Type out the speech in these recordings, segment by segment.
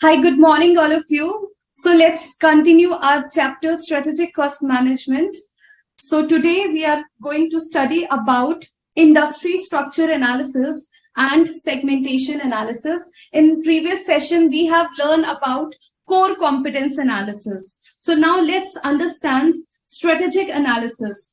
Hi, good morning, all of you. So let's continue our chapter, Strategic Cost Management. So today we are going to study about industry structure analysis and segmentation analysis. In previous session, we have learned about core competence analysis. So now let's understand strategic analysis.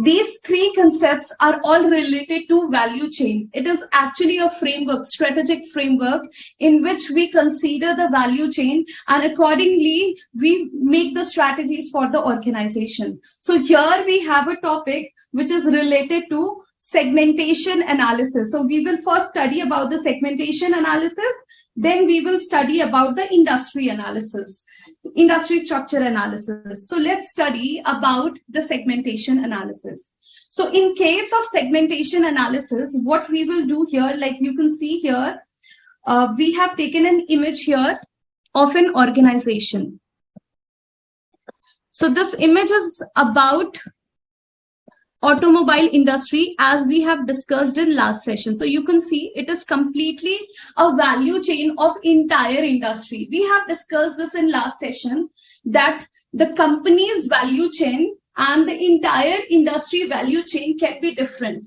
These three concepts are all related to value chain. It is actually a framework, strategic framework, in which we consider the value chain and accordingly we make the strategies for the organization. So here we have a topic which is related to segmentation analysis. So we will first study about the segmentation analysis, then we will study about the industry analysis, industry structure analysis. So let's study about the segmentation analysis. So in case of segmentation analysis, what we will do here, like you can see here, we have taken an image here of an organization. So this image is about automobile industry, as we have discussed in last session. So you can see it is completely a value chain of entire industry. We have discussed this in last session, that the company's value chain and the entire industry value chain can be different.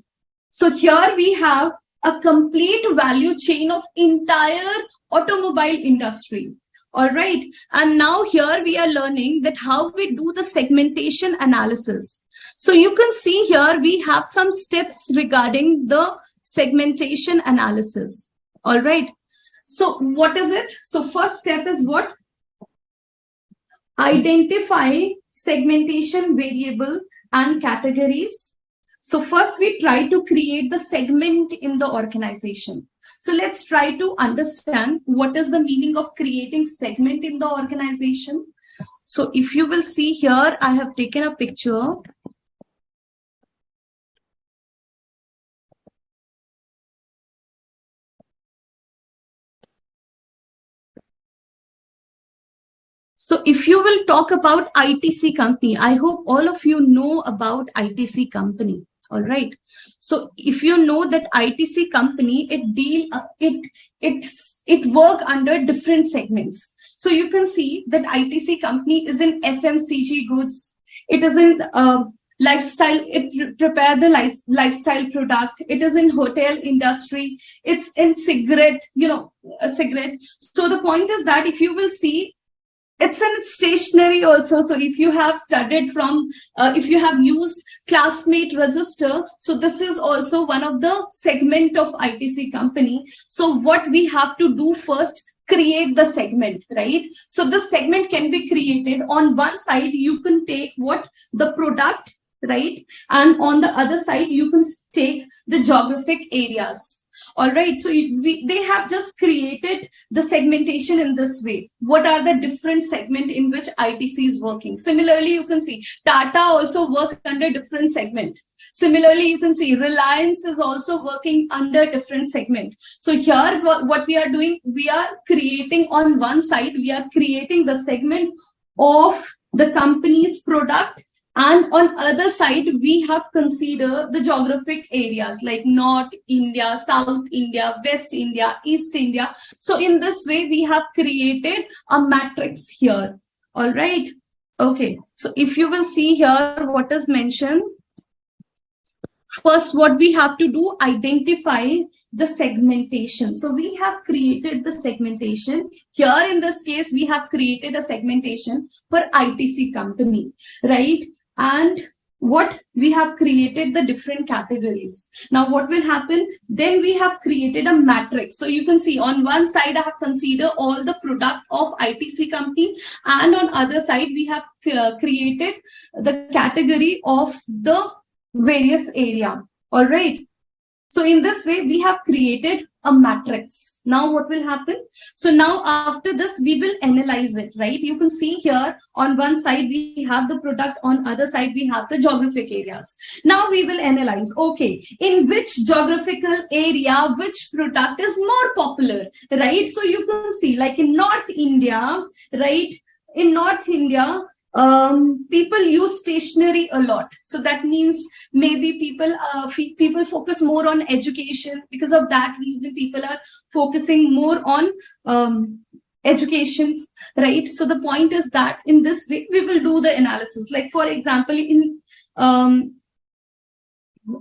So here we have a complete value chain of entire automobile industry. All right. And now here we are learning that how we do the segmentation analysis. So you can see here we have some steps regarding the segmentation analysis. All right. So what is it? So first step is what? Identify segmentation variable and categories. So first we try to create the segment in the organization. So let's try to understand what is the meaning of creating segment in the organization. So if you will see here, I have taken a picture. So if you will talk about ITC company, I hope all of you know about ITC company. All right. So if you know that ITC company, it work under different segments. So you can see that ITC company is in FMCG goods. It is in lifestyle. It prepare the lifestyle product. It is in hotel industry. It's in cigarette, a cigarette. So the point is that if you will see, it's in stationery also. So if you have studied from, if you have used classmate register, so this is also one of the segment of ITC company. So what we have to do first, create the segment, right? So this segment can be created. On one side, you can take what? The product, right? And on the other side, you can take the geographic areas. All right, so they have just created the segmentation in this way. What are the different segment in which ITC is working? Similarly, you can see Tata also work under different segment. Similarly, you can see Reliance is also working under different segment. So here, what we are doing, we are creating on one side, we are creating the segment of the company's product. And on other side, we have considered the geographic areas like North India, South India, West India, East India. So in this way, we have created a matrix here. All right. Okay. So if you will see here, what is mentioned? First, what we have to do, identify the segmentation. So we have created the segmentation. Here in this case, we have created a segmentation for ITC company, right? And what we have created the different categories. Now what will happen? Then we have created a matrix. So you can see on one side, I have considered all the product of ITC company, and on other side, we have created the category of the various area. All right. So in this way, we have created a matrix. Now what will happen? So now after this, we will analyze it, right? You can see here on one side, we have the product, on other side, we have the geographic areas. Now we will analyze, okay, in which geographical area, which product is more popular, right? So you can see like in North India, right? In North India, people use stationery a lot. So that means maybe people focus more on education. Because of that reason, people are focusing more on educations, right? So the point is that in this way we will do the analysis. Like for example, um,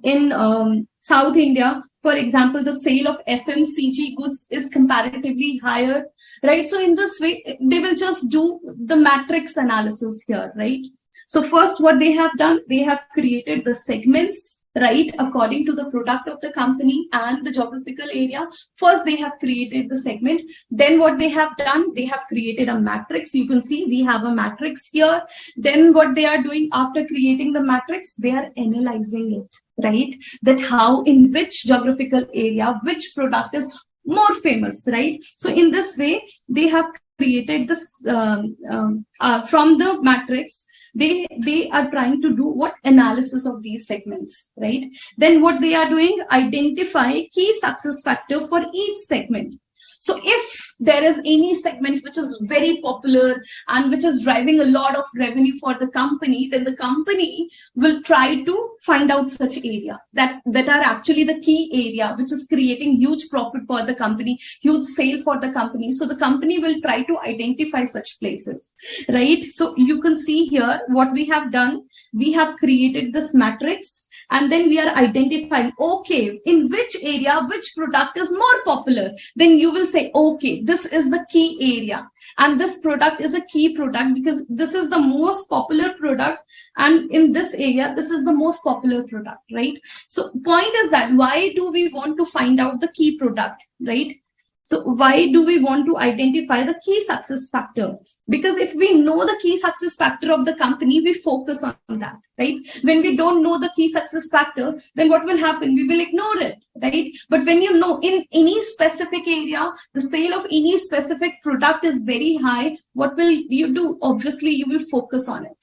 in South India, for example, the sale of FMCG goods is comparatively higher, right? So in this way, they will just do the matrix analysis here, right? So first, what they have done, they have created the segments, right, according to the product of the company and the geographical area. First, they have created the segment. Then what they have done, they have created a matrix. You can see we have a matrix here. Then what they are doing after creating the matrix, they are analyzing it, right? That how, in which geographical area, which product is more famous, right? So in this way, they have created this from the matrix. They are trying to do what analysis of these segments, right? Then what they are doing, identify key success factor for each segment. So if there is any segment which is very popular and which is driving a lot of revenue for the company, then the company will try to find out such area that are actually the key area which is creating huge profit for the company, huge sale for the company. So the company will try to identify such places, right? So you can see here what we have done. We have created this matrix, and then we are identifying, okay, in which area, which product is more popular. Then you will say, okay, this is the key area, and this product is a key product because this is the most popular product, and in this area, this is the most popular product, right? So point is that why do we want to find out the key product, right? So why do we want to identify the key success factor? Because if we know the key success factor of the company, we focus on that, right? When we don't know the key success factor, then what will happen? We will ignore it, right? But when you know in any specific area, the sale of any specific product is very high, what will you do? Obviously, you will focus on it.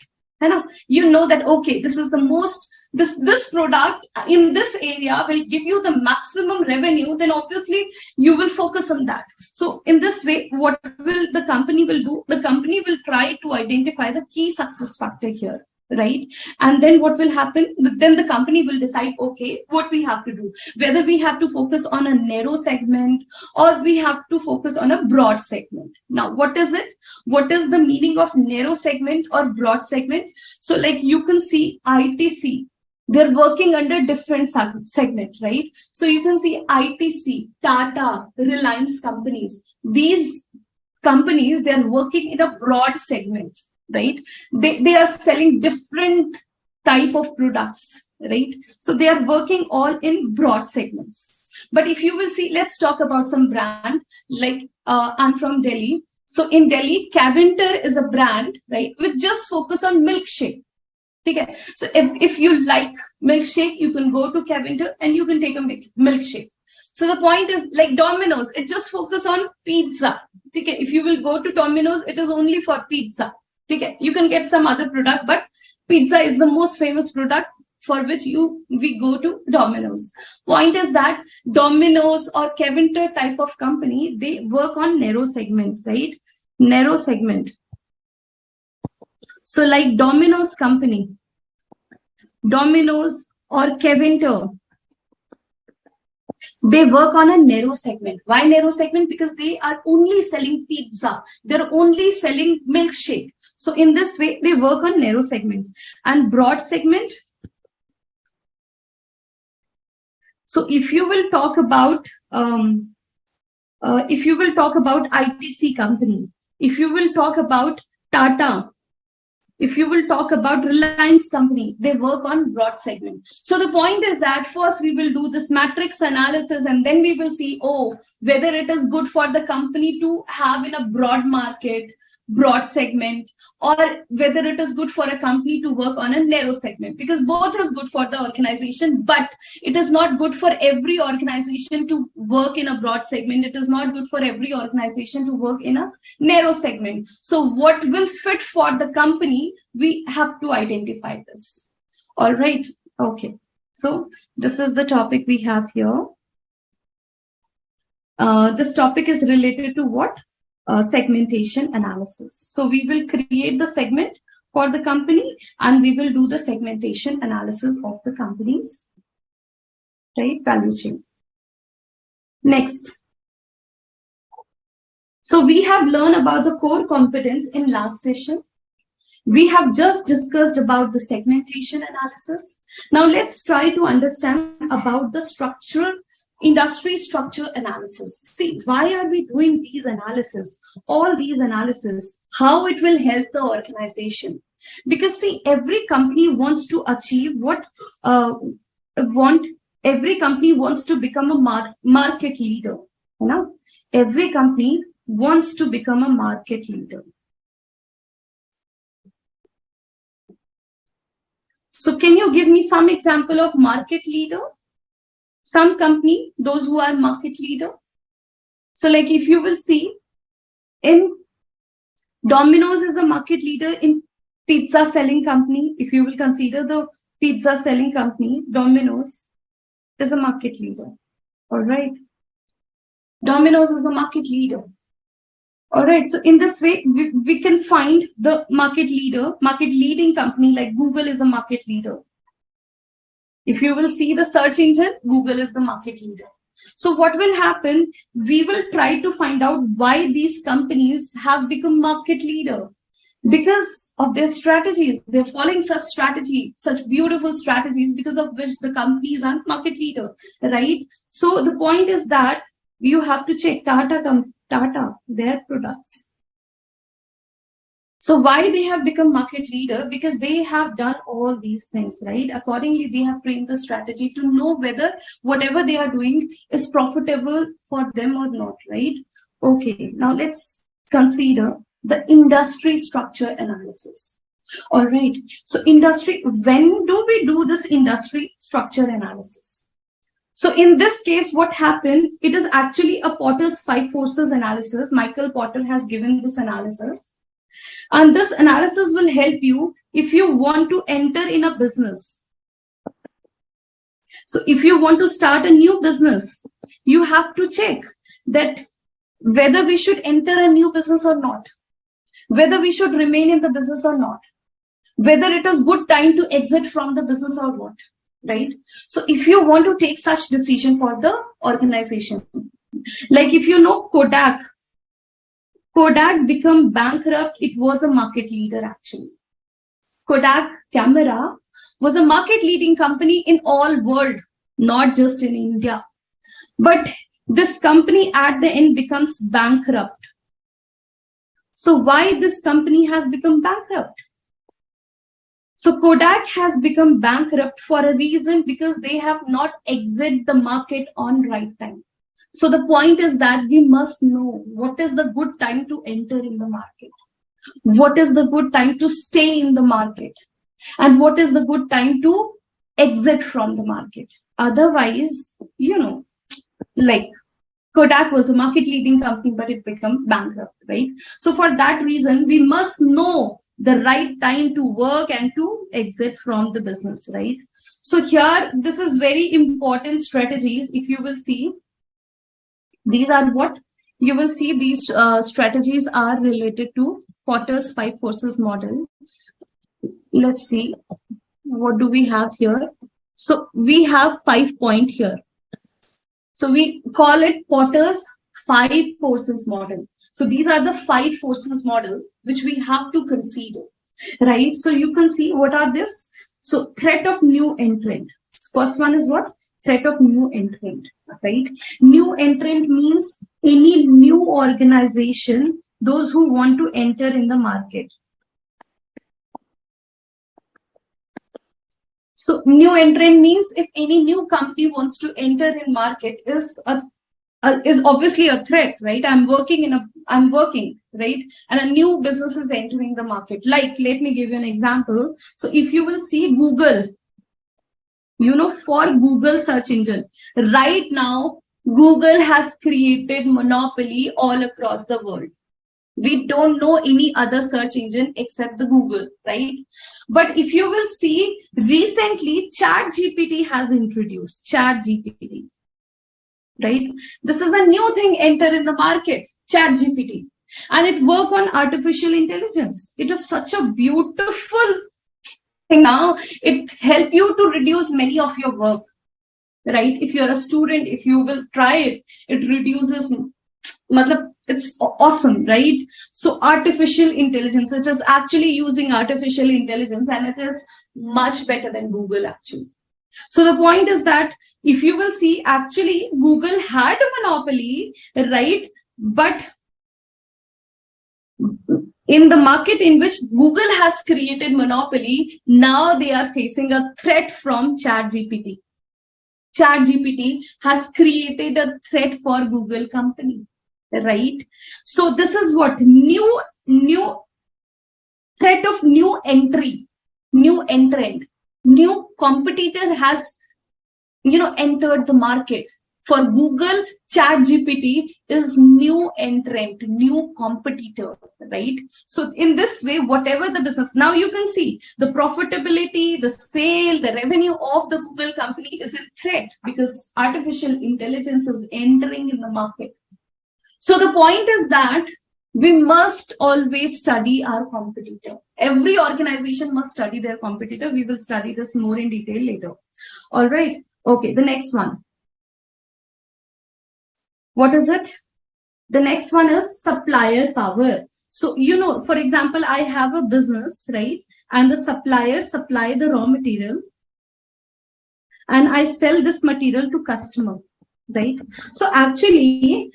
You know that, okay, this is the most, this product in this area will give you the maximum revenue, then obviously you will focus on that. So in this way, what will the company will do? The company will try to identify the key success factor here, right? And then what will happen? Then the company will decide, okay, what we have to do, whether we have to focus on a narrow segment or we have to focus on a broad segment. Now, what is it? What is the meaning of narrow segment or broad segment? So like you can see ITC, they're working under different segments, right? So you can see ITC, Tata, Reliance companies. These companies, they're working in a broad segment, right? They are selling different type of products, right? So they are working all in broad segments. But if you will see, let's talk about some brand, like I'm from Delhi. So in Delhi, Caventer is a brand, right, which just focus on milkshake. Okay. So if you like milkshake, you can go to Caventer and you can take a milkshake. So the point is, like Domino's, it just focus on pizza. Okay. If you will go to Domino's, it is only for pizza. Okay. You can get some other product, but pizza is the most famous product for which we go to Domino's. Point is that Domino's or Caventer type of company, they work on narrow segment, right? Narrow segment. So like Domino's company, Domino's or Caventer, they work on a narrow segment. Why narrow segment? Because they are only selling pizza. They're only selling milkshake. So in this way, they work on narrow segment. And broad segment. So if you will talk about ITC company, if you will talk about Tata, if you will talk about Reliance company, they work on broad segment. So the point is that first we will do this matrix analysis, and then we will see, oh, whether it is good for the company to have in a broad market, broad segment, or whether it is good for a company to work on a narrow segment, because both is good for the organization, but it is not good for every organization to work in a broad segment. It is not good for every organization to work in a narrow segment. So what will fit for the company, we have to identify this. All right. Okay. So this is the topic we have here. This topic is related to what? Segmentation analysis. So we will create the segment for the company and we will do the segmentation analysis of the company's, right, value chain. Next. So we have learned about the core competence in last session. We have just discussed about the segmentation analysis. Now let's try to understand about the industry structure analysis. See, why are we doing these analysis? All these analysis, how it will help the organization. Because see, every company wants to achieve every company wants to become a market leader. You know, every company wants to become a market leader. So can you give me some example of market leader? Some company, those who are market leader. So like if you will see, in Domino's is a market leader in pizza selling company. If you will consider the pizza selling company, Domino's is a market leader. All right. Domino's is a market leader. All right. So in this way, we can find the market leading company like Google is a market leader. If you will see the search engine, Google is the market leader. So what will happen? We will try to find out why these companies have become market leader. Because of their strategies, they're following such beautiful strategies, because of which the companies are market leader, right? So the point is that you have to check Tata, their products. So why they have become market leader? Because they have done all these things, right? Accordingly, they have trained the strategy to know whether whatever they are doing is profitable for them or not, right? Okay, now let's consider the industry structure analysis. All right, so when do we do this industry structure analysis? So in this case, what happened? It is actually a Potter's 5 forces analysis. Michael Potter has given this analysis. And this analysis will help you if you want to enter in a business. So if you want to start a new business, you have to check that whether we should enter a new business or not, whether we should remain in the business or not, whether it is good time to exit from the business or what, right? So if you want to take such decision for the organization, like if you know Kodak became bankrupt, it was a market leader actually. Kodak camera was a market leading company in all world, not just in India. But this company at the end becomes bankrupt. So why this company has become bankrupt? So Kodak has become bankrupt for a reason, because they have not exited the market on right time. So the point is that we must know what is the good time to enter in the market, what is the good time to stay in the market, and what is the good time to exit from the market. Otherwise, like Kodak was a market leading company, but it became bankrupt, right? So for that reason, we must know the right time to work and to exit from the business, right? So here, this is very important strategies. If you will see, these are what you will see. These strategies are related to Potter's 5 forces model. Let's see, what do we have here? So we have 5 points here. So we call it Potter's 5 forces model. So these are the 5 forces model which we have to consider, right? So you can see what are this. So threat of new entrant. First one is what? Threat of new entrant, right? New entrant means any new organization, those who want to enter in the market. So new entrant means if any new company wants to enter in market is obviously a threat, right? I'm working, right? And a new business is entering the market. Like, let me give you an example. So if you will see Google, for Google search engine, right now, Google has created monopoly all across the world. We don't know any other search engine except the Google, right? But if you will see, recently, ChatGPT has introduced ChatGPT, right? This is a new thing enter in the market, ChatGPT, and it work on artificial intelligence. It is such a beautiful thing now. It help you to reduce many of your work, right? If you're a student, if you will try it, it reduces It's awesome, right? So artificial intelligence, it is actually using artificial intelligence, and it is much better than Google actually. So the point is that if you will see, actually Google had a monopoly, right? But in the market in which Google has created monopoly, now they are facing a threat from ChatGPT. ChatGPT has created a threat for Google company, right? So this is what new threat of new entry, new entrant, new competitor has entered the market. For Google, ChatGPT is new entrant, new competitor, right? So in this way, whatever the business, now you can see the profitability, the sale, the revenue of the Google company is in threat because artificial intelligence is entering in the market. So the point is that we must always study our competitor. Every organization must study their competitor. We will study this more in detail later. All right. Okay, the next one. What is it? The next one is supplier power. So, for example, I have a business, right? And the suppliers supply the raw material and I sell this material to customer, right? So actually,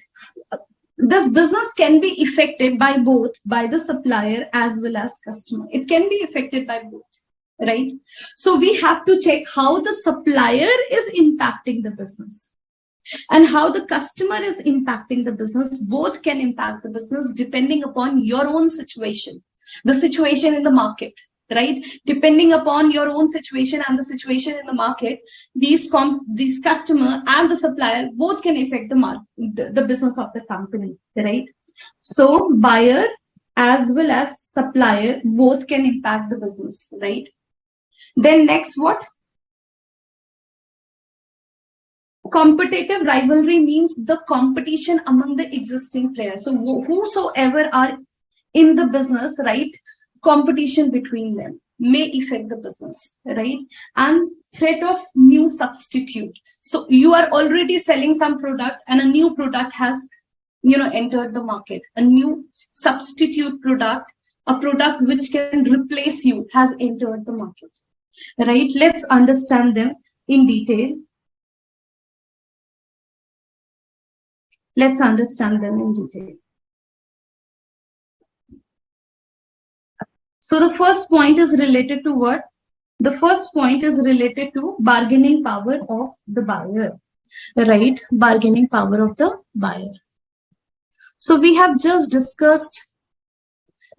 this business can be affected by both, by the supplier as well as customer. It can be affected by both, right? So we have to check how the supplier is impacting the business and how the customer is impacting the business. Both can impact the business depending upon your own situation, the situation in the market, right? Depending upon your own situation and the situation in the market, these customer and the supplier both can affect the business of the company, right? So buyer as well as supplier both can impact the business, right? Then next, what? Competitive rivalry means the competition among the existing players. So whosoever are in the business, right? Competition between them may affect the business, right? And threat of new substitute. So you are already selling some product and a new product has, entered the market. A new substitute product, a product which can replace you, has entered the market, right? Let's understand them in detail. Let's understand them in detail. So the first point is related to what? The first point is related to bargaining power of the buyer, right? Bargaining power of the buyer. So we have just discussed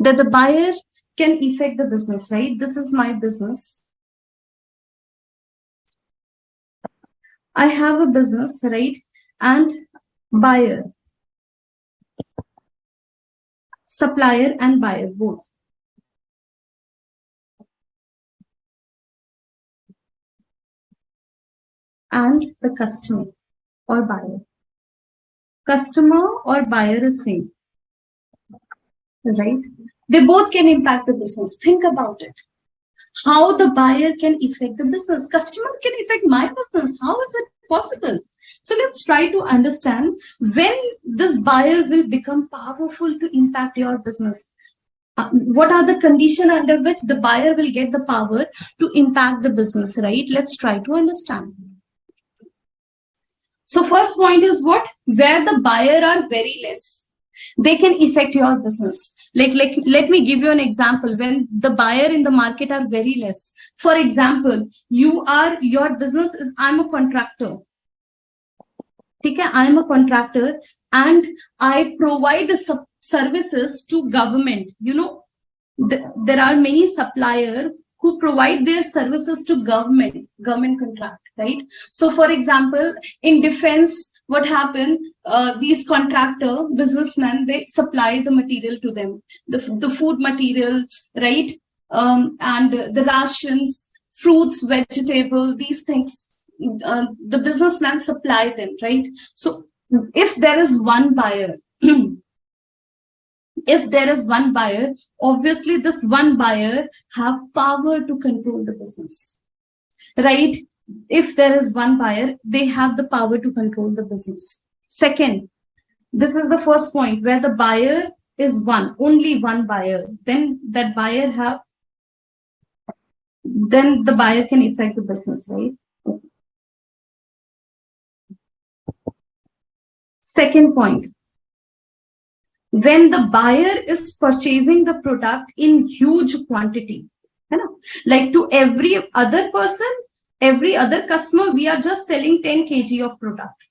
that the buyer can affect the business, right? This is my business. I have a business, right? And buyer, supplier and buyer both. And the customer or buyer. Customer or buyer is same, right? They both can impact the business. Think about it. How the buyer can affect the business. Customer can affect my business. How is it possible? So let's try to understand when this buyer will become powerful to impact your business. What are the conditions under which the buyer will get the power to impact the business, right? Let's try to understand. So first point is what? Where the buyer are very less, they can affect your business. Like let me give you an example. When the buyer in the market are very less, for example, your business is, I'm a contractor. Okay, I'm a contractor and I provide the services to government. There are many suppliers who provide their services to government contract, right? So for example, in defense, what happened? These contractor businessmen, they supply the material to them, the food material, right? And the rations, fruits, vegetable, these things, the businessmen supply them, right? So if there is one buyer, if there is one buyer, obviously this one buyer have power to control the business, right? If there is one buyer, they have the power to control the business. Second, This is the first point where the buyer is one, only one buyer. Then the buyer can affect the business, right? Second point, when the buyer is purchasing the product in huge quantity, like to every other person, every other customer, we are just selling 10 kg of product,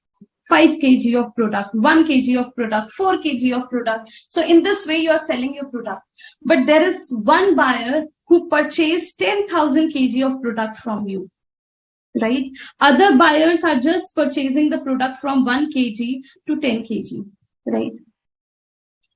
5 kg of product, 1 kg of product, 4 kg of product. So in this way, you are selling your product. But there is one buyer who purchased 10,000 kg of product from you, right? Other buyers are just purchasing the product from 1 kg to 10 kg, right?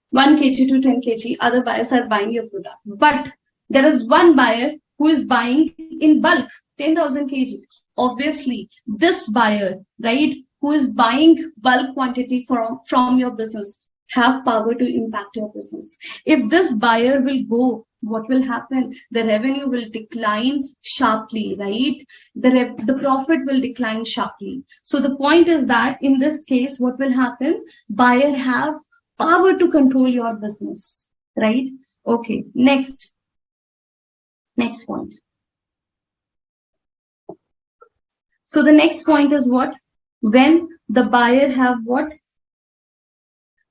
1 kg to 10 kg, other buyers are buying your product. But there is one buyer who is buying in bulk, 10,000 kg. Obviously, this buyer, right, who is buying bulk quantity from your business, have power to impact your business. If this buyer will go, what will happen? The revenue will decline sharply, right? The profit will decline sharply. So the point is that in this case, what will happen? Buyer have power to control your business, right? Okay, next point. So the next point is what? When the buyer have what?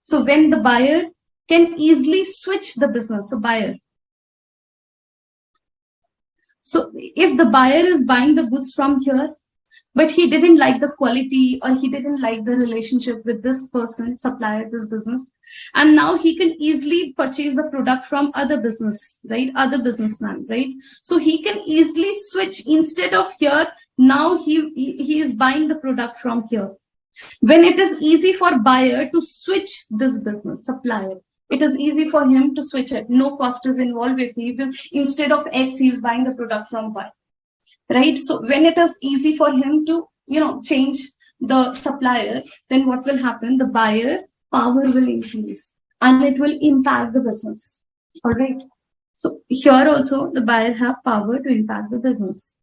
So when the buyer can easily switch the business, so buyer. So if the buyer is buying the goods from here, but he didn't like the quality or he didn't like the relationship with this person, supplier, this business, and now he can easily purchase the product from other business, right? Other businessman, right? So he can easily switch. Instead of here, now he is buying the product from here. When it is easy for buyer to switch this business, supplier, it is easy for him to switch it. No cost is involved if he will, instead of X, he is buying the product from Y. Right? So when it is easy for him to, change the supplier, then what will happen? The buyer power will increase and it will impact the business. All right. So here also the buyer have power to impact the business.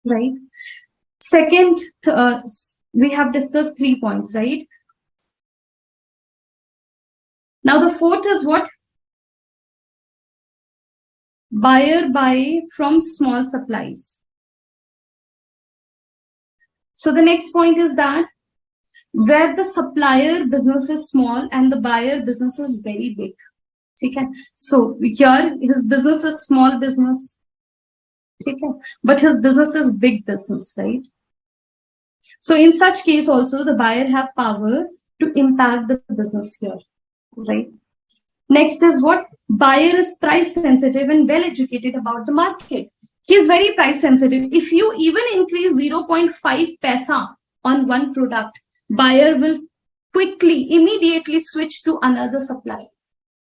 Right. Second, we have discussed 3 points, right? Now the fourth is what? Buyer buy from small supplies. So the next point is that where the supplier business is small and the buyer business is very big. Okay. So here his business is small business. Okay. But his business is big business, right? So in such case also the buyer have power to impact the business here, right? Next is what? Buyer is price sensitive and well educated about the market. He is very price sensitive. If you even increase 0.5 paisa on one product, buyer will quickly, immediately switch to another supplier,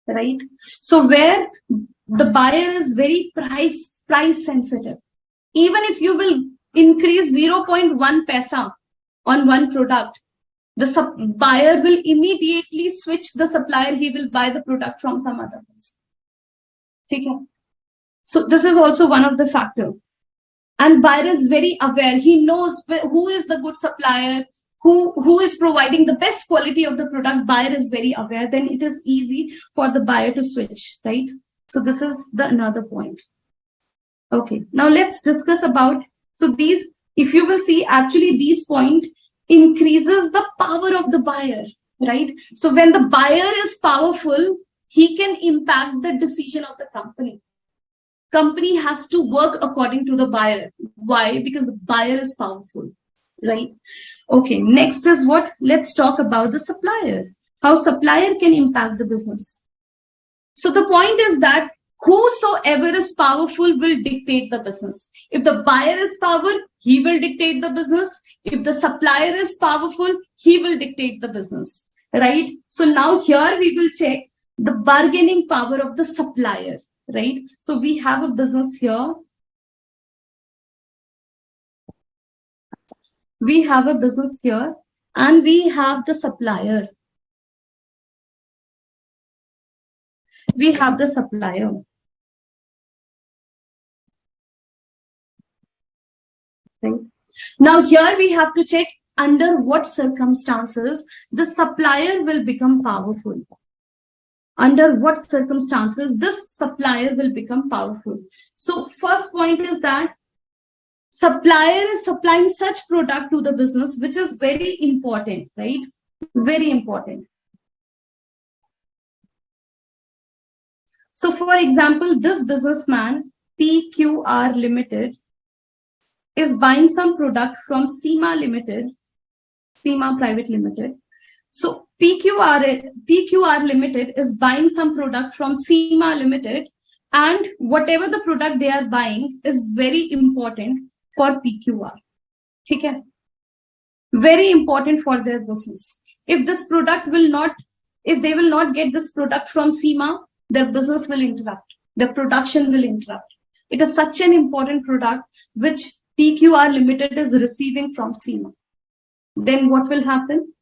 right? So where the buyer is very price sensitive, even if you will increase 0.1 paisa on one product, the buyer will immediately switch the supplier. He will buy the product from some other person. Okay. So this is also one of the factors. And buyer is very aware. He knows who is the good supplier, who is providing the best quality of the product. Buyer is very aware. Then it is easy for the buyer to switch, right? So this is another point. Okay. Now let's discuss about, so these, if you will see, actually these points increases the power of the buyer, right? So when the buyer is powerful, he can impact the decision of the company. Company has to work according to the buyer. Why? Because the buyer is powerful, right? Okay, next is what? Let's talk about the supplier. How supplier can impact the business. So the point is that whosoever is powerful will dictate the business. If the buyer is powerful, he will dictate the business. If the supplier is powerful, he will dictate the business, right? So now here we will check the bargaining power of the supplier, right? So we have a business here. We have a business here and we have the supplier. We have the supplier. Right? Now here we have to check under what circumstances the supplier will become powerful. Under what circumstances this supplier will become powerful. So first point is that supplier is supplying such product to the business, which is very important, right? Very important. So for example, this businessman, PQR Limited, is buying some product from SEMA Limited, SEMA Private Limited. So PQR Limited is buying some product from SEMA Limited, and whatever the product they are buying is very important for PQR. Okay? Very important for their business. If this product will not, if they will not get this product from SEMA, their business will interrupt, their production will interrupt. It is such an important product which PQR Limited is receiving from SEMA. Then what will happen?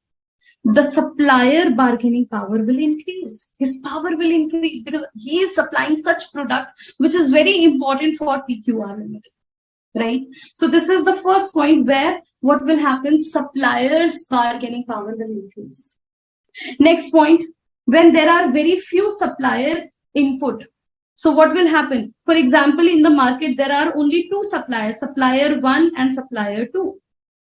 The supplier bargaining power will increase. His power will increase because he is supplying such product which is very important for PQR Limited, right? So this is the first point where what will happen? Suppliers bargaining power will increase. Next point, when there are very few supplier input. So what will happen? For example, in the market, there are only two suppliers, supplier 1 and supplier 2.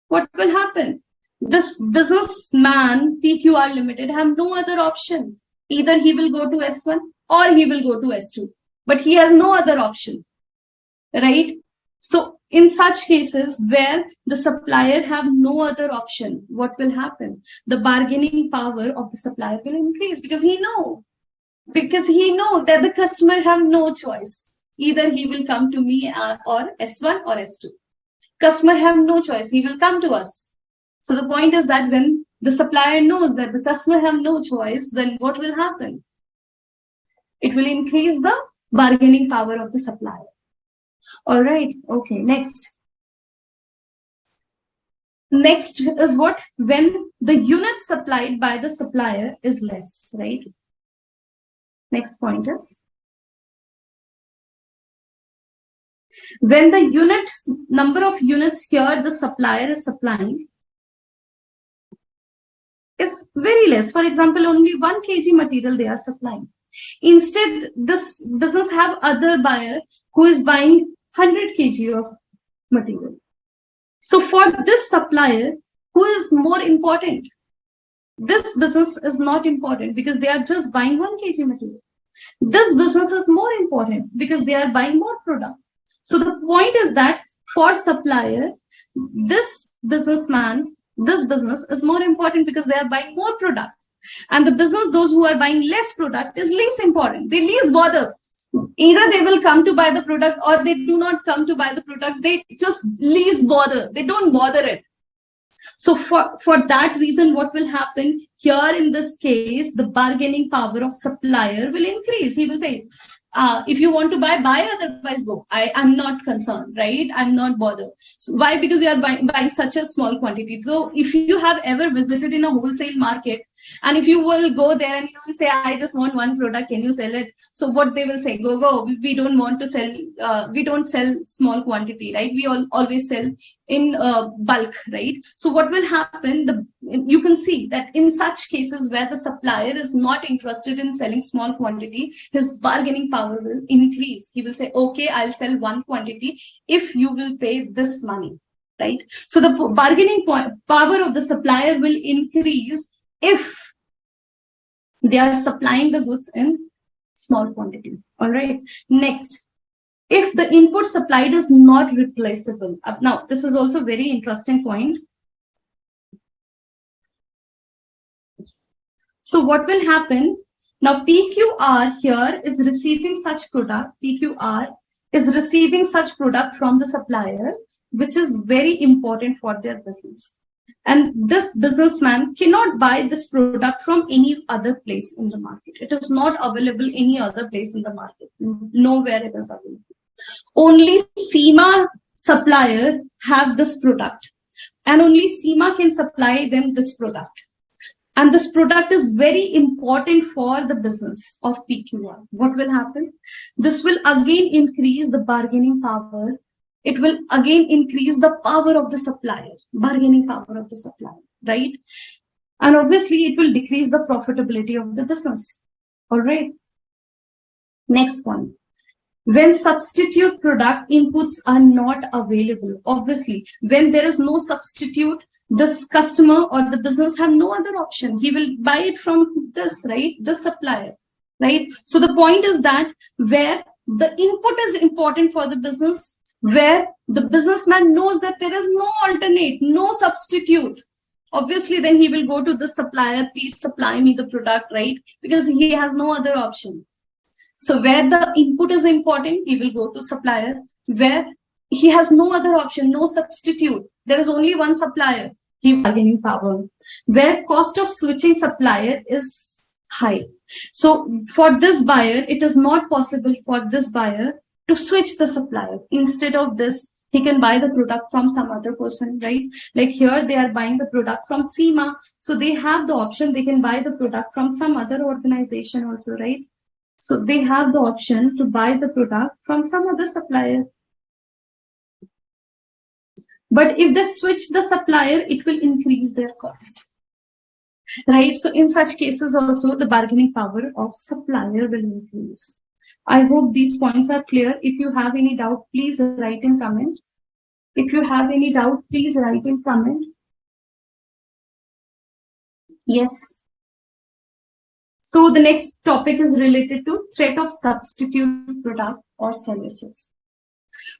What will happen? This businessman, PQR Limited, have no other option. Either he will go to S1 or he will go to S2, but he has no other option, right? So in such cases where the supplier have no other option, what will happen? The bargaining power of the supplier will increase because he know that the customer have no choice. Either he will come to me or S1 or S2. Customer have no choice. He will come to us. So the point is that when the supplier knows that the customer have no choice, then what will happen? It will increase the bargaining power of the supplier. All right. Okay. Next. Next is what? When the unit supplied by the supplier is less, right? Next point is when the number of units here the supplier is supplying is very less. For example, only 1 kg material they are supplying. Instead, this business have other buyer who is buying 100 kg of material. So for this supplier, who is more important? This business is not important because they are just buying 1 kg material. This business is more important because they are buying more product. So the point is that for supplier, this business is more important because they are buying more product. And the business, those who are buying less product, is less important. They least bother. Either they will come to buy the product or they do not come to buy the product. They just least bother. They don't bother it. So for that reason, what will happen here in this case, the bargaining power of supplier will increase. He will say, if you want to buy, otherwise go. I'm not concerned, right? I'm not bothered. So why? Because you are buying such a small quantity. So if you have ever visited in a wholesale market, and if you will go there and you will say, I just want one product, can you sell it? So what they will say, go. We don't want to sell, we don't sell small quantity, right? We always sell in bulk, right? So what will happen? You can see that in such cases where the supplier is not interested in selling small quantity, his bargaining power will increase. He will say, okay, I'll sell one quantity if you will pay this money, right? So the bargaining power of the supplier will increase if they are supplying the goods in small quantity. All right. Next, if the input supplied is not replaceable. Now, this is also a very interesting point. So what will happen? Now, PQR here is receiving such product. PQR is receiving such product from the supplier, which is very important for their business. And this businessman cannot buy this product from any other place in the market. It is not available any other place in the market. Nowhere it is available. Only SEMA supplier have this product, and only SEMA can supply them this product. And this product is very important for the business of PQR. What will happen? This will again increase the bargaining power it will again increase the power of the supplier, bargaining power of the supplier, right? And obviously it will decrease the profitability of the business. All right. Next point. When substitute product inputs are not available, obviously, when there is no substitute, this customer or the business have no other option. He will buy it from this, right? This supplier, right? So the point is that where the input is important for the business, where the businessman knows that there is no alternate, no substitute, obviously then he will go to the supplier, please supply me the product, right? Because he has no other option. So where the input is important, he will go to supplier. Where he has no other option, no substitute, there is only one supplier, he has bargaining power. Where cost of switching supplier is high. So for this buyer, it is not possible for this buyer to switch the supplier. Instead of this, he can buy the product from some other person, right? Like here, they are buying the product from SEMA. So they have the option, they can buy the product from some other organization also, right? So they have the option to buy the product from some other supplier. But if they switch the supplier, it will increase their cost, right? So in such cases also, the bargaining power of supplier will increase. I hope these points are clear. If you have any doubt, please write in comment. If you have any doubt, please write in comment. Yes. So the next topic is related to threat of substitute product or services.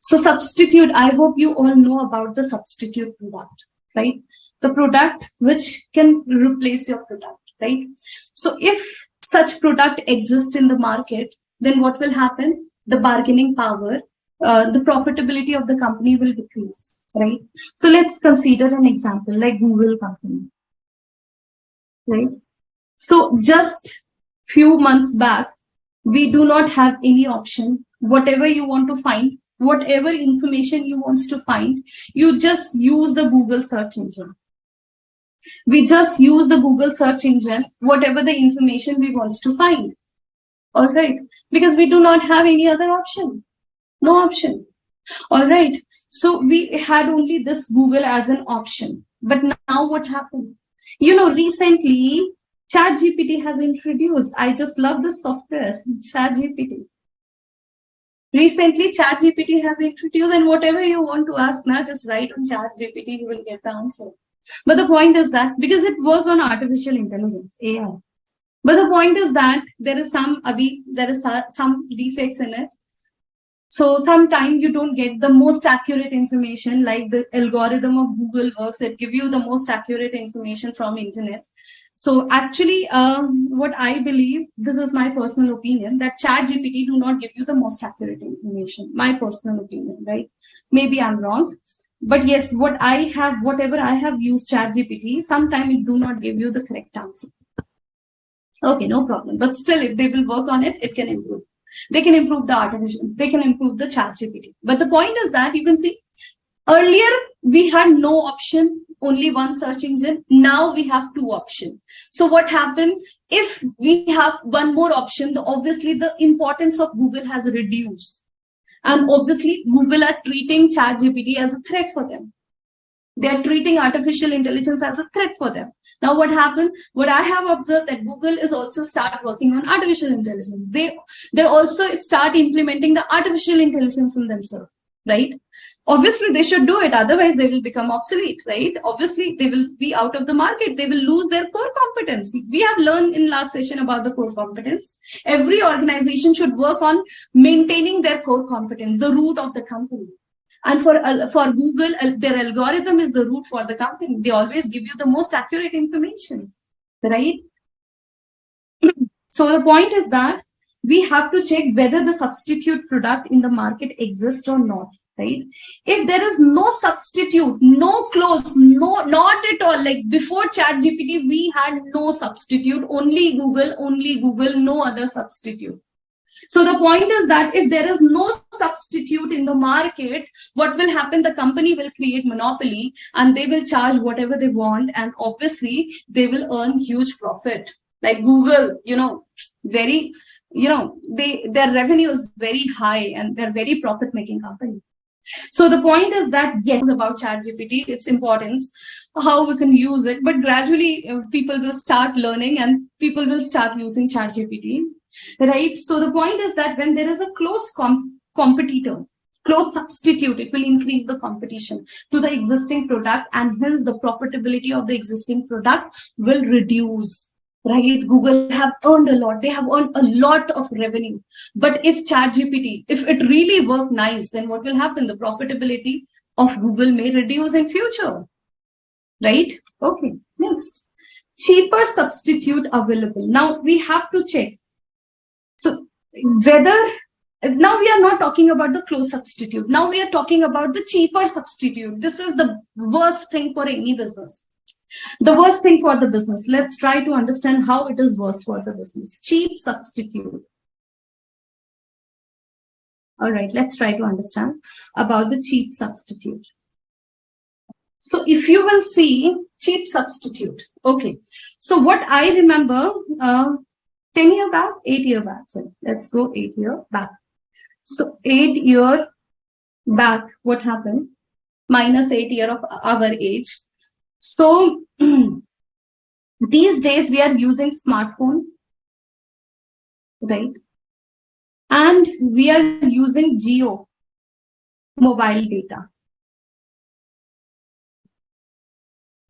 So substitute, I hope you all know about the substitute product, right? The product which can replace your product, right? So if such product exists in the market, then what will happen? The bargaining power, the profitability of the company will decrease, right? So let's consider an example like Google company, right? So just few months back, we do not have any option. Whatever you want to find, whatever information you want to find, you just use the Google search engine. We just use the Google search engine, whatever the information we want to find. All right, because we do not have any other option. No option. All right. So we had only this Google as an option. But now what happened? You know, recently, ChatGPT has introduced. I just love the software, ChatGPT. Recently, ChatGPT has introduced, and whatever you want to ask now, just write on ChatGPT, you will get the answer. But the point is that because it works on artificial intelligence, AI. But the point is that there is some defects in it. So sometimes you don't get the most accurate information, like the algorithm of Google works. It gives you the most accurate information from internet. So actually, what I believe, this is my personal opinion, that ChatGPT do not give you the most accurate information. My personal opinion, right? Maybe I'm wrong. But yes, whatever I have used ChatGPT, sometimes it do not give you the correct answer. Okay, no problem. But still, if they will work on it, it can improve. They can improve the artificial, they can improve the ChatGPT. But the point is that you can see earlier we had no option, only one search engine. Now we have two options. So what happened? If we have one more option, obviously the importance of Google has reduced. And obviously Google are treating ChatGPT as a threat for them. They are treating artificial intelligence as a threat for them. Now what happened? What I have observed that Google is also start working on artificial intelligence. They also start implementing the artificial intelligence in themselves, right? Obviously they should do it, otherwise they will become obsolete, right? Obviously they will be out of the market, they will lose their core competence. We have learned in last session about the core competence. Every organization should work on maintaining their core competence, the root of the company. And for Google, their algorithm is the root for the company. They always give you the most accurate information, right? So the point is that we have to check whether the substitute product in the market exists or not, right? If there is no substitute, no close, not at all, like before ChatGPT, we had no substitute, only Google, no other substitute. So the point is that if there is no substitute in the market, what will happen? The company will create monopoly and they will charge whatever they want. And obviously they will earn huge profit. Like Google, their revenue is very high and they're very profit-making company. So the point is that yes, about ChatGPT, its importance, how we can use it, but gradually people will start learning and people will start using ChatGPT, right? So the point is that when there is a close competitor, close substitute, it will increase the competition to the existing product, and hence the profitability of the existing product will reduce. Right? Google have earned a lot. They have earned a lot of revenue. But if ChatGPT, if it really work nice, then what will happen? The profitability of Google may reduce in future. Right? Okay. Next. Cheaper substitute available. Now we have to check. So whether, now we are not talking about the close substitute. Now we are talking about the cheaper substitute. This is the worst thing for any business. The worst thing for the business. Let's try to understand how it is worse for the business. Cheap substitute. All right, let's try to understand about the cheap substitute. So if you will see cheap substitute, okay. So what I remember, 10 years back, 8 years back. So let's go 8 years back. So 8 years back, what happened? Minus 8 years of our age. So these days we are using smartphone, right? And we are using Jio mobile data,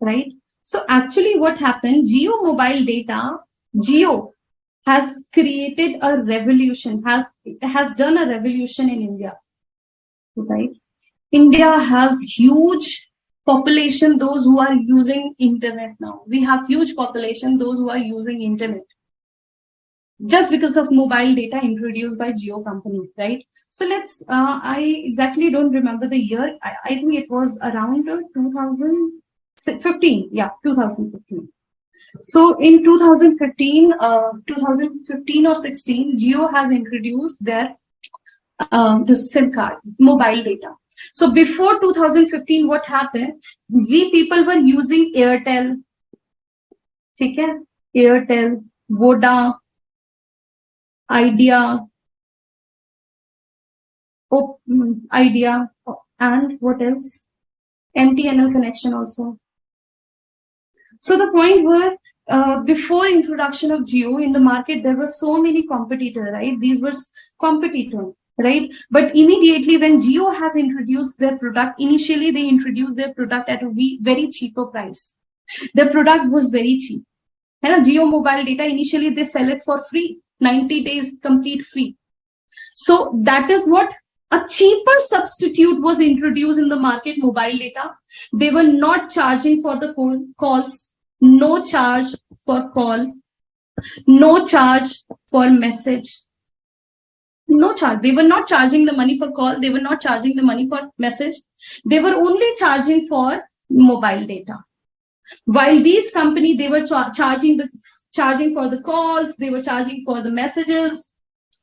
right? So actually what happened, Jio mobile data, Jio has created a revolution, has done a revolution in India, right? India has huge population, those who are using internet now. We have huge population, those who are using internet. Just because of mobile data introduced by Jio company, right? So let's, I exactly don't remember the year. I think it was around 2015. Yeah, 2015. So in 2015, 2015 or 16, Jio has introduced their the SIM card, mobile data. So before 2015, what happened? We people were using Airtel, okay? Airtel, Voda, Idea, Idea, and what else? MTNL connection also. So the point were, before introduction of Jio in the market, there were so many competitors, right? These were competitors, right? But immediately when Jio has introduced their product, initially they introduced their product at a very cheaper price. The product was very cheap. And Jio mobile data, initially they sell it for free, 90 days complete free. So that is what a cheaper substitute was introduced in the market, mobile data. They were not charging for the calls, no charge for call, no charge for message, no charge. They were not charging the money for call. They were not charging the money for message. They were only charging for mobile data. While these companies, they were charging for the calls, they were charging for the messages,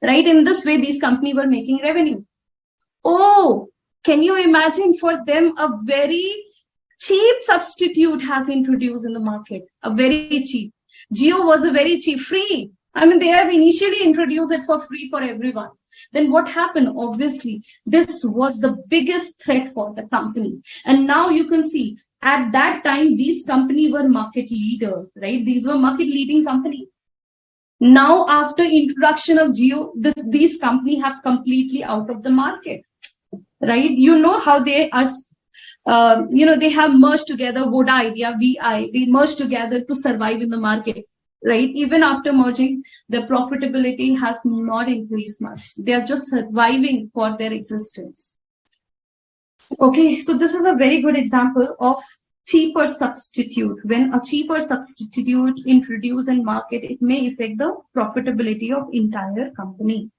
right? In this way, these companies were making revenue. Oh, can you imagine, for them a very cheap substitute has introduced in the market, a very cheap. Jio was a very cheap, free. I mean, they have initially introduced it for free for everyone. Then what happened? Obviously, this was the biggest threat for the company. And now you can see, at that time, these companies were market leader, right? These were market leading companies. Now, after introduction of Jio, these companies have completely out of the market, right? You know how they are, they have merged together, Voda Idea, VI, they merged together to survive in the market, right? Even after merging, the profitability has not increased much. They are just surviving for their existence. Okay, so this is a very good example of cheaper substitute. When a cheaper substitute introduced in market, it may affect the profitability of entire company,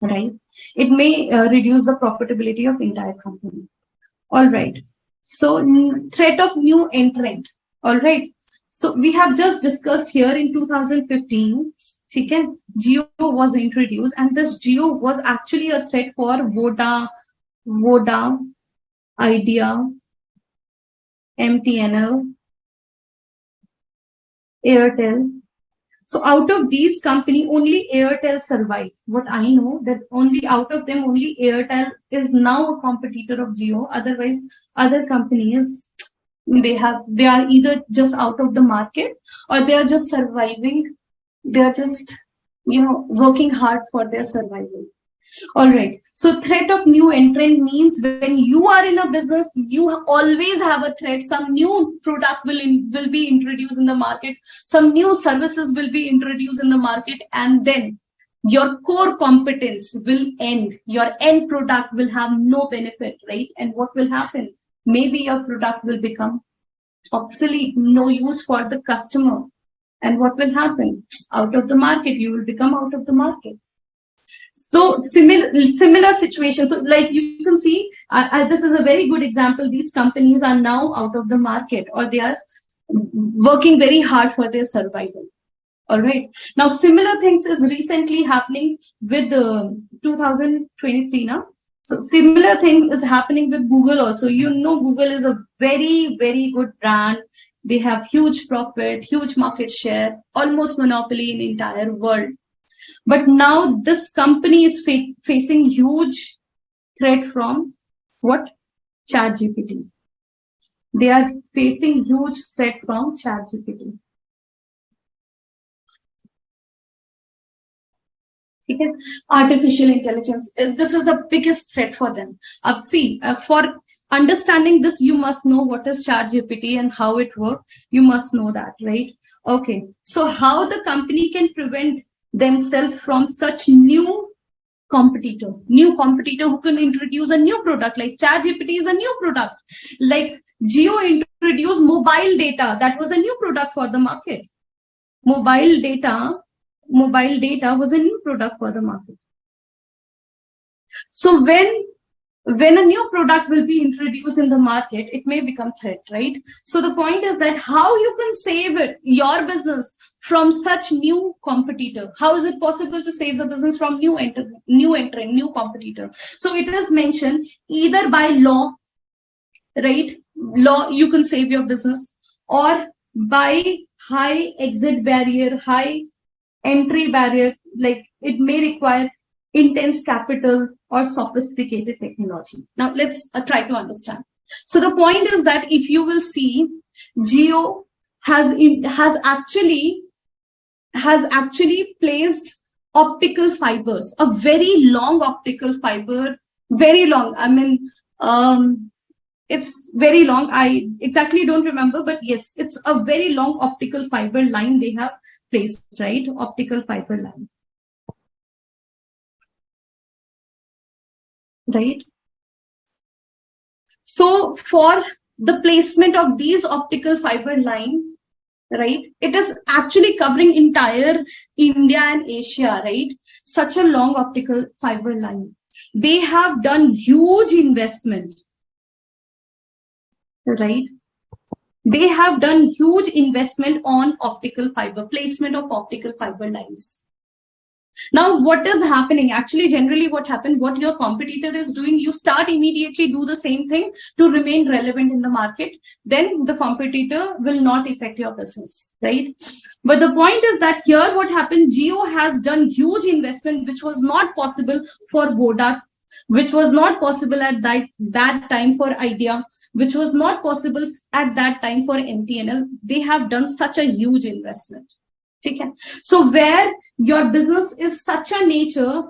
right? It may reduce the profitability of entire company. All right. So threat of new entrant. All right. So we have just discussed here in 2015, okay, Jio was introduced, and this Jio was actually a threat for Voda, Idea, MTNL, Airtel. So out of these company, only Airtel survived. What I know, that only out of them, only Airtel is now a competitor of Jio. Otherwise, other companies, they are either just out of the market, or they are just surviving. They are just, working hard for their survival. All right. So threat of new entrant means when you are in a business, you always have a threat. Some new product will be introduced in the market. Some new services will be introduced in the market, and then your core competence will end. Your end product will have no benefit, right? And what will happen? Maybe your product will become obsolete, no use for the customer. And what will happen? Out of the market, you will become out of the market. So similar situation. So like you can see, this is a very good example. These companies are now out of the market, or they are working very hard for their survival. All right. Now, similar things is recently happening with 2023 now. So similar thing is happening with Google also. Google is a very, very good brand. They have huge profit, huge market share, almost monopoly in the entire world. But now this company is facing huge threat from what? ChatGPT. They are facing huge threat from ChatGPT. Okay. Artificial intelligence. This is the biggest threat for them. For understanding this, you must know what is ChatGPT and how it works. You must know that, right? Okay. So how the company can prevent themselves from such new competitor who can introduce a new product, like ChatGPT is a new product. Like Jio introduced mobile data. That was a new product for the market. Mobile data was a new product for the market. So when a new product will be introduced in the market, it may become threat, right? So the point is that how you can save your business from such new competitor. How is it possible to save the business from new entrant, new competitor? So it is mentioned either by law, right? Law, you can save your business, or by high exit barrier, high entry barrier, like it may require intense capital or sophisticated technology. Now let's try to understand. So the point is that if you will see, Jio has actually placed optical fibers, a very long optical fiber, very long. I mean, it's very long. I exactly don't remember, but yes, it's a very long optical fiber line they have placed, right? Optical fiber line. Right? So for the placement of these optical fiber line, right, it is actually covering entire India and Asia, right? Such a long optical fiber line. They have done huge investment, right? They have done huge investment on optical fiber, placement of optical fiber lines. Now, what is happening? Actually, generally what happened, what your competitor is doing, you start immediately do the same thing to remain relevant in the market. Then the competitor will not affect your business, right? But the point is that here what happened, Jio has done huge investment, which was not possible for Voda, which was not possible at that time for Idea, which was not possible at that time for MTNL. They have done such a huge investment. Okay. So where your business is such a nature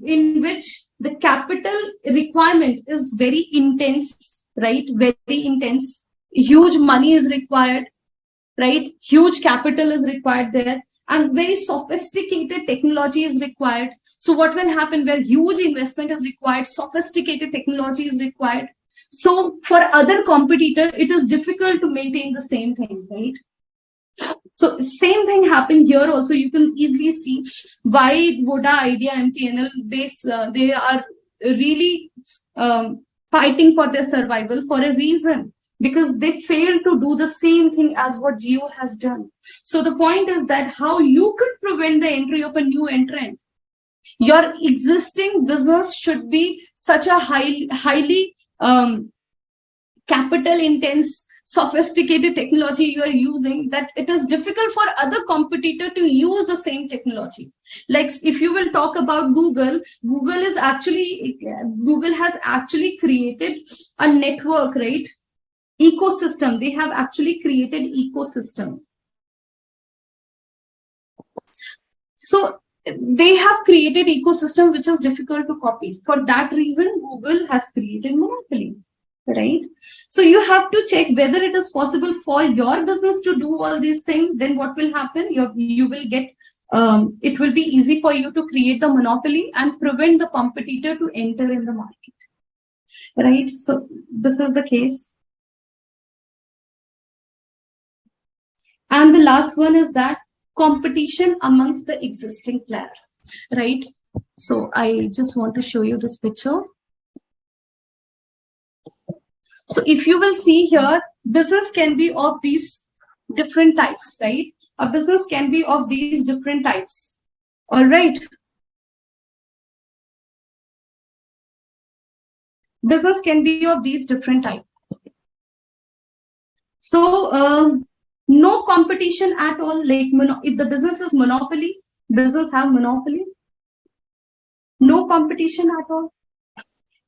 in which the capital requirement is very intense, right? Very intense. Huge money is required, right? Huge capital is required there, and very sophisticated technology is required. So what will happen where huge investment is required, sophisticated technology is required. So for other competitor, it is difficult to maintain the same thing, right? So same thing happened here also. You can easily see why Voda, Idea, MTNL, they are really fighting for their survival for a reason, because they failed to do the same thing as what Jio has done. So the point is that how you could prevent the entry of a new entrant. Your existing business should be such a highly capital intense sophisticated technology you are using that it is difficult for other competitor to use the same technology. Like if you will talk about Google, Google has actually created a network, right? Ecosystem. They have actually created ecosystem. So they have created ecosystem which is difficult to copy. For that reason, Google has created monopoly, right? So you have to check whether it is possible for your business to do all these things. Then what will happen? You will get, it will be easy for you to create the monopoly and prevent the competitor to enter in the market, right? So this is the case. And the last one is that competition amongst the existing player, right? So I just want to show you this picture. So if you will see here, business can be of these different types, right? A business can be of these different types. All right. Business can be of these different types. So no competition at all. Like if the business is monopoly, business have monopoly. No competition at all.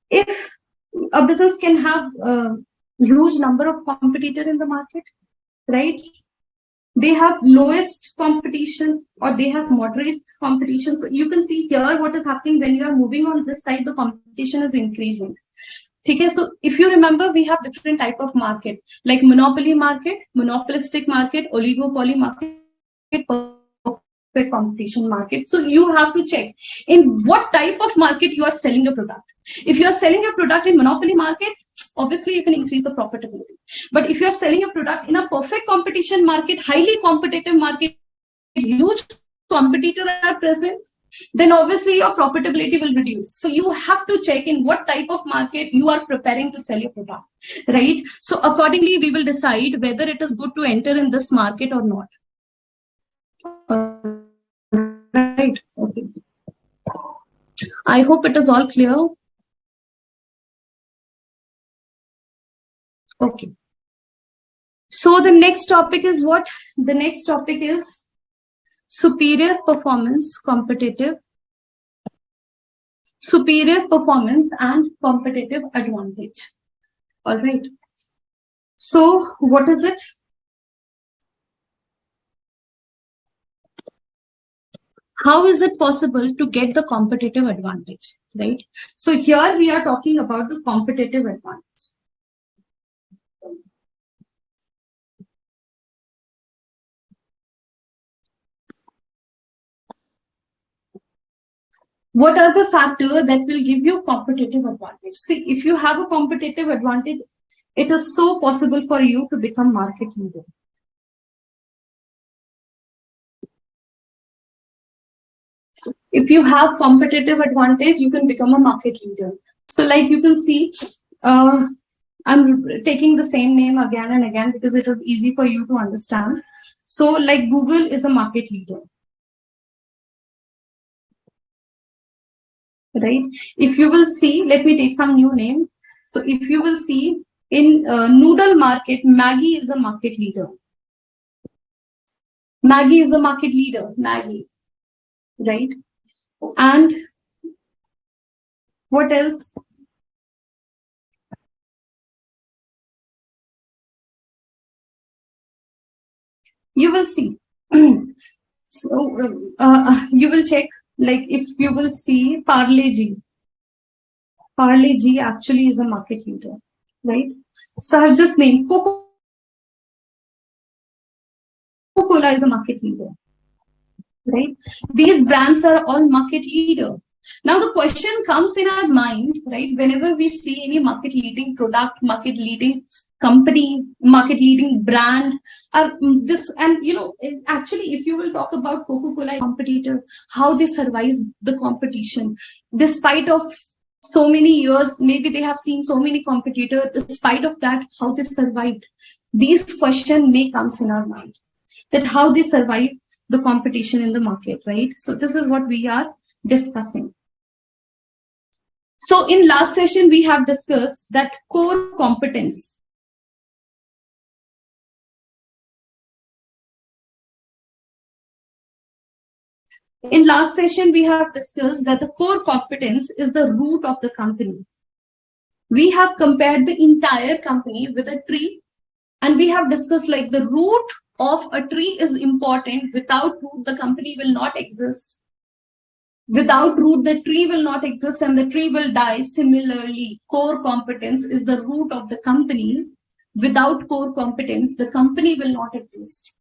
If a business can have a huge number of competitors in the market, right? They have lowest competition or they have moderate competition. So you can see here what is happening when you are moving on this side, the competition is increasing. Okay, so if you remember, we have different type of market, like monopoly market, monopolistic market, oligopoly market, perfect competition market. So you have to check in what type of market you are selling your product. If you are selling your product in monopoly market, obviously you can increase the profitability. But if you are selling your product in a perfect competition market, highly competitive market, huge competitors are present, then obviously your profitability will reduce. So you have to check in what type of market you are preparing to sell your product, right? So accordingly, we will decide whether it is good to enter in this market or not. Right. Okay. I hope it is all clear. Okay. So the next topic is what? The next topic is superior performance, superior performance and competitive advantage. All right. So what is it? How is it possible to get the competitive advantage, right? So here we are talking about the competitive advantage. What are the factors that will give you competitive advantage? See, if you have a competitive advantage, it is so possible for you to become market leader. If you have competitive advantage, you can become a market leader. So like you can see, I'm taking the same name again and again because it is easy for you to understand. So like Google is a market leader, right? If you will see, let me take some new name. So if you will see in noodle market, Maggie is a market leader. Maggie is a market leader, Maggie, right? And what else? You will see. So you will check, like if you will see Parle-G actually is a market leader, right? So I've just named Coca-Cola is a market leader, right? These brands are all market leader. Now the question comes in our mind, right? Whenever we see any market leading product, market leading company, market leading brand, this, and you know, actually, if you will talk about Coca-Cola competitor, how they survive the competition, despite of so many years, maybe they have seen so many competitors, despite of that, how they survived. These questions may comes in our mind, that how they survive the competition in the market, right? So this is what we are discussing. So in last session, we have discussed that core competence. In last session, we have discussed that the core competence is the root of the company. We have compared the entire company with a tree, and we have discussed like the root of a tree is important. Without root, the company will not exist. Without root, the tree will not exist and the tree will die. Similarly, core competence is the root of the company. Without core competence, the company will not exist.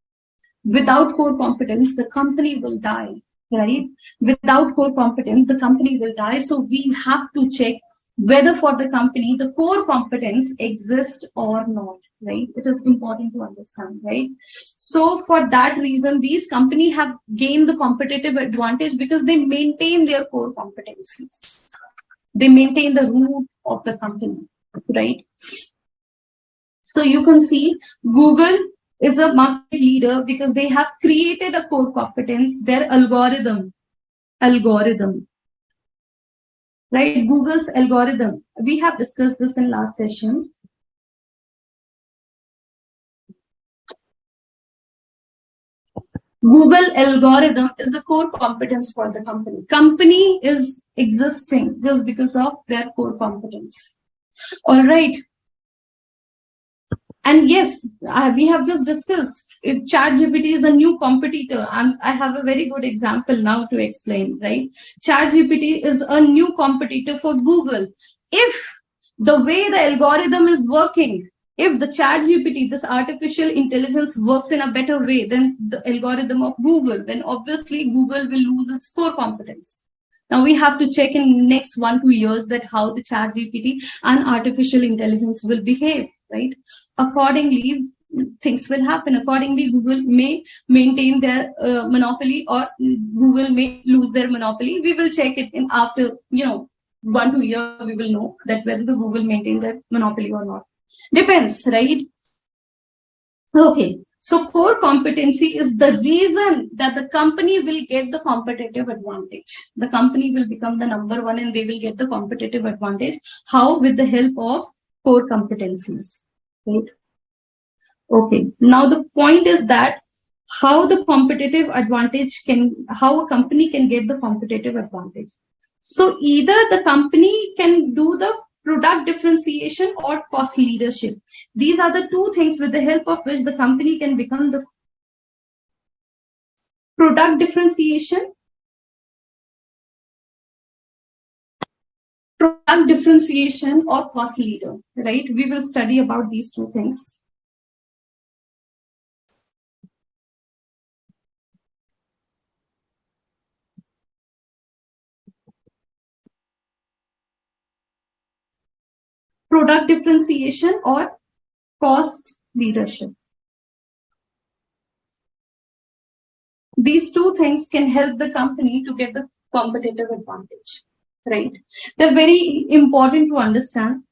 Without core competence, the company will die, right? Without core competence, the company will die. So we have to check whether for the company, the core competence exists or not, right? It is important to understand, right? So for that reason, these companies have gained the competitive advantage because they maintain their core competencies. They maintain the root of the company, right? So you can see Google is a market leader because they have created a core competence, their algorithm, right? Google's algorithm. We have discussed this in last session. Google algorithm is a core competence for the company. Company is existing just because of their core competence. All right. And yes, we have just discussed if ChatGPT is a new competitor, and I have a very good example now to explain, right? ChatGPT is a new competitor for Google. If the way the algorithm is working, if the ChatGPT, this artificial intelligence, works in a better way than the algorithm of Google, then obviously Google will lose its core competence. Now we have to check in next 1-2 years that how the ChatGPT and artificial intelligence will behave, right? Accordingly, things will happen. Accordingly, Google may maintain their monopoly, or Google may lose their monopoly. We will check it in after 1-2 years. We will know that whether the Google maintain their monopoly or not. Depends, right? Okay. So core competency is the reason that the company will get the competitive advantage. The company will become the number one and they will get the competitive advantage. How? With the help of core competencies, right? Okay. Now the point is that how the competitive advantage how a company can get the competitive advantage. So either the company can do the product differentiation or cost leadership. These are the two things with the help of which the company can become the product differentiation or cost leader, right? We will study about these two things. Product differentiation or cost leadership. These two things can help the company to get the competitive advantage, right? They're very important to understand,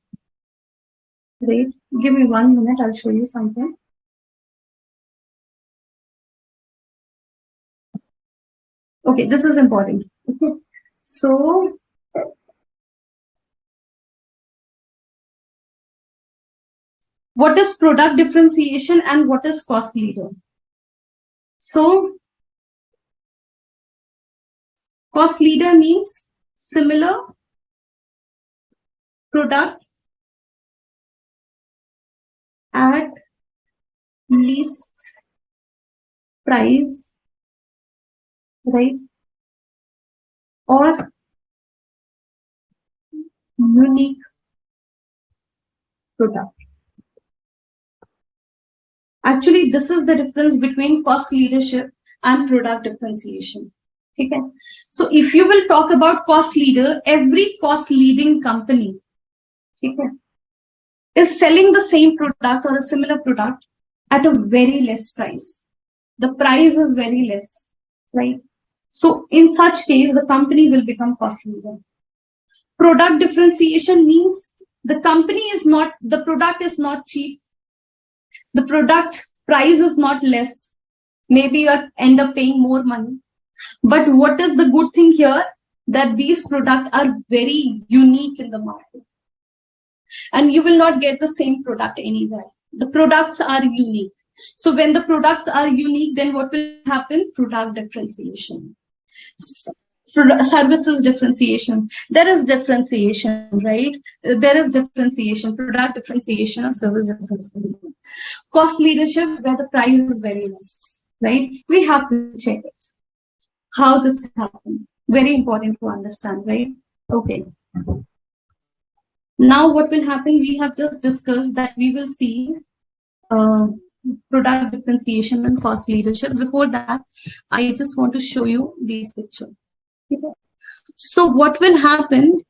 right? Give me 1 minute, I'll show you something. Okay, this is important. So, what is product differentiation and what is cost leader? So, cost leader means similar product at least price, right? Or unique product. Actually, this is the difference between cost leadership and product differentiation. Okay. So if you will talk about cost leader, every cost leading company, okay, is selling the same product or a similar product at a very less price. The price is very less, right? So in such case, the company will become cost leader. Product differentiation means the product is not cheap. The product price is not less. Maybe you end up paying more money. But what is the good thing here? That these products are very unique in the market. And you will not get the same product anywhere. The products are unique. So when the products are unique, then what will happen? Product differentiation. Services differentiation. There is differentiation, right? There is differentiation, product differentiation and service differentiation. Cost leadership, where the price is very less, right? We have to check it. How this happened. Very important to understand, right? Okay. Now what will happen? We have just discussed that we will see product differentiation and cost leadership. Before that, I just want to show you these pictures. Okay. So what will happen?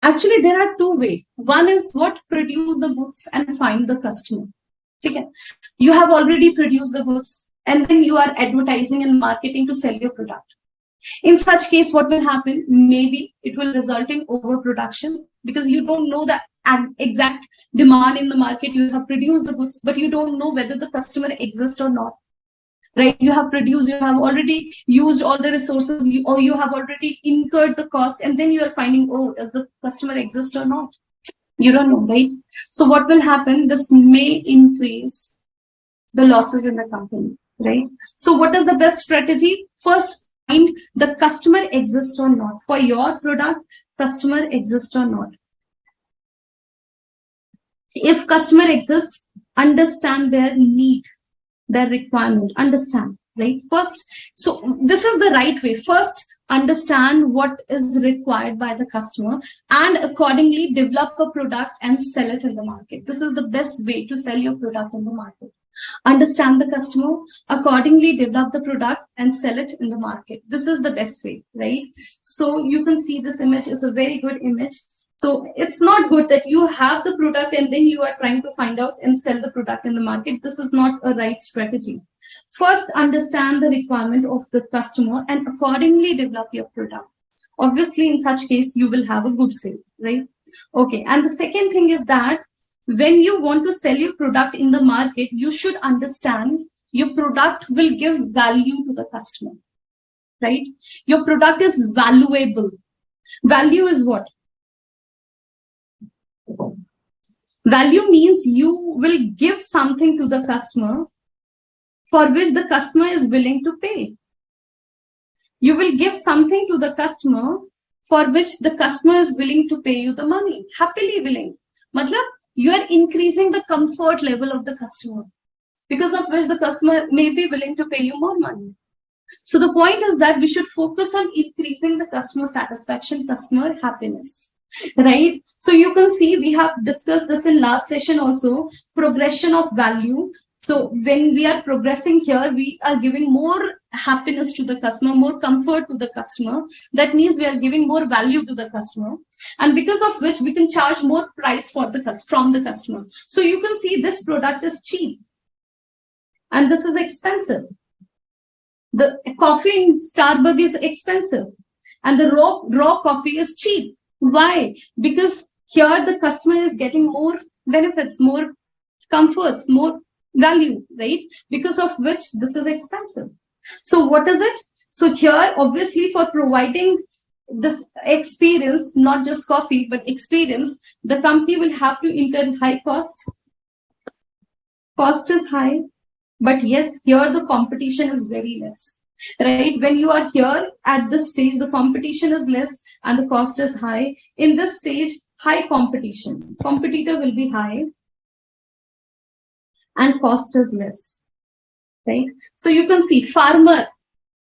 Actually, there are two ways. One is what? Produce the goods and find the customer. Okay. You have already produced the goods and then you are advertising and marketing to sell your product. In such case, what will happen? Maybe it will result in overproduction because you don't know the exact demand in the market. You have produced the goods, but you don't know whether the customer exists or not. Right? You have produced, you have already used all the resources, or you have already incurred the cost, and then you are finding, oh, does the customer exist or not? You don't know, right? So what will happen? This may increase the losses in the company, right? So what is the best strategy? First, find the customer exists or not. For your product, customer exists or not. If customer exists, understand their need, their requirement, understand, right? First, so this is the right way. First, understand what is required by the customer and accordingly develop a product and sell it in the market. This is the best way to sell your product in the market. Understand the customer, accordingly develop the product and sell it in the market. This is the best way, right? So you can see this image is a very good image. So it's not good that you have the product and then you are trying to find out and sell the product in the market. This is not a right strategy. First, understand the requirement of the customer and accordingly develop your product. Obviously, in such case, you will have a good sale, right? Okay. And the second thing is that when you want to sell your product in the market, you should understand your product will give value to the customer, right? Your product is valuable. Value is what? Value means you will give something to the customer for which the customer is willing to pay. You will give something to the customer for which the customer is willing to pay you the money, happily willing. Matlab, you are increasing the comfort level of the customer, because of which the customer may be willing to pay you more money. So the point is that we should focus on increasing the customer satisfaction, customer happiness, right? So you can see we have discussed this in last session also, progression of value. So when we are progressing here, we are giving more happiness to the customer, more comfort to the customer. That means we are giving more value to the customer, and because of which we can charge more price for from the customer. So you can see this product is cheap and this is expensive. The coffee in Starbucks is expensive and the raw coffee is cheap. Why? Because here the customer is getting more benefits, more comforts, more value, right? Because of which this is expensive. So what is it? So here, obviously, for providing this experience, not just coffee, but experience, the company will have to incur high cost. Cost is high, but yes, here the competition is very less, right? When you are here at this stage, the competition is less and the cost is high. In this stage, high competition. Competitor will be high and cost is less, right? So you can see farmer,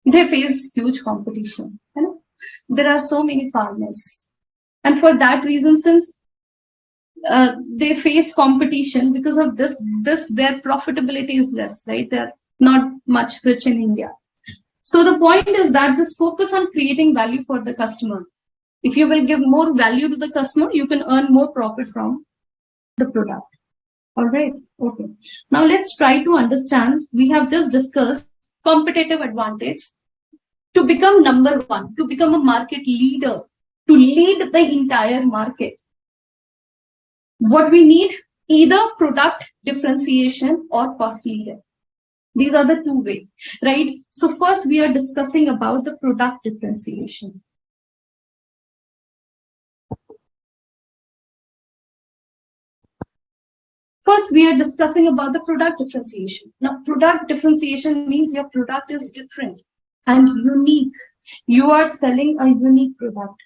they face huge competition. You know? There are so many farmers. And for that reason, since they face competition, because of this, their profitability is less, right? They're not much rich in India. So the point is that just focus on creating value for the customer. If you will give more value to the customer, you can earn more profit from the product. All right. Okay. Now let's try to understand. We have just discussed competitive advantage. To become number one, to become a market leader, to lead the entire market, what we need, either product differentiation or cost leader. These are the two ways, right? So first we are discussing about the product differentiation. First, we are discussing about the product differentiation. Now, product differentiation means your product is different and unique. You are selling a unique product.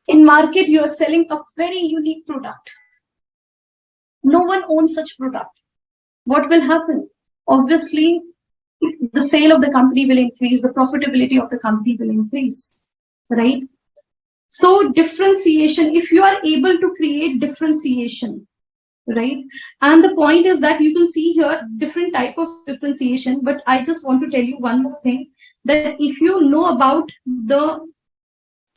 In market, you are selling a very unique product. No one owns such product. What will happen? Obviously, the sale of the company will increase, the profitability of the company will increase, right? So differentiation, if you are able to create differentiation, right? And the point is that you can see here different type of differentiation, but I just want to tell you one more thing, that if you know about the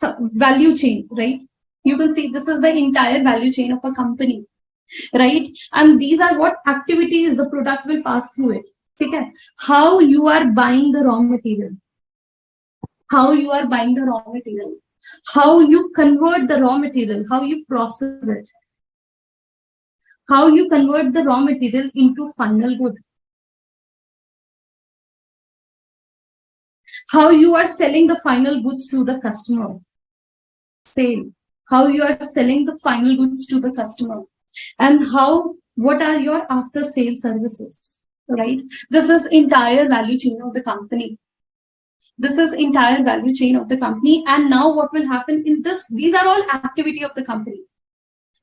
value chain, right? You can see this is the entire value chain of a company, right? And these are what activities the product will pass through it. Okay? How you are buying the raw material, how you are buying the raw material, how you convert the raw material, how you process it, how you convert the raw material into final good, how you are selling the final goods to the customer, sale, how you are selling the final goods to the customer, and what are your after sale services, right? This is entire value chain of the company. This is entire value chain of the company. And now what will happen in this? These are all activity of the company.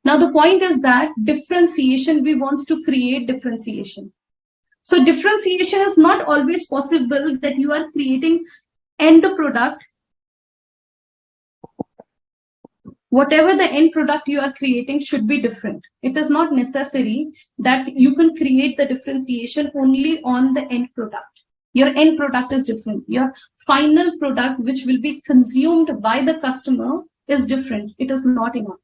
Now the point is that differentiation, we want to create differentiation. So differentiation is not always possible that you are creating end product. Whatever the end product you are creating should be different. It is not necessary that you can create the differentiation only on the end product. Your end product is different. Your final product, which will be consumed by the customer, is different. It is not enough.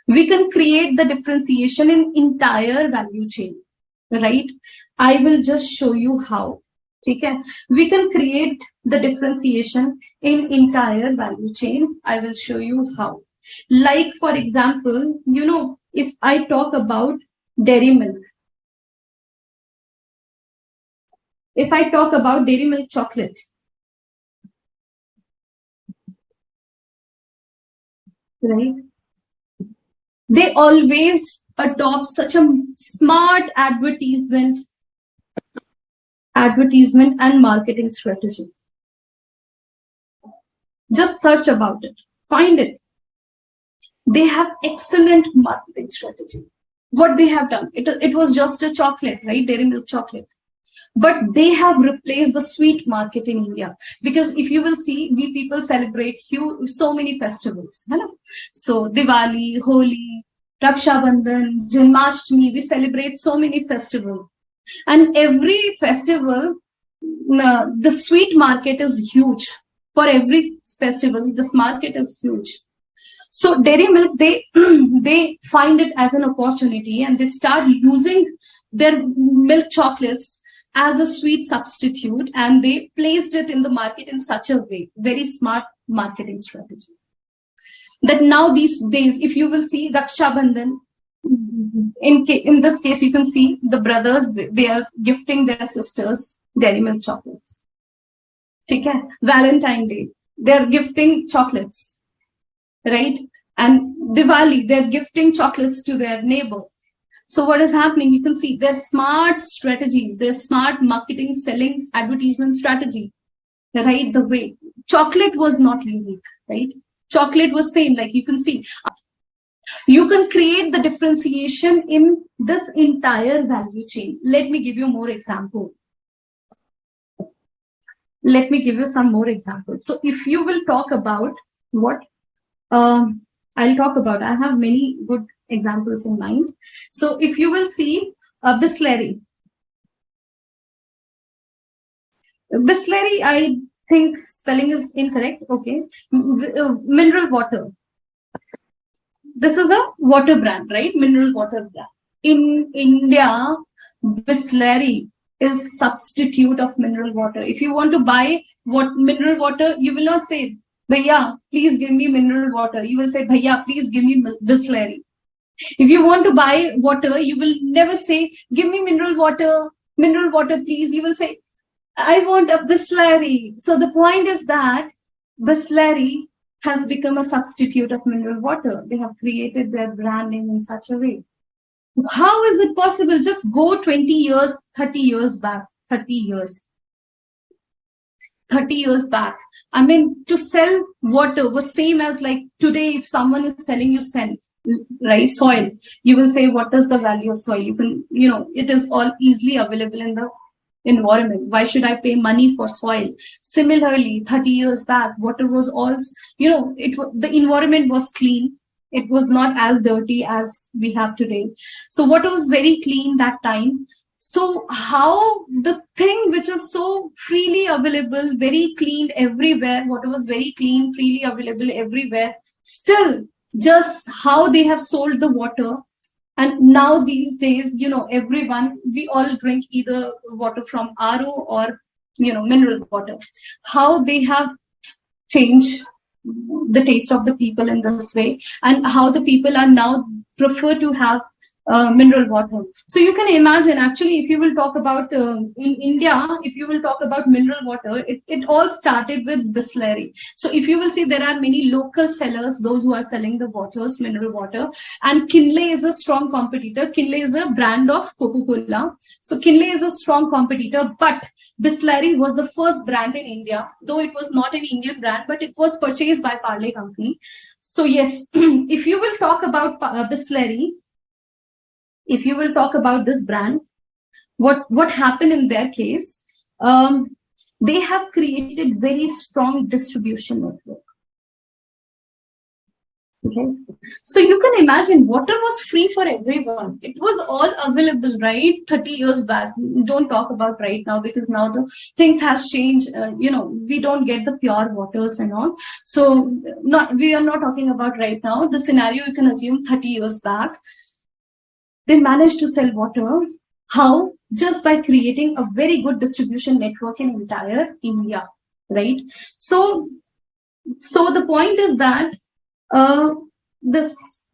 We can create the differentiation in entire value chain, right? I will just show you how. Okay? We can create the differentiation in entire value chain. I will show you how. Like, for example, you know, if I talk about dairy milk, if I talk about dairy milk chocolate, right? They always adopt such a smart advertisement and marketing strategy. Just search about it, find it. They have excellent marketing strategy. What they have done, it was just a chocolate, right? Dairy milk chocolate. But they have replaced the sweet market in India, because if you will see, we people celebrate so many festivals. So Diwali, Holi, Raksha Bandhan, Janmashtami, we celebrate so many festivals. And every festival, the sweet market is huge. For every festival, this market is huge. So dairy milk, they find it as an opportunity, and they start using their milk chocolates as a sweet substitute, and they placed it in the market in such a way, very smart marketing strategy. That now these days, if you will see Raksha Bandhan, in this case, you can see the brothers, they are gifting their sisters dairy milk chocolates. Okay? Valentine Day, they're gifting chocolates, right? And Diwali, they're gifting chocolates to their neighbor. So what is happening? You can see their smart strategies, their smart marketing, selling, advertisement strategy, right? The way chocolate was not unique, right? Chocolate was same, like you can see. You can create the differentiation in this entire value chain. Let me give you more example. Let me give you some more examples. So if you will talk about what I'll talk about, I have many good examples in mind. So if you will see Bisleri. Bisleri, I think spelling is incorrect. Okay. Mineral water. This is a water brand, right? Mineral water brand. In India, Bisleri is substitute of mineral water. If you want to buy mineral water, you will not say, Bhaiya, please give me mineral water. You will say, Bhaiya, please give me Bisleri. If you want to buy water, you will never say, give me mineral water, please. You will say, I want a Bisleri. So the point is that Bisleri has become a substitute of mineral water. They have created their branding in such a way. How is it possible? Just go 20 years, 30 years back, 30 years. 30 years back, I mean, to sell water was same as like today, if someone is selling you sand, right, soil, you will say, what is the value of soil? You can, it is all easily available in the environment. Why should I pay money for soil? Similarly, 30 years back, water was all, the environment was clean. It was not as dirty as we have today. So water was very clean that time. So how the thing which is so freely available, very clean everywhere, water was very clean, freely available everywhere, still just how they have sold the water. And now these days, everyone, we all drink either water from RO or, mineral water. How they have changed the taste of the people in this way, and how the people are now prefer to have mineral water. So you can imagine, actually, if you will talk about in India, if you will talk about mineral water, it all started with Bisleri. So if you will see, there are many local sellers, those who are selling the waters, mineral water, and Kinley is a strong competitor. Kinley is a brand of Coca-Cola. So Kinley is a strong competitor, but Bisleri was the first brand in India, though it was not an Indian brand, but it was purchased by Parle company. So yes, if you will talk about Bisleri, if you will talk about this brand, what happened in their case, they have created very strong distribution network. Okay, so you can imagine, water was free for everyone. It was all available, right? 30 years back. Don't talk about right now, because now the things has changed. We don't get the pure waters and all. So we are not talking about right now. The scenario you can assume 30 years back. They managed to sell water. How? Just by creating a very good distribution network in entire India, right? So the point is that this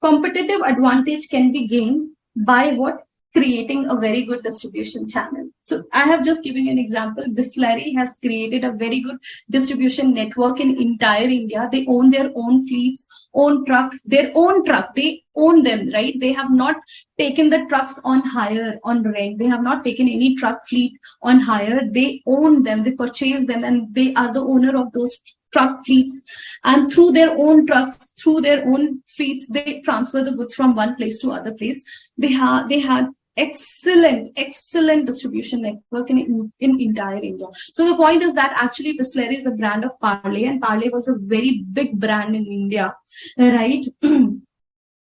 competitive advantage can be gained by what? Creating a very good distribution channel. So I have just given an example. Bisleri has created a very good distribution network in entire India. They own their own fleets, own truck, their own truck. They own them, right? They have not taken the trucks on hire, on rent. They have not taken any truck fleet on hire. They own them, they purchase them, and they are the owner of those truck fleets. And through their own trucks, through their own fleets, they transfer the goods from one place to other place. They had excellent distribution network in entire India. So the point is that actually Bisleri is a brand of Parle, and Parle was a very big brand in India, right?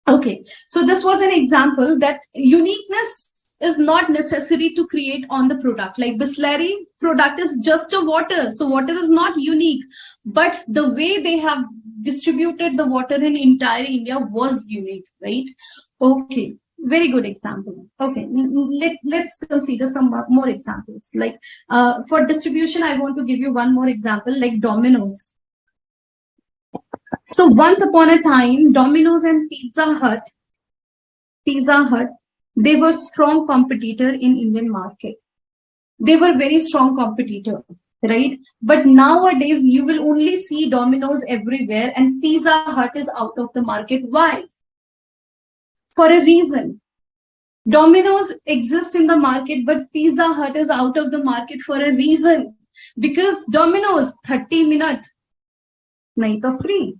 Okay, so this was an example that uniqueness is not necessary to create on the product. Like Bisleri product is just a water, so water is not unique, but the way they have distributed the water in entire India was unique, right? Okay, very good example. Okay, let's consider some more examples. Like for distribution, I want to give you one more example, like Domino's. So once upon a time, Domino's and Pizza Hut, they were strong competitor in Indian market. They were very strong competitor, right? But nowadays, you will only see Domino's everywhere, and Pizza Hut is out of the market. Why? For a reason. Domino's exists in the market, but Pizza Hut is out of the market for a reason. Because Domino's, 30 minutes, nahi to free.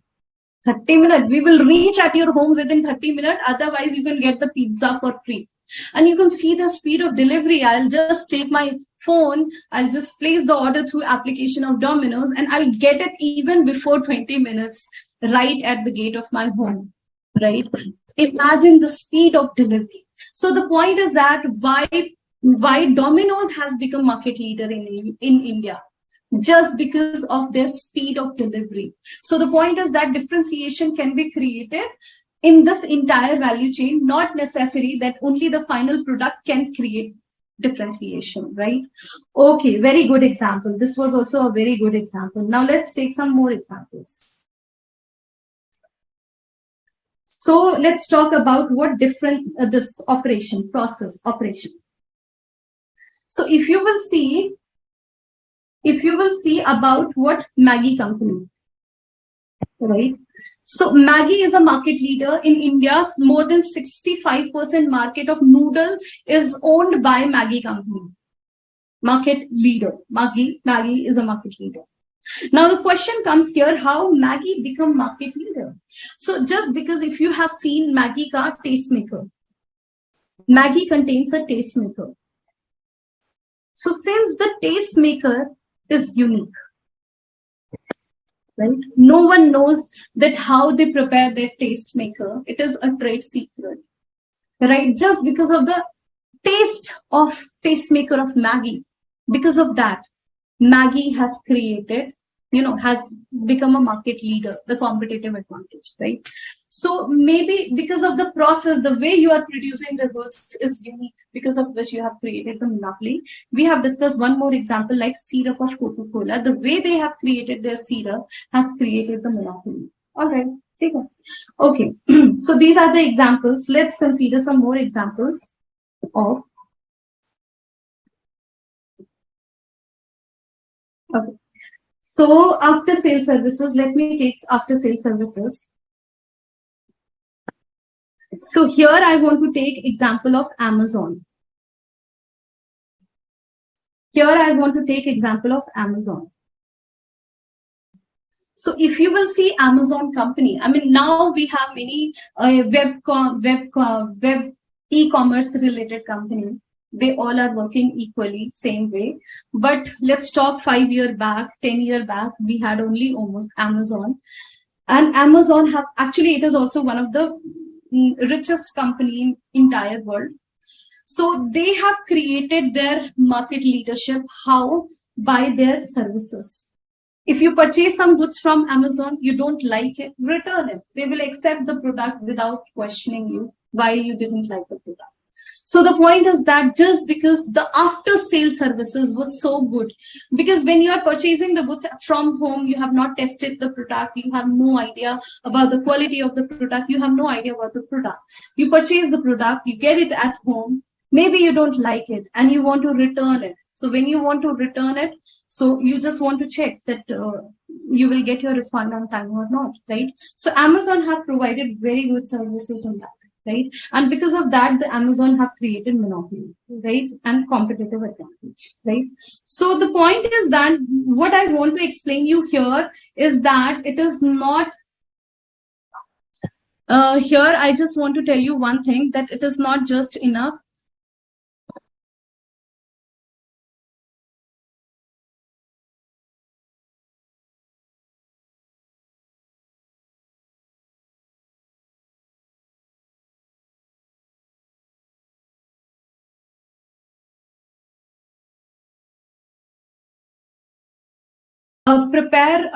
30 minutes, we will reach at your home within 30 minutes. Otherwise, you can get the pizza for free. And you can see the speed of delivery. I'll just take my phone, I'll just place the order through application of Domino's, and I'll get it even before 20 minutes, right at the gate of my home, right? Imagine the speed of delivery. So the point is that why Domino's has become market leader in India, just because of their speed of delivery. So the point is that differentiation can be created in this entire value chain, not necessary that only the final product can create differentiation, right? Okay, very good example. This was also a very good example. Now let's take some more examples. So let's talk about what different this process operation. So if you will see about what Maggi company. right? So Maggi is a market leader in India's more than 65% market of noodle is owned by Maggi company. Market leader. Maggi is a market leader. Now the question comes here, how Maggi become market leader? So just because if you have seen Maggi ka tastemaker, Maggi contains a tastemaker. So since the tastemaker is unique, right? No one knows that how they prepare their tastemaker. It is a trade secret, right? Just because of the taste of tastemaker of Maggi, because of that, Maggi has created, has become a market leader, the competitive advantage, right? So maybe because of the process, the way you are producing the goods is unique, because of which you have created the monopoly. We have discussed one more example like syrup of Coca-Cola. The way they have created their syrup has created the monopoly. All right. Okay. So these are the examples. Let's consider some more examples of. Okay. So after sale services, let me take after sale services. So here I want to take example of Amazon. Here I want to take example of Amazon. So if you will see Amazon company, I mean, now we have many web e-commerce related company. They all are working equally, same way. But let's talk 5 years back, 10 years back, we had only almost Amazon. And Amazon have, actually it is also one of the richest company in entire world. So they have created their market leadership. How? By their services. If you purchase some goods from Amazon, you don't like it, return it. They will accept the product without questioning you why you didn't like the product. So the point is that just because the after sale services was so good, because when you are purchasing the goods from home, you have not tested the product, you have no idea about the quality of the product, you have no idea about the product. You purchase the product, you get it at home, maybe you don't like it and you want to return it. So when you want to return it, so you just want to check that you will get your refund on time or not, right? So Amazon have provided very good services on that, right? And because of that, the Amazon have created monopoly, right? And competitive advantage, right? So the point is that what I want to explain you here is that it is not, here I just want to tell you one thing, that it is not just enough prepare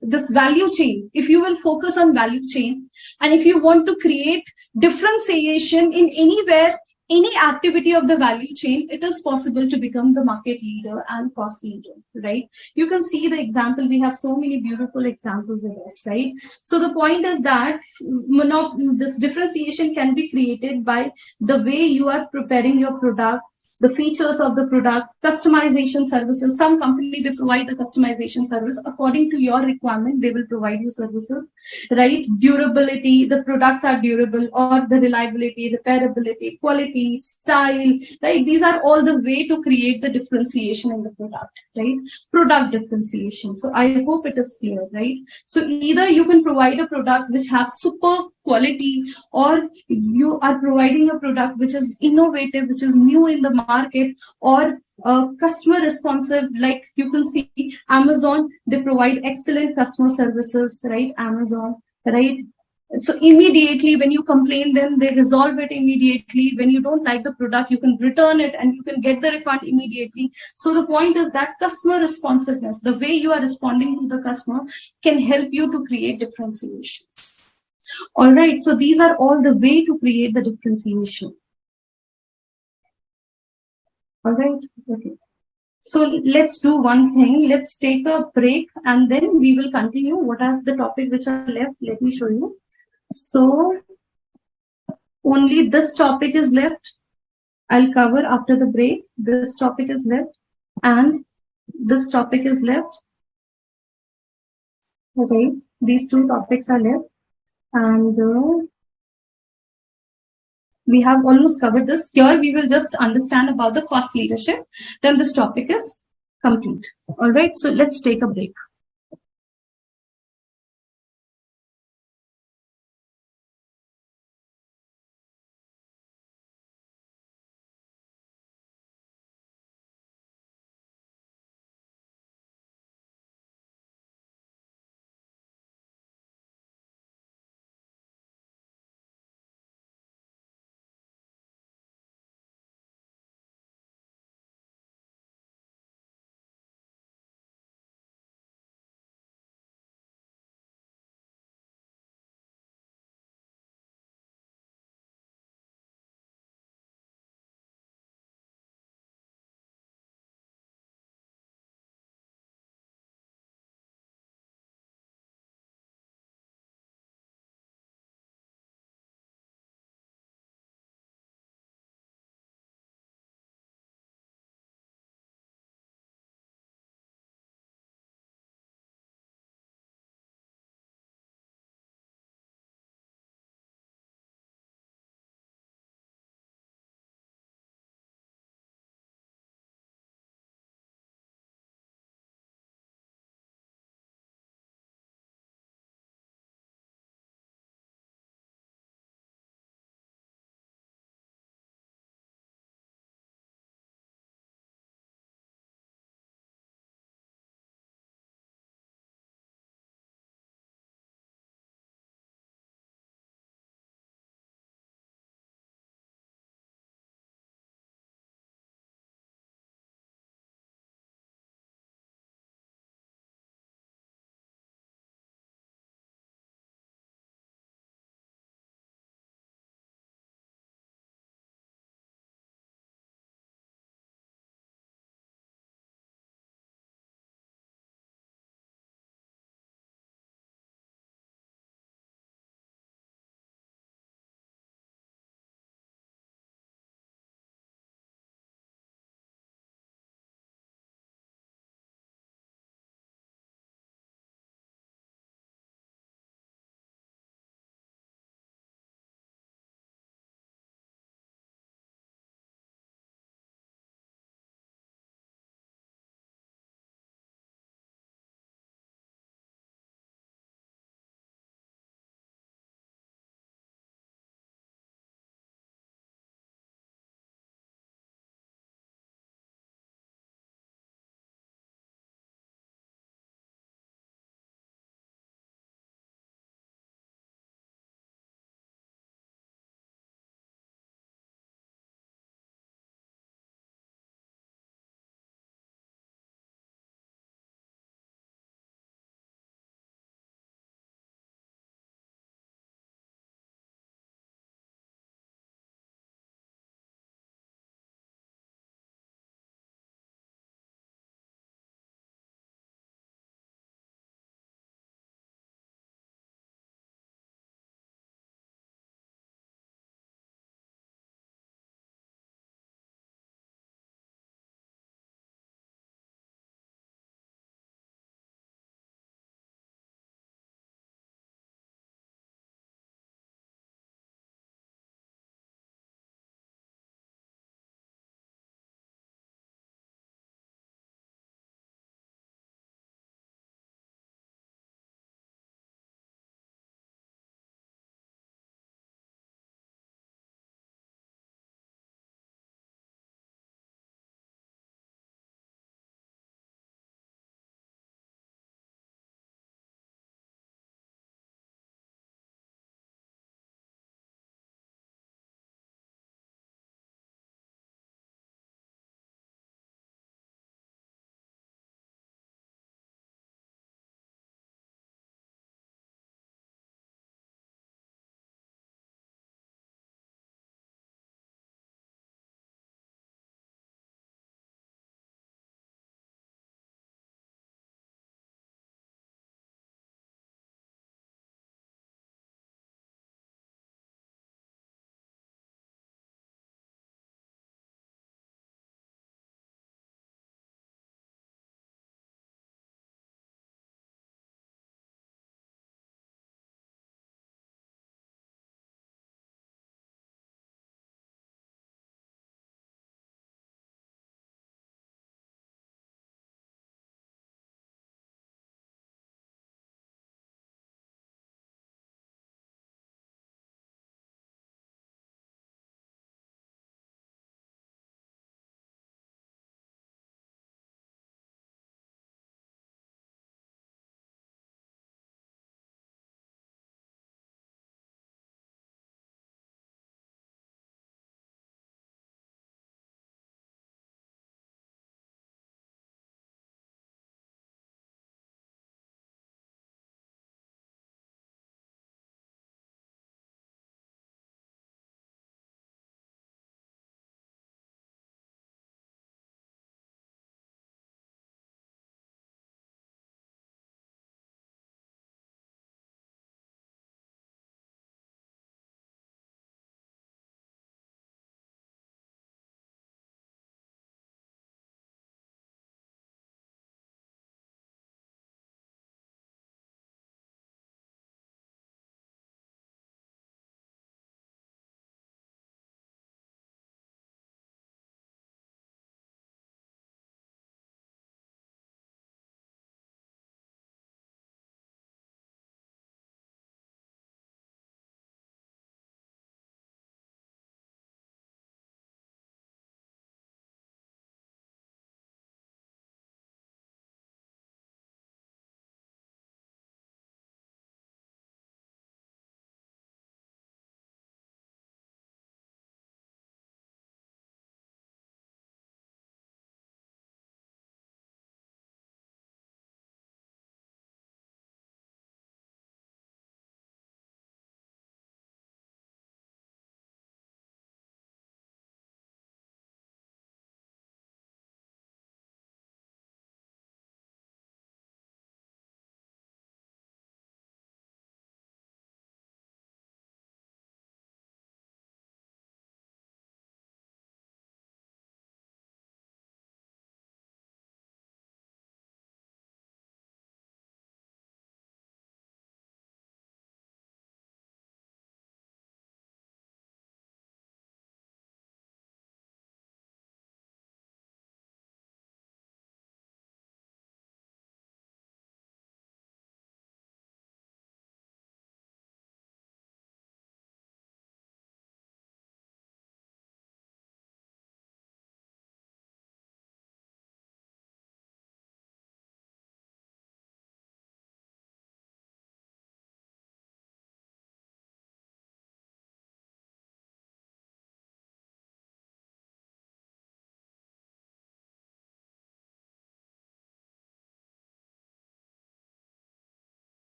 this value chain. If you will focus on value chain, and if you want to create differentiation in anywhere, any activity of the value chain, it is possible to become the market leader and cost leader, right? You can see the example. We have so many beautiful examples with us, right? So the point is that this differentiation can be created by the way you are preparing your product, the features of the product, customization services. Some company, they provide the customization service according to your requirement. They will provide you services, right? Durability, the products are durable, or the reliability, repairability, quality, style, right? These are all the way to create the differentiation in the product, right? Product differentiation. So I hope it is clear, right? So either you can provide a product which have super quality, or you are providing a product which is innovative, which is new in the market, or customer responsive. Like you can see Amazon, they provide excellent customer services, right? Amazon, right? So immediately when you complain, then they resolve it immediately. When you don't like the product, you can return it and you can get the refund immediately. So the point is that customer responsiveness, the way you are responding to the customer, can help you to create differentiations. All right, so these are all the way to create the differentiation. All right, okay. So let's do one thing. Let's take a break and then we will continue. What are the topics which are left? Let me show you. So only this topic is left. I'll cover after the break. This topic is left and this topic is left. Okay, these two topics are left, and we have almost covered this. Here we will just understand about the cost leadership. Then this topic is complete. All right, so let's take a break.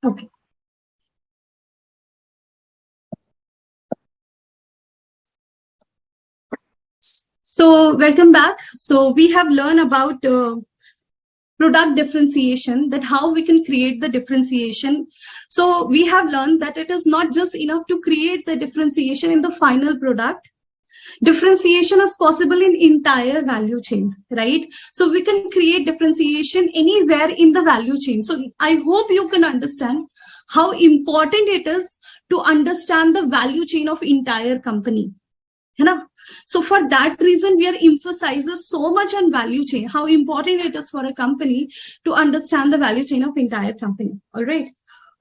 Okay. So welcome back. So we have learned about product differentiation, that how we can create the differentiation. So we have learned that it is not just enough to create the differentiation in the final product. Differentiation is possible in entire value chain, right? So we can create differentiation anywhere in the value chain. So I hope you can understand how important it is to understand the value chain of entire company. So for that reason, we are emphasizes so much on value chain, how important it is for a company to understand the value chain of entire company. All right.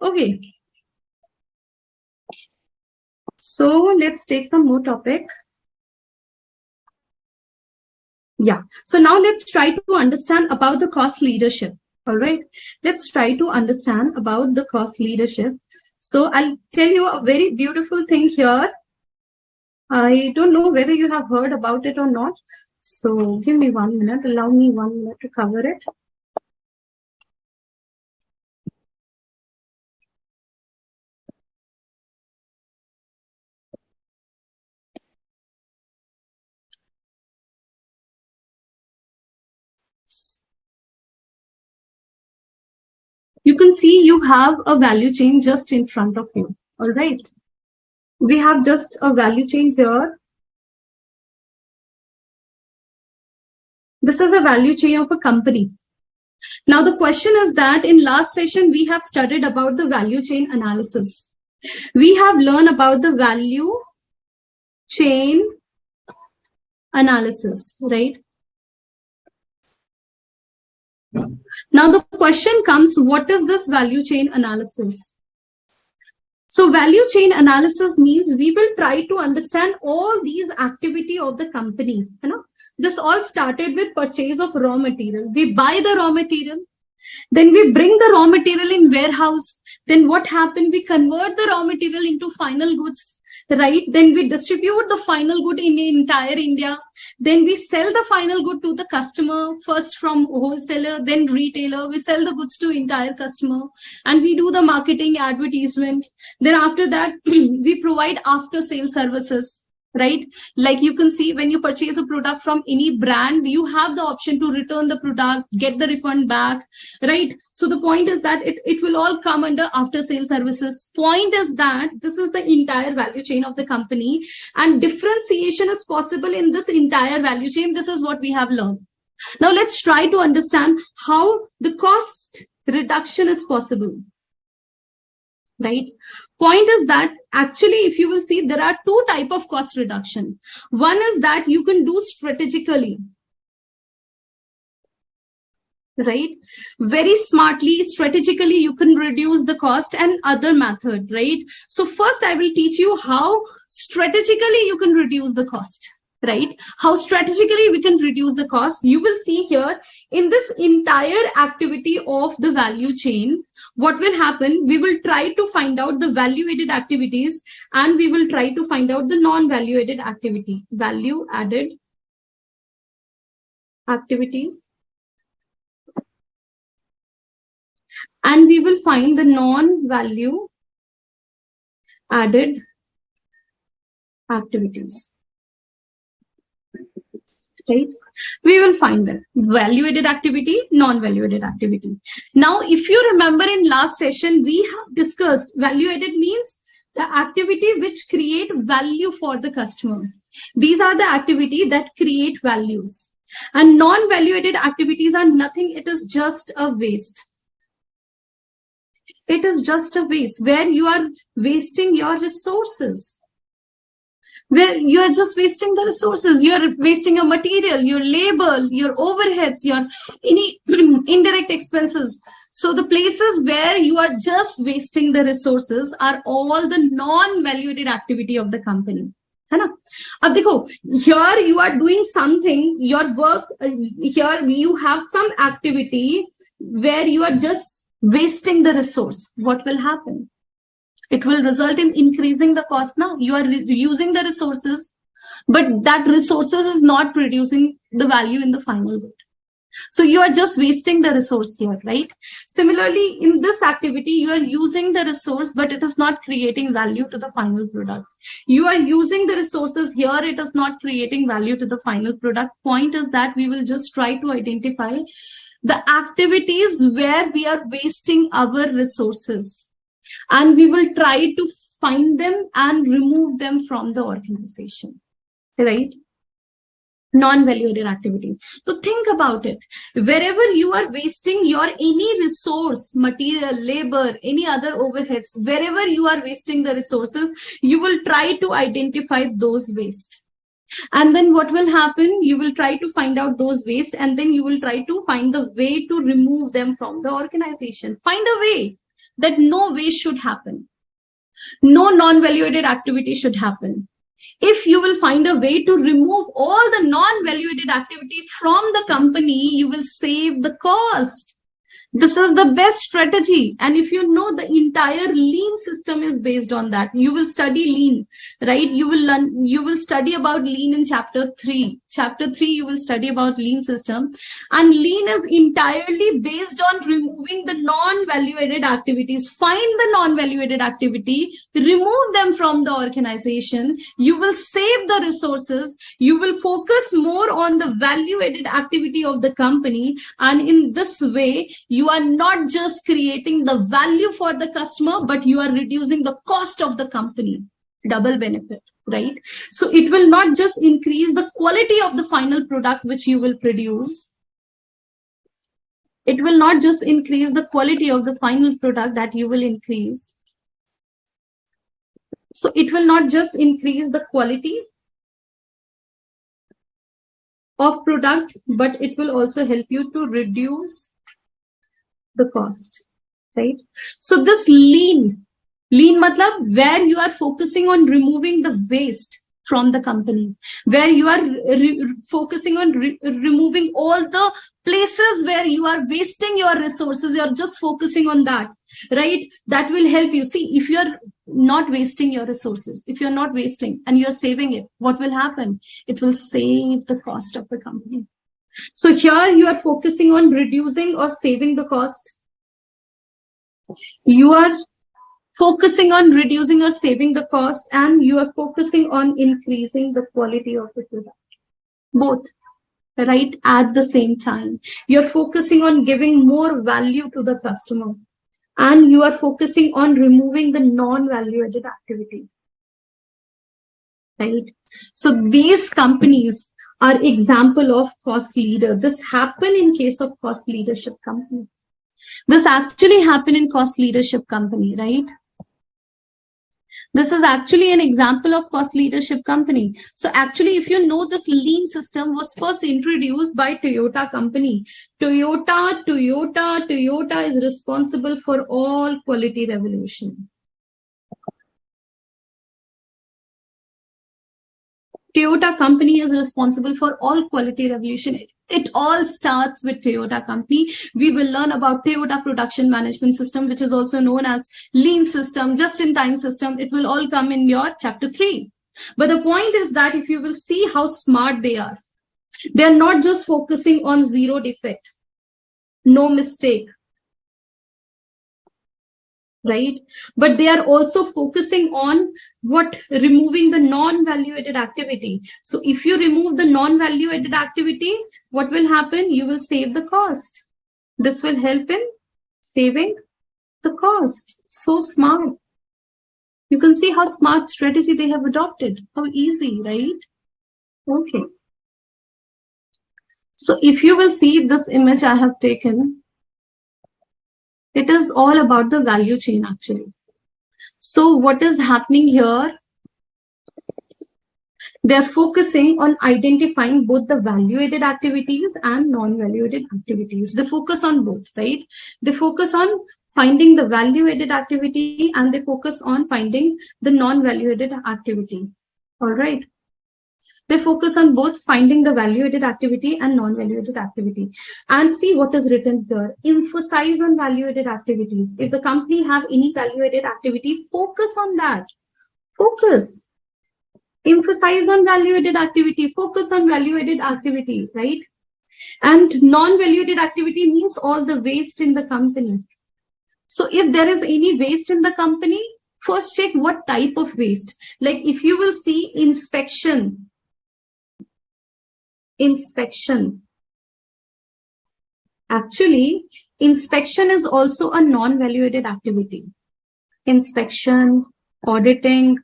Okay. So let's take some more topic. Yeah. So now let's try to understand about the cost leadership. All right. Let's try to understand about the cost leadership. So I'll tell you a very beautiful thing here. I don't know whether you have heard about it or not. So give me 1 minute. Allow me 1 minute to cover it. You can see you have a value chain just in front of you. All right. We have just a value chain here. This is a value chain of a company. Now the question is that in last session, we have studied about the value chain analysis. We have learned about the value chain analysis, right? Now the question comes, what is this value chain analysis? So value chain analysis means we will try to understand all these activity of the company. This all started with purchase of raw material. We buy the raw material, then we bring the raw material in warehouse. Then what happened? We convert the raw material into final goods, right? Then we distribute the final good in entire India. Then we sell the final good to the customer, first from wholesaler, then retailer. We sell the goods to entire customer and we do the marketing, advertisement. Then after that, we provide after sale services, right? Like you can see when you purchase a product from any brand, you have the option to return the product, get the refund back, right? So the point is that it will all come under after sale services. Point is that this is the entire value chain of the company and differentiation is possible in this entire value chain. This is what we have learned. Now let's try to understand how the cost reduction is possible. Right? Point is that actually, if you will see, there are two types of cost reduction. One is that you can do strategically, right? Very smartly, strategically, you can reduce the cost and other method, right? So first I will teach you how strategically you can reduce the cost. Right? How strategically we can reduce the cost. You will see here in this entire activity of the value chain, what will happen? We will try to find out the value-added activities and we will try to find out the non-value-added activity. Value-added activities. And we will find the non-value-added activities. Right? We will find them value-added activity, non-value-added activity. Now, if you remember in last session, we have discussed value-added means the activity which create value for the customer. These are the activity that create values. And non-value-added activities are nothing. It is just a waste. It is just a waste where you are wasting your resources. Where you are just wasting the resources, you are wasting your material, your labor, your overheads, your any indirect expenses. So the places where you are just wasting the resources are all the non-value-added activity of the company. Now, here you are doing something, your work, here you have some activity where you are just wasting the resource. What will happen? It will result in increasing the cost. Now you are using the resources, but that resources is not producing the value in the final good. So you are just wasting the resource here, right? Similarly, in this activity, you are using the resource, but it is not creating value to the final product. You are using the resources here, it is not creating value to the final product. Point is that we will just try to identify the activities where we are wasting our resources, and we will try to find them and remove them from the organization, right? Non-value-added activity. So think about it. Wherever you are wasting your any resource, material, labor, any other overheads, wherever you are wasting the resources, you will try to identify those waste. And then what will happen? You will try to find out those waste, and then you will try to find the way to remove them from the organization. Find a way that no waste should happen. No non-value-added activity should happen. If you will find a way to remove all the non-value-added activity from the company, you will save the cost. This is the best strategy. And if you know, the entire lean system is based on that. You will study lean, right? You will learn, you will study about lean in chapter 3. Chapter 3, you will study about lean system. And lean is entirely based on removing the non-value-added activities. Find the non-value-added activity, remove them from the organization. You will save the resources. You will focus more on the value-added activity of the company. And in this way, you are not just creating the value for the customer, but you are reducing the cost of the company. Double benefit, right? So it will not just increase the quality of the final product which you will produce. It will not just increase the quality of the final product that you will increase. So it will not just increase the quality of product, but it will also help you to reduce the cost, right? So this lean matlab where you are focusing on removing the waste from the company, where you are focusing on removing all the places where you are wasting your resources. You're just focusing on that, right? That will help you. See, if you're not wasting your resources, if you're not wasting and you're saving it, what will happen? It will save the cost of the company. So here you are focusing on reducing or saving the cost. You are focusing on reducing or saving the cost, and you are focusing on increasing the quality of the product. Both, right, at the same time. You're focusing on giving more value to the customer, and you are focusing on removing the non-value-added activities, right? So these companies are example of cost leader. This happened in case of cost leadership company. This actually happened in cost leadership company, right? This is actually an example of cost leadership company. So actually, if you know, this lean system was first introduced by Toyota company. Toyota is responsible for all quality revolution. Toyota company is responsible for all quality revolution. It all starts with Toyota company. We will learn about Toyota production management system, which is also known as lean system, just-in-time system. It will all come in your chapter 3. But the point is that if you will see how smart they are not just focusing on zero defect, no mistake, right? But they are also focusing on removing the non-value-added activity. So if you remove the non-value-added activity, what will happen? You will save the cost. This will help in saving the cost. So smart. You can see how smart strategy they have adopted. How easy, right? Okay. So if you will see this image I have taken, it is all about the value chain actually. So what is happening here? They're focusing on identifying both the value-added activities and non-value-added activities. They focus on both, right? They focus on finding the value-added activity, and they focus on finding the non-value-added activity. All right. They focus on both finding the value-added activity and non-value-added activity. And see what is written here. Emphasize on value-added activities. If the company have any value-added activity, focus on that. Focus. Emphasize on value-added activity. Focus on value-added activity, right? And non-value-added activity means all the waste in the company. So if there is any waste in the company, first check what type of waste. Like if you will see inspection. Actually, inspection is also a non-value-added activity. Inspection, auditing,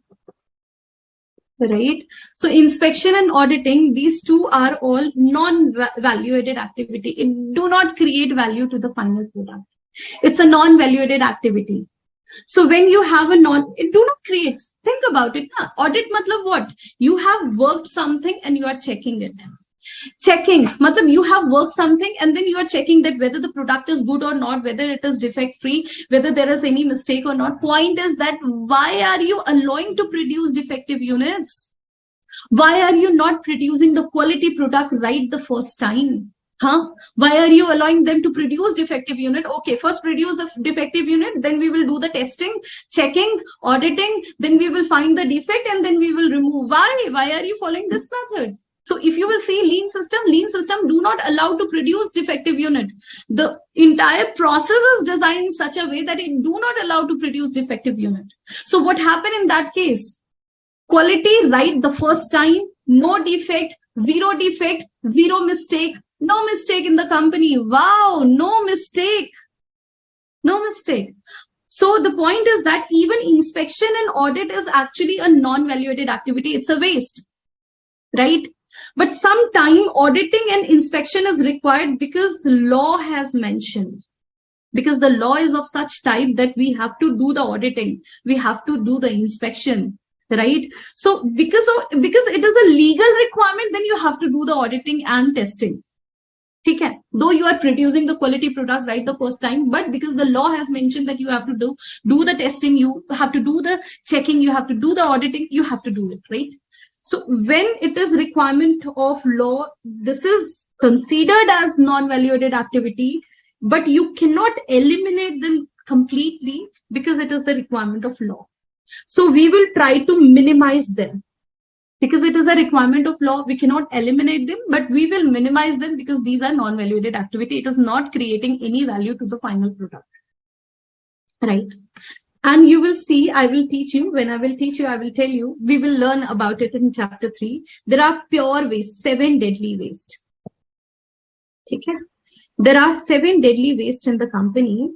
right? So inspection and auditing, these two are all non-value-added activity. It do not create value to the final product. It's a non-value-added activity. So when you have a it do not create. Think about it. Audit matlab what? You have worked something and you are checking it. Checking, matlab you have worked something and then you are checking that whether the product is good or not, whether it is defect free, whether there is any mistake or not. Point is that why are you allowing to produce defective units? Why are you not producing the quality product right the first time? Why are you allowing them to produce defective unit? Okay, first produce the defective unit, then we will do the testing, checking, auditing, then we will find the defect and then we will remove. Why are you following this method? So if you will see lean system do not allow to produce defective unit. The entire process is designed in such a way that it do not allow to produce defective unit. So what happened in that case? Quality right the first time, no defect, zero mistake, no mistake in the company. Wow, no mistake. So the point is that even inspection and audit is actually a non-value-added activity. It's a waste, right? But sometime auditing and inspection is required because law has mentioned. Because the law is of such type that we have to do the auditing, we have to do the inspection, right? So because it is a legal requirement, then you have to do the auditing and testing. Okay. Though you are producing the quality product right the first time, but because the law has mentioned that you have to do the testing, you have to do the checking, you have to do the auditing, you have to do it, right? So when it is requirement of law, this is considered as non-value-added activity, but you cannot eliminate them completely because it is the requirement of law. So we will try to minimize them. Because it is a requirement of law, we cannot eliminate them, but we will minimize them because these are non-value-added activity. It is not creating any value to the final product, right? And you will see, I will teach you, when I will teach you, I will tell you, we will learn about it in chapter 3. There are pure waste, 7 deadly waste. Okay? There are 7 deadly waste in the company,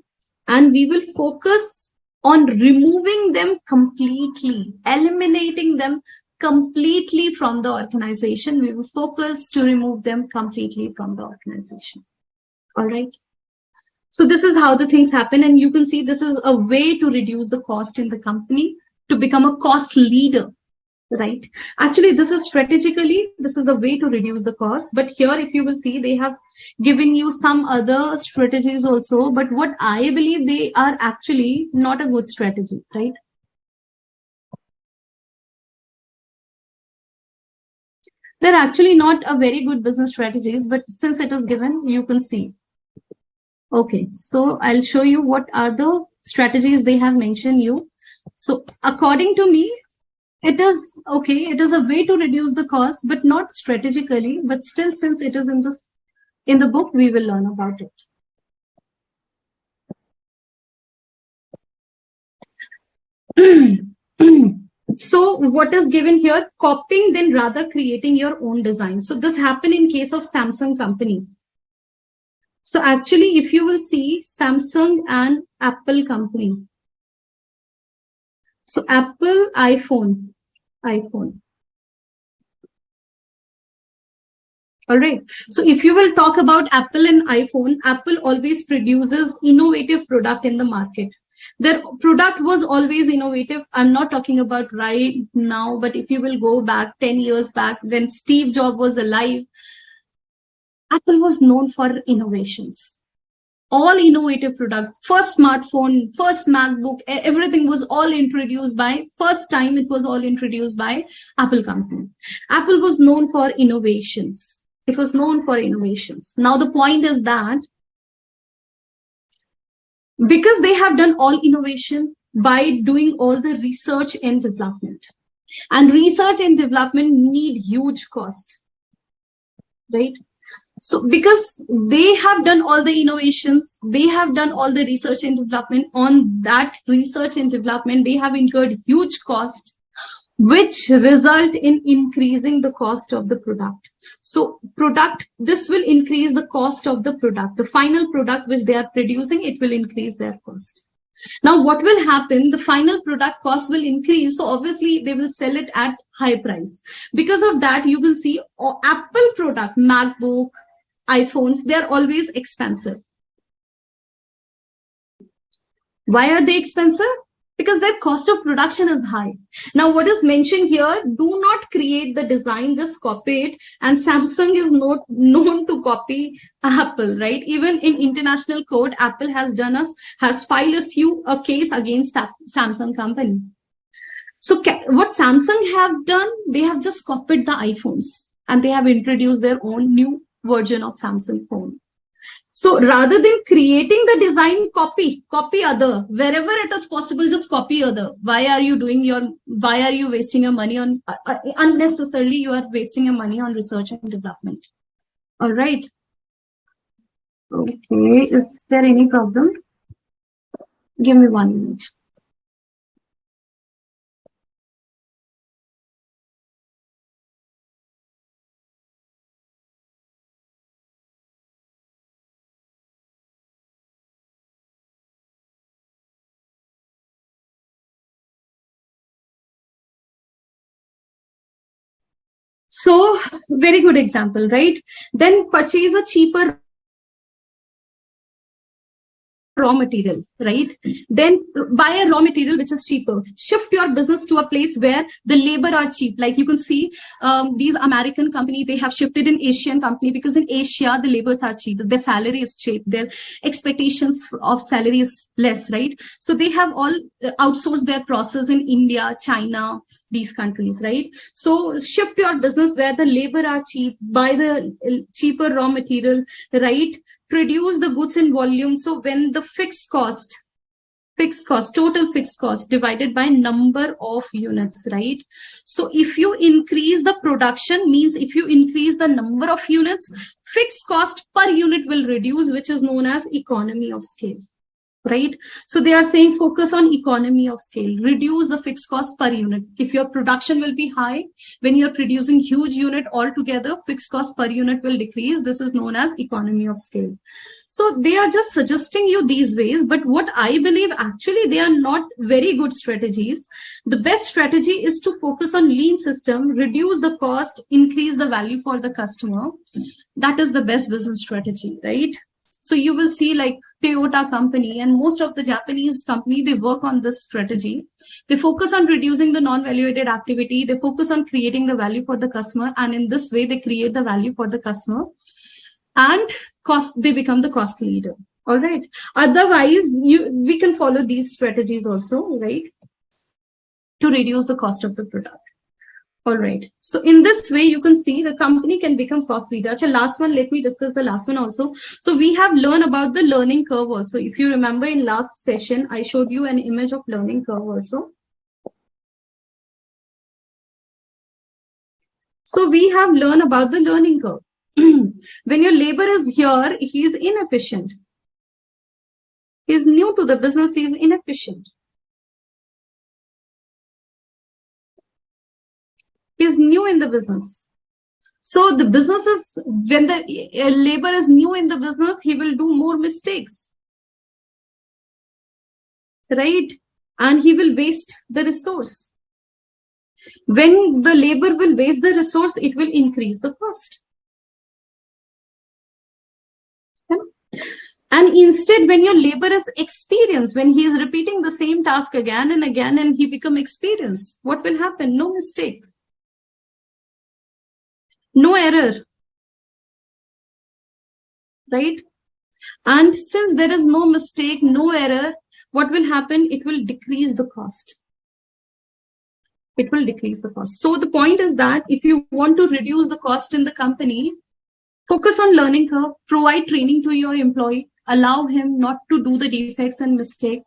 and we will focus on removing them completely, eliminating them completely from the organization. We will focus to remove them completely from the organization. All right. So this is how the things happen. And you can see this is a way to reduce the cost in the company, to become a cost leader, right? Actually, this is strategically, this is the way to reduce the cost. But here, if you will see, they have given you some other strategies also. But what I believe, they are actually not a good strategy, right? They're actually not a very good business strategies, but since it is given, you can see. Okay, so I'll show you what are the strategies they have mentioned you. So according to me, it is okay. It is a way to reduce the cost, but not strategically. But still, since it is in the book, we will learn about it. So what is given here? Copying, then rather creating your own design. So this happened in case of Samsung company. So actually, if you will see Samsung and Apple company. So Apple, iPhone. All right. So if you will talk about Apple and iPhone, Apple always produces innovative product in the market. Their product was always innovative. I'm not talking about right now, but if you will go back 10 years back when Steve Jobs was alive, Apple was known for innovations. All innovative products, first smartphone, first MacBook, everything was all introduced by, first time it was all introduced by Apple company. Apple was known for innovations. It was known for innovations. Now the point is that because they have done all innovation by doing all the research and development. And research and development need huge cost, right? So because they have done all the innovations, they have done all the research and development. On that research and development, they have incurred huge cost, which result in increasing the cost of the product. So this will increase the cost of the product. The final product which they are producing, it will increase their cost. Now, what will happen? The final product cost will increase. So obviously they will sell it at high price. Because of that, you will see Apple product, MacBook, iPhones, they're always expensive. Why are they expensive? Because their cost of production is high. Now, what is mentioned here, do not create the design, just copy it. And Samsung is not known to copy Apple, right? Even in international court, Apple has filed a case against Samsung company. So what Samsung have done, they have just copied the iPhones and they have introduced their own new version of Samsung phone. So rather than creating the design, copy other. Wherever it is possible, just copy other. Why are you wasting your money on, unnecessarily you are wasting your money on research and development. All right. Okay, is there any problem? Give me 1 minute. So, very good example, right? Then purchase a cheaper raw material, right? Then buy a raw material which is cheaper. Shift your business to a place where the labor are cheap. Like you can see, these American company, they have shifted in Asian company because in Asia, the labors are cheap. Their salary is cheap. Their expectations of salary is less, right? So they have all outsourced their process in India, China, these countries, right? So shift your business where the labor are cheap, buy the cheaper raw material, right? Produce the goods in volume. So when the total fixed cost divided by number of units, right? So if you increase the production, means if you increase the number of units, fixed cost per unit will reduce, which is known as economy of scale. Right? So they are saying focus on economy of scale, reduce the fixed cost per unit. If your production will be high, when you're producing huge unit altogether, fixed cost per unit will decrease. This is known as economy of scale. So they are just suggesting you these ways, but what I believe actually they are not very good strategies. The best strategy is to focus on lean system, reduce the cost, increase the value for the customer. That is the best business strategy, right? So you will see like Toyota company and most of the Japanese company, they work on this strategy. They focus on reducing the non-value-added activity. They focus on creating the value for the customer. And in this way, they create the value for the customer and they become the cost leader. All right. Otherwise, we can follow these strategies also, right? To reduce the cost of the product. All right. So in this way, you can see the company can become cost leader. So last one, let me discuss the last one also. So we have learned about the learning curve also. If you remember in last session, I showed you an image of learning curve also. So we have learned about the learning curve. When your labor is here, he is inefficient. He is new to the business, he is inefficient. Is new in the business. So the business is, when the labor is new in the business, he will do more mistakes, right? And he will waste the resource. When the labor will waste the resource, it will increase the cost. And instead, when your labor is experienced, when he is repeating the same task again and again, and he become experienced, what will happen? No mistake. No error, right? And since there is no mistake, no error, what will happen? It will decrease the cost. It will decrease the cost. So the point is that if you want to reduce the cost in the company, focus on learning curve, provide training to your employee, allow him not to do the defects and mistake.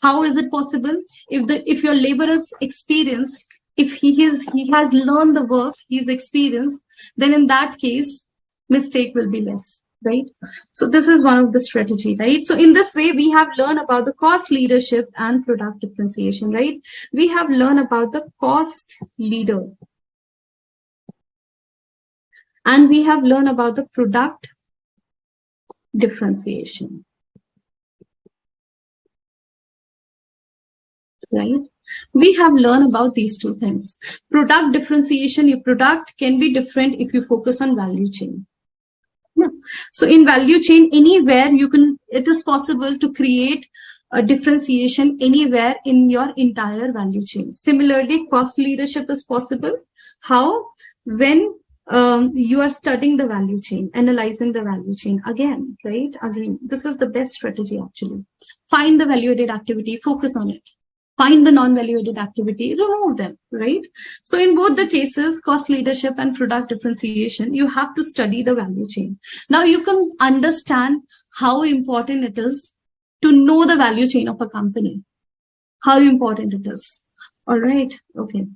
How is it possible? If your labor is experienced, if he has learned the work, he's experienced, then in that case, mistake will be less, right? So this is one of the strategy, right? So in this way, we have learned about the cost leadership and product differentiation, right? We have learned about the cost leader, and we have learned about the product differentiation, right? We have learned about these two things. Product differentiation, your product can be different if you focus on value chain. Yeah. So in value chain, anywhere you can, it is possible to create a differentiation anywhere in your entire value chain. Similarly, cost leadership is possible. How? When you are studying the value chain, analyzing the value chain again, right? Again, this is the best strategy actually. Find the value-added activity, focus on it. Find the non-value-added activity, remove them, right? So in both the cases, cost leadership and product differentiation, you have to study the value chain. Now you can understand how important it is to know the value chain of a company, how important it is. All right, okay.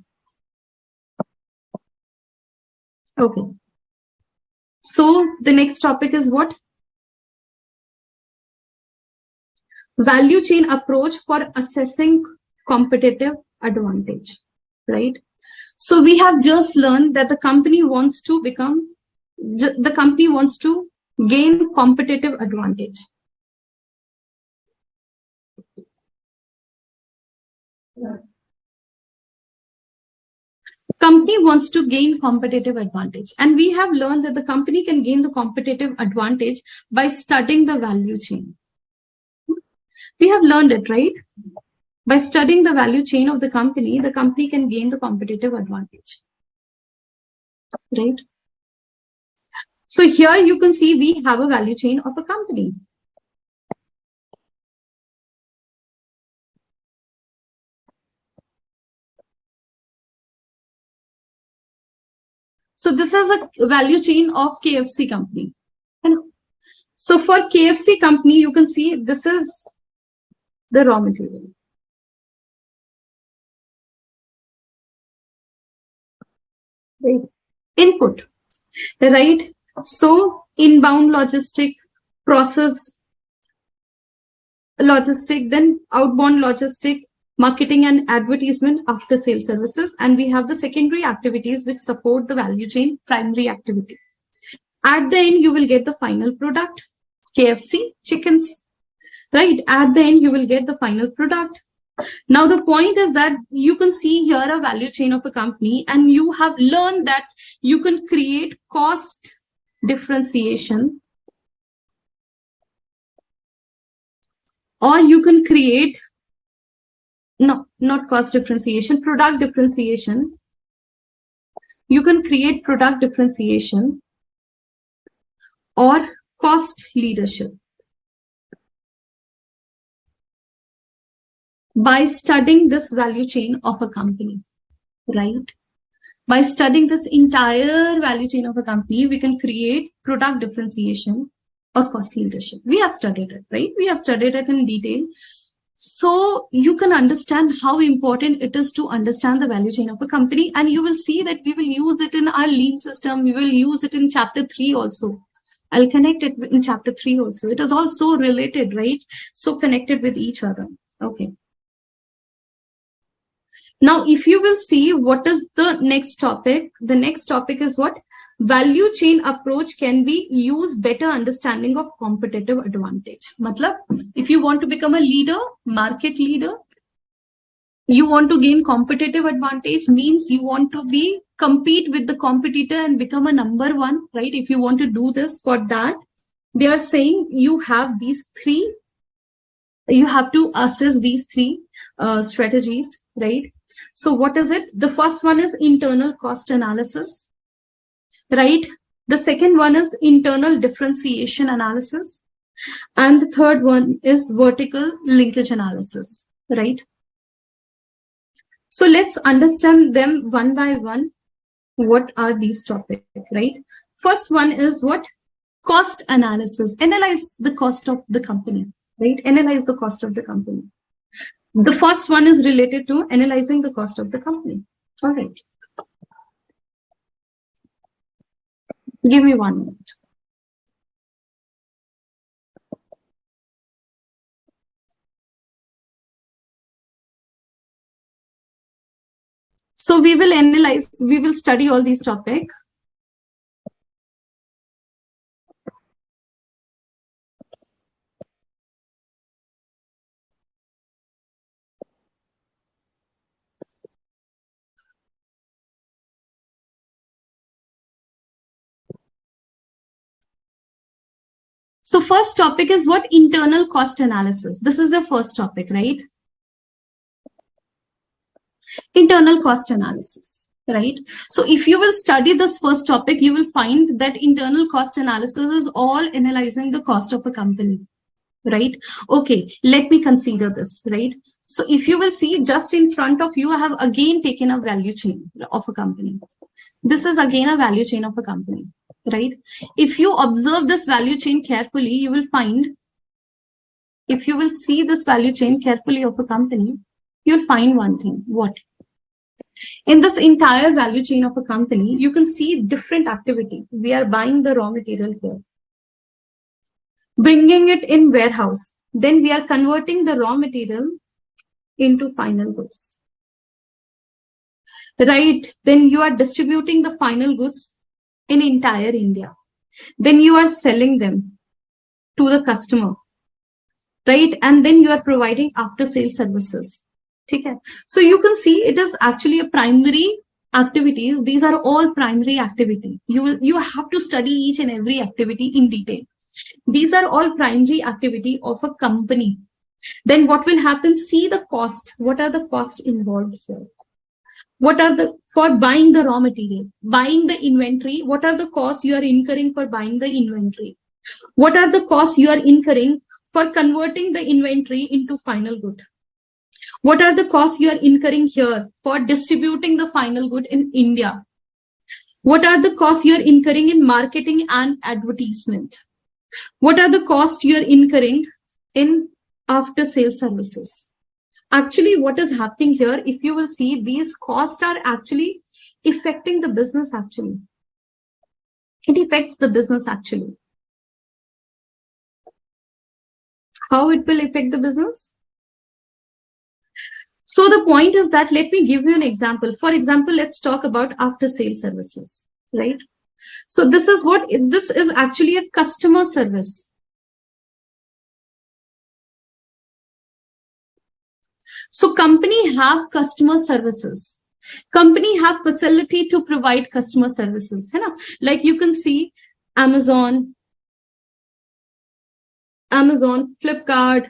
Okay. So the next topic is what? Value chain approach for assessing competitive advantage, right? So we have just learned that the company wants to gain competitive advantage. Company wants to gain competitive advantage, and we have learned that the company can gain the competitive advantage by studying the value chain. We have learned it, right? By studying the value chain of the company can gain the competitive advantage, right? So here you can see we have a value chain of a company. So this is a value chain of KFC company. So for KFC company, you can see this is the raw material. Right. Input, right? So inbound logistic, process logistic, then outbound logistic, marketing and advertisement, after sales services, and we have the secondary activities which support the value chain primary activity. At the end, you will get the final product, KFC chickens, right? At the end, you will get the final product. Now, the point is that you can see here a value chain of a company, and you have learned that you can create cost differentiation, or you can create, no, not cost differentiation, product differentiation. You can create product differentiation or cost leadership by studying this value chain of a company, right? By studying this entire value chain of a company, we can create product differentiation or cost leadership. We have studied it, right? We have studied it in detail. So you can understand how important it is to understand the value chain of a company, and you will see that we will use it in our lean system. We will use it in chapter 3 also. I'll connect it in chapter 3 also. It is also related, right? So connected with each other. Okay. Now, if you will see what is the next topic is what? Value chain approach can be used better understanding of competitive advantage. Matlab, if you want to become a leader, market leader, you want to gain competitive advantage, means you want to compete with the competitor and become a number one, right? If you want to do this, for that, they are saying you have these three, you have to assess these three strategies, right? So what is it? The first one is internal cost analysis, right? The second one is internal differentiation analysis. And the third one is vertical linkage analysis, right? So let's understand them one by one. What are these topics, right? First one is what? Cost analysis. Analyze the cost of the company, right? Analyze the cost of the company. The first one is related to analyzing the cost of the company. All right. Give me 1 minute. So we will analyze, we will study all these topics. So first topic is what? Internal cost analysis. This is the first topic, right? Internal cost analysis, right? So if you will study this first topic, you will find that internal cost analysis is all analyzing the cost of a company, right? Okay, let me consider this, right? So if you will see just in front of you, I have again taken a value chain of a company. This is again a value chain of a company, right? If you observe this value chain carefully, you will find, if you will see this value chain carefully of a company, you'll find one thing. What? In this entire value chain of a company, you can see different activity. We are buying the raw material here, bringing it in warehouse. Then we are converting the raw material into final goods, right? Then you are distributing the final goods in entire India. Then you are selling them to the customer, right? And then you are providing after sale services. Okay. So you can see it is actually a primary activities. These are all primary activity. You have to study each and every activity in detail. These are all primary activity of a company. Then what will happen? See the cost. What are the costs involved here? What are the, for buying the raw material, buying the inventory? What are the costs you are incurring for buying the inventory? What are the costs you are incurring for converting the inventory into final good? What are the costs you are incurring here for distributing the final good in India? What are the costs you are incurring in marketing and advertisement? What are the costs you are incurring in after sales services? Actually, what is happening here, if you will see, these costs are actually affecting the business actually. It affects the business actually. How it will affect the business? So the point is that, let me give you an example. For example, let's talk about after sale services, right? So this is what, this is actually a customer service. So company have customer services. Company have facility to provide customer services. है ना? Like you can see Amazon, Flipkart,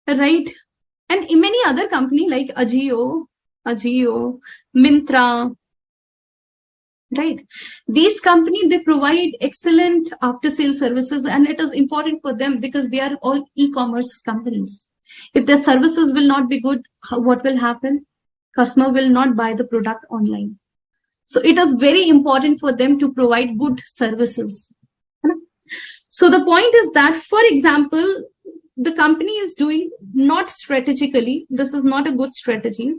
right? And in many other company like Ajio, Myntra, right? These companies, they provide excellent after sale services, and it is important for them because they are all e-commerce companies. If their services will not be good, what will happen? Customer will not buy the product online. So it is very important for them to provide good services. So the point is that, for example, the company is doing not strategically, this is not a good strategy.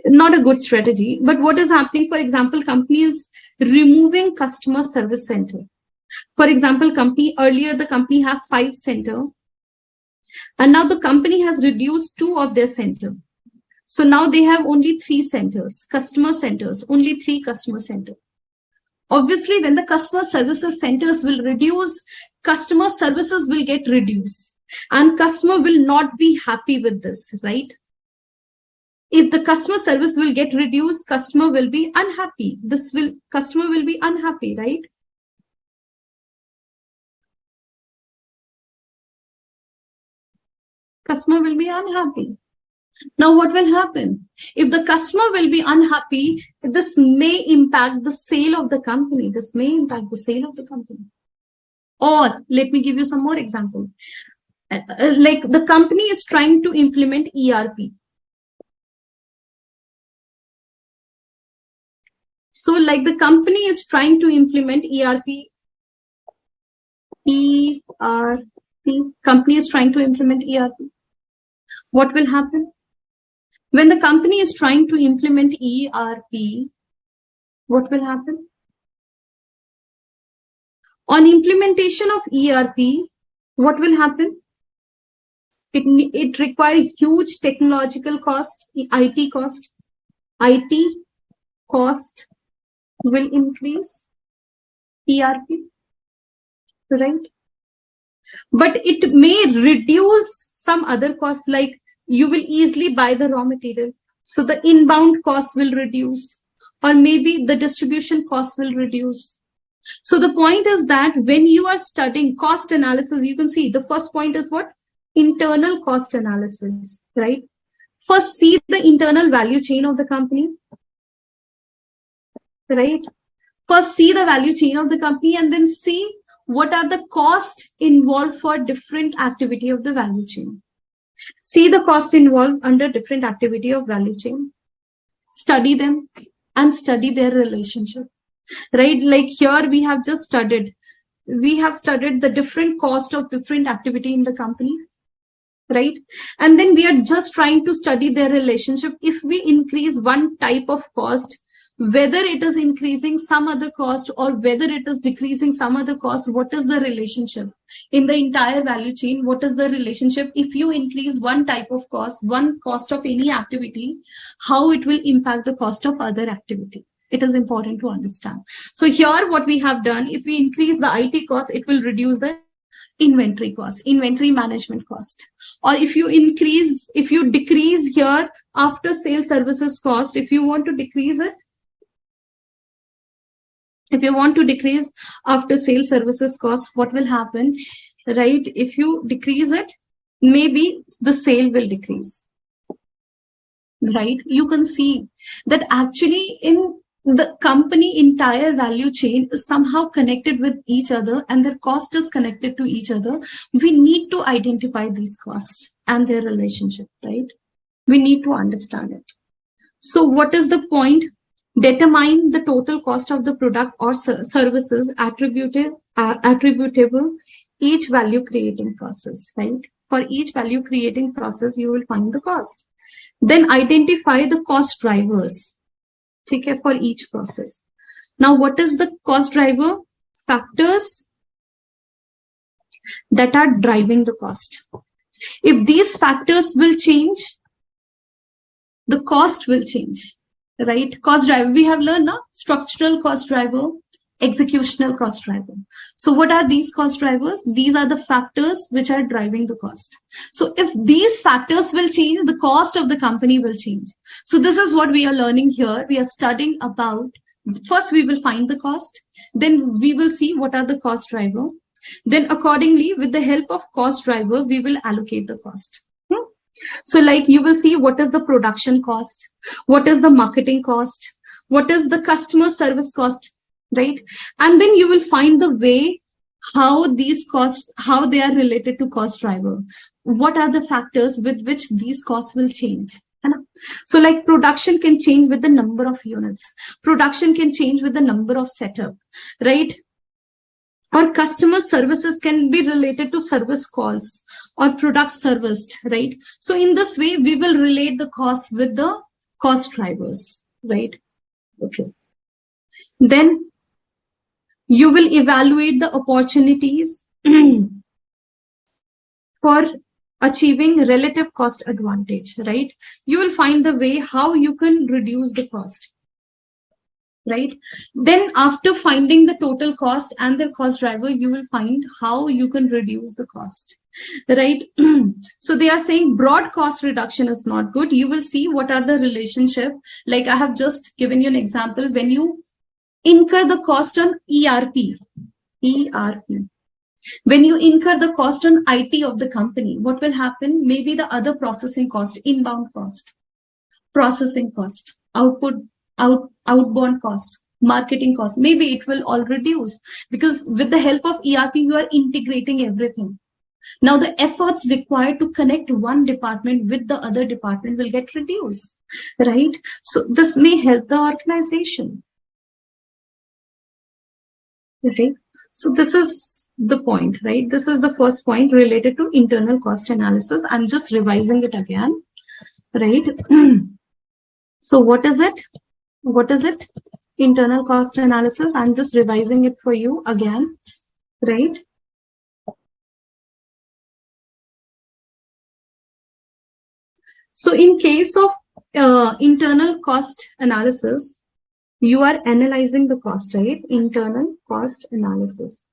Not a good strategy, but what is happening, for example, company is removing customer service center. For example, company, earlier the company have 5 center, and now the company has reduced 2 of their center. So now they have only 3 centers, customer centers, only 3 customer center. Obviously, when the customer services centers will reduce, customer services will get reduced, and customer will not be happy with this, right? If the customer service will get reduced, customer will be unhappy. Customer will be unhappy, right? Customer will be unhappy. Now, what will happen? If the customer will be unhappy, this may impact the sale of the company. This may impact the sale of the company. Or let me give you some more example. Like the company is trying to implement ERP. So like the company is trying to implement ERP. Company is trying to implement ERP. What will happen? When the company is trying to implement ERP, what will happen? On implementation of ERP, what will happen? It requires huge technological cost, IT cost. IT cost will increase ERP, right? But it may reduce some other costs, like you will easily buy the raw material. So the inbound cost will reduce, or maybe the distribution cost will reduce. So the point is that when you are studying cost analysis, you can see the first point is what? Internal cost analysis, right? First, see the internal value chain of the company, right? First, see the value chain of the company and then see what are the costs involved for different activity of the value chain. See the cost involved under different activity of value chain. Study them and study their relationship, right? Like here we have just studied. We have studied the different cost of different activity in the company, right? And then we are just trying to study their relationship. If we increase one type of cost, whether it is increasing some other cost or whether it is decreasing some other cost, what is the relationship in the entire value chain? What is the relationship? If you increase one type of cost, one cost of any activity, how it will impact the cost of other activity? It is important to understand. So here what we have done, if we increase the IT cost, it will reduce the inventory cost, inventory management cost. Or if you decrease here after sale services cost, if you want to decrease it, if you want to decrease after sale services cost, what will happen, right? If you decrease it, maybe the sale will decrease, right? You can see that actually in the company entire value chain is somehow connected with each other and their cost is connected to each other. We need to identify these costs and their relationship, right? We need to understand it. So what is the point? Determine the total cost of the product or services attributable each value creating process, right? For each value creating process, you will find the cost. Then identify the cost drivers, okay, for each process. Now, what is the cost driver? Factors that are driving the cost. If these factors will change, the cost will change. Right? Cost driver, we have learned now, structural cost driver, executional cost driver. So what are these cost drivers? These are the factors which are driving the cost. So if these factors will change, the cost of the company will change. So this is what we are learning here. We are studying about, first we will find the cost, then we will see what are the cost driver. Then accordingly, with the help of cost driver, we will allocate the cost. So like you will see what is the production cost, what is the marketing cost, what is the customer service cost, right? And then you will find the way how these costs, how they are related to cost driver. What are the factors with which these costs will change? So like production can change with the number of units. Production can change with the number of setup, right? Or customer services can be related to service calls or products serviced, right? So in this way, we will relate the cost with the cost drivers, right? Okay. Then you will evaluate the opportunities for achieving relative cost advantage, right? You will find the way how you can reduce the cost. Right? Then after finding the total cost and the cost driver, you will find how you can reduce the cost, right? So they are saying broad cost reduction is not good. You will see what are the relationship. Like I have just given you an example. When you incur the cost on ERP, when you incur the cost on IT of the company, what will happen? Maybe the other processing cost, inbound cost, processing cost, outbound cost, marketing cost, maybe it will all reduce because with the help of ERP, you are integrating everything. Now the efforts required to connect one department with the other department will get reduced, right? So this may help the organization. Okay, so this is the point, right? This is the first point related to internal cost analysis. I'm just revising it again, right? So what is it? What is it? Internal cost analysis. I'm just revising it for you again. right? So in case of internal cost analysis, you are analyzing the cost, right? Internal cost analysis.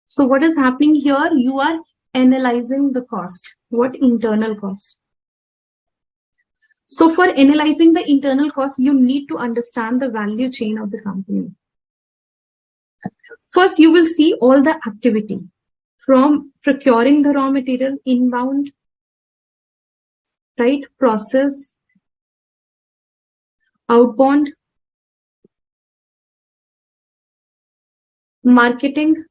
So what is happening here? You are analyzing the cost. What internal cost? So for analyzing the internal cost, you need to understand the value chain of the company. First, you will see all the activity from procuring the raw material inbound, right? Process, outbound, marketing,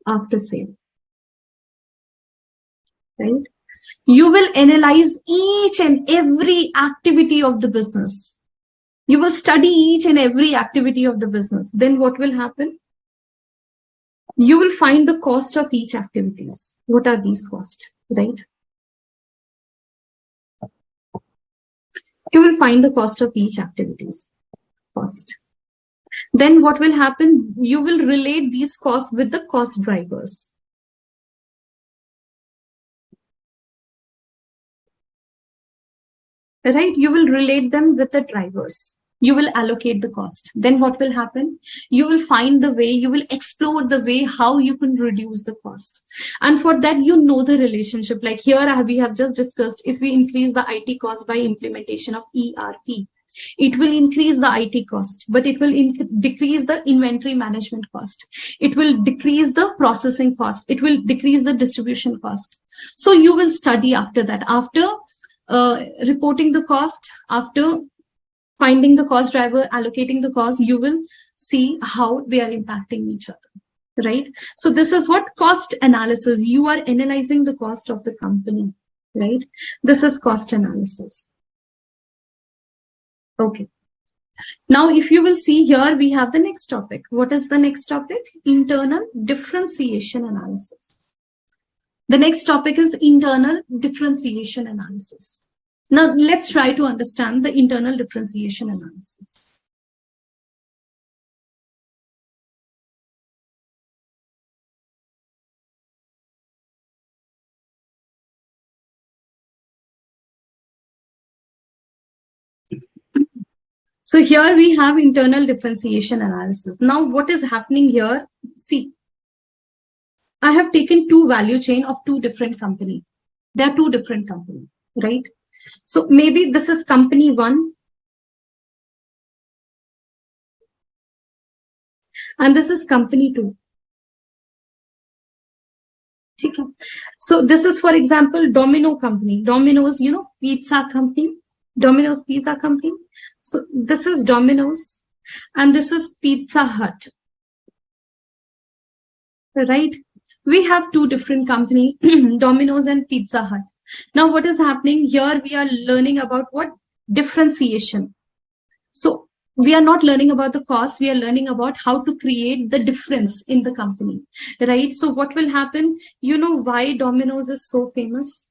after sale, right? You will analyze each and every activity of the business. You will study each and every activity of the business. Then what will happen? You will find the cost of each activities. What are these costs, right? You will find the cost of each activities. Cost. Then what will happen? You will relate these costs with the cost drivers. Right? You will relate them with the drivers. You will allocate the cost. Then what will happen? You will find the way, you will explore the way how you can reduce the cost. And for that, you know the relationship. Like here we have just discussed, if we increase the IT cost by implementation of ERP, it will increase the IT cost, but it will decrease the inventory management cost. It will decrease the processing cost. It will decrease the distribution cost. So you will study after that. After reporting the cost, after finding the cost driver, allocating the cost, you will see how they are impacting each other, right? So this is what cost analysis. You are analyzing the cost of the company, right? This is cost analysis. Okay. Now, if you will see here, we have the next topic. What is the next topic? Internal differentiation analysis. The next topic is internal differentiation analysis. Now, let's try to understand the internal differentiation analysis. So here we have internal differentiation analysis. Now, what is happening here? See, I have taken two value chain of two different companies. They are two different companies, right? So maybe this is company one, and this is company two. Okay. So this is, for example, Domino company. Domino's, you know, pizza company. Domino's pizza company. So this is Domino's, and this is Pizza Hut. Right? We have two different companies, Domino's and Pizza Hut. Now, what is happening here? We are learning about what? Differentiation. So we are not learning about the cost. We are learning about how to create the difference in the company, right? So what will happen? You know why Domino's is so famous?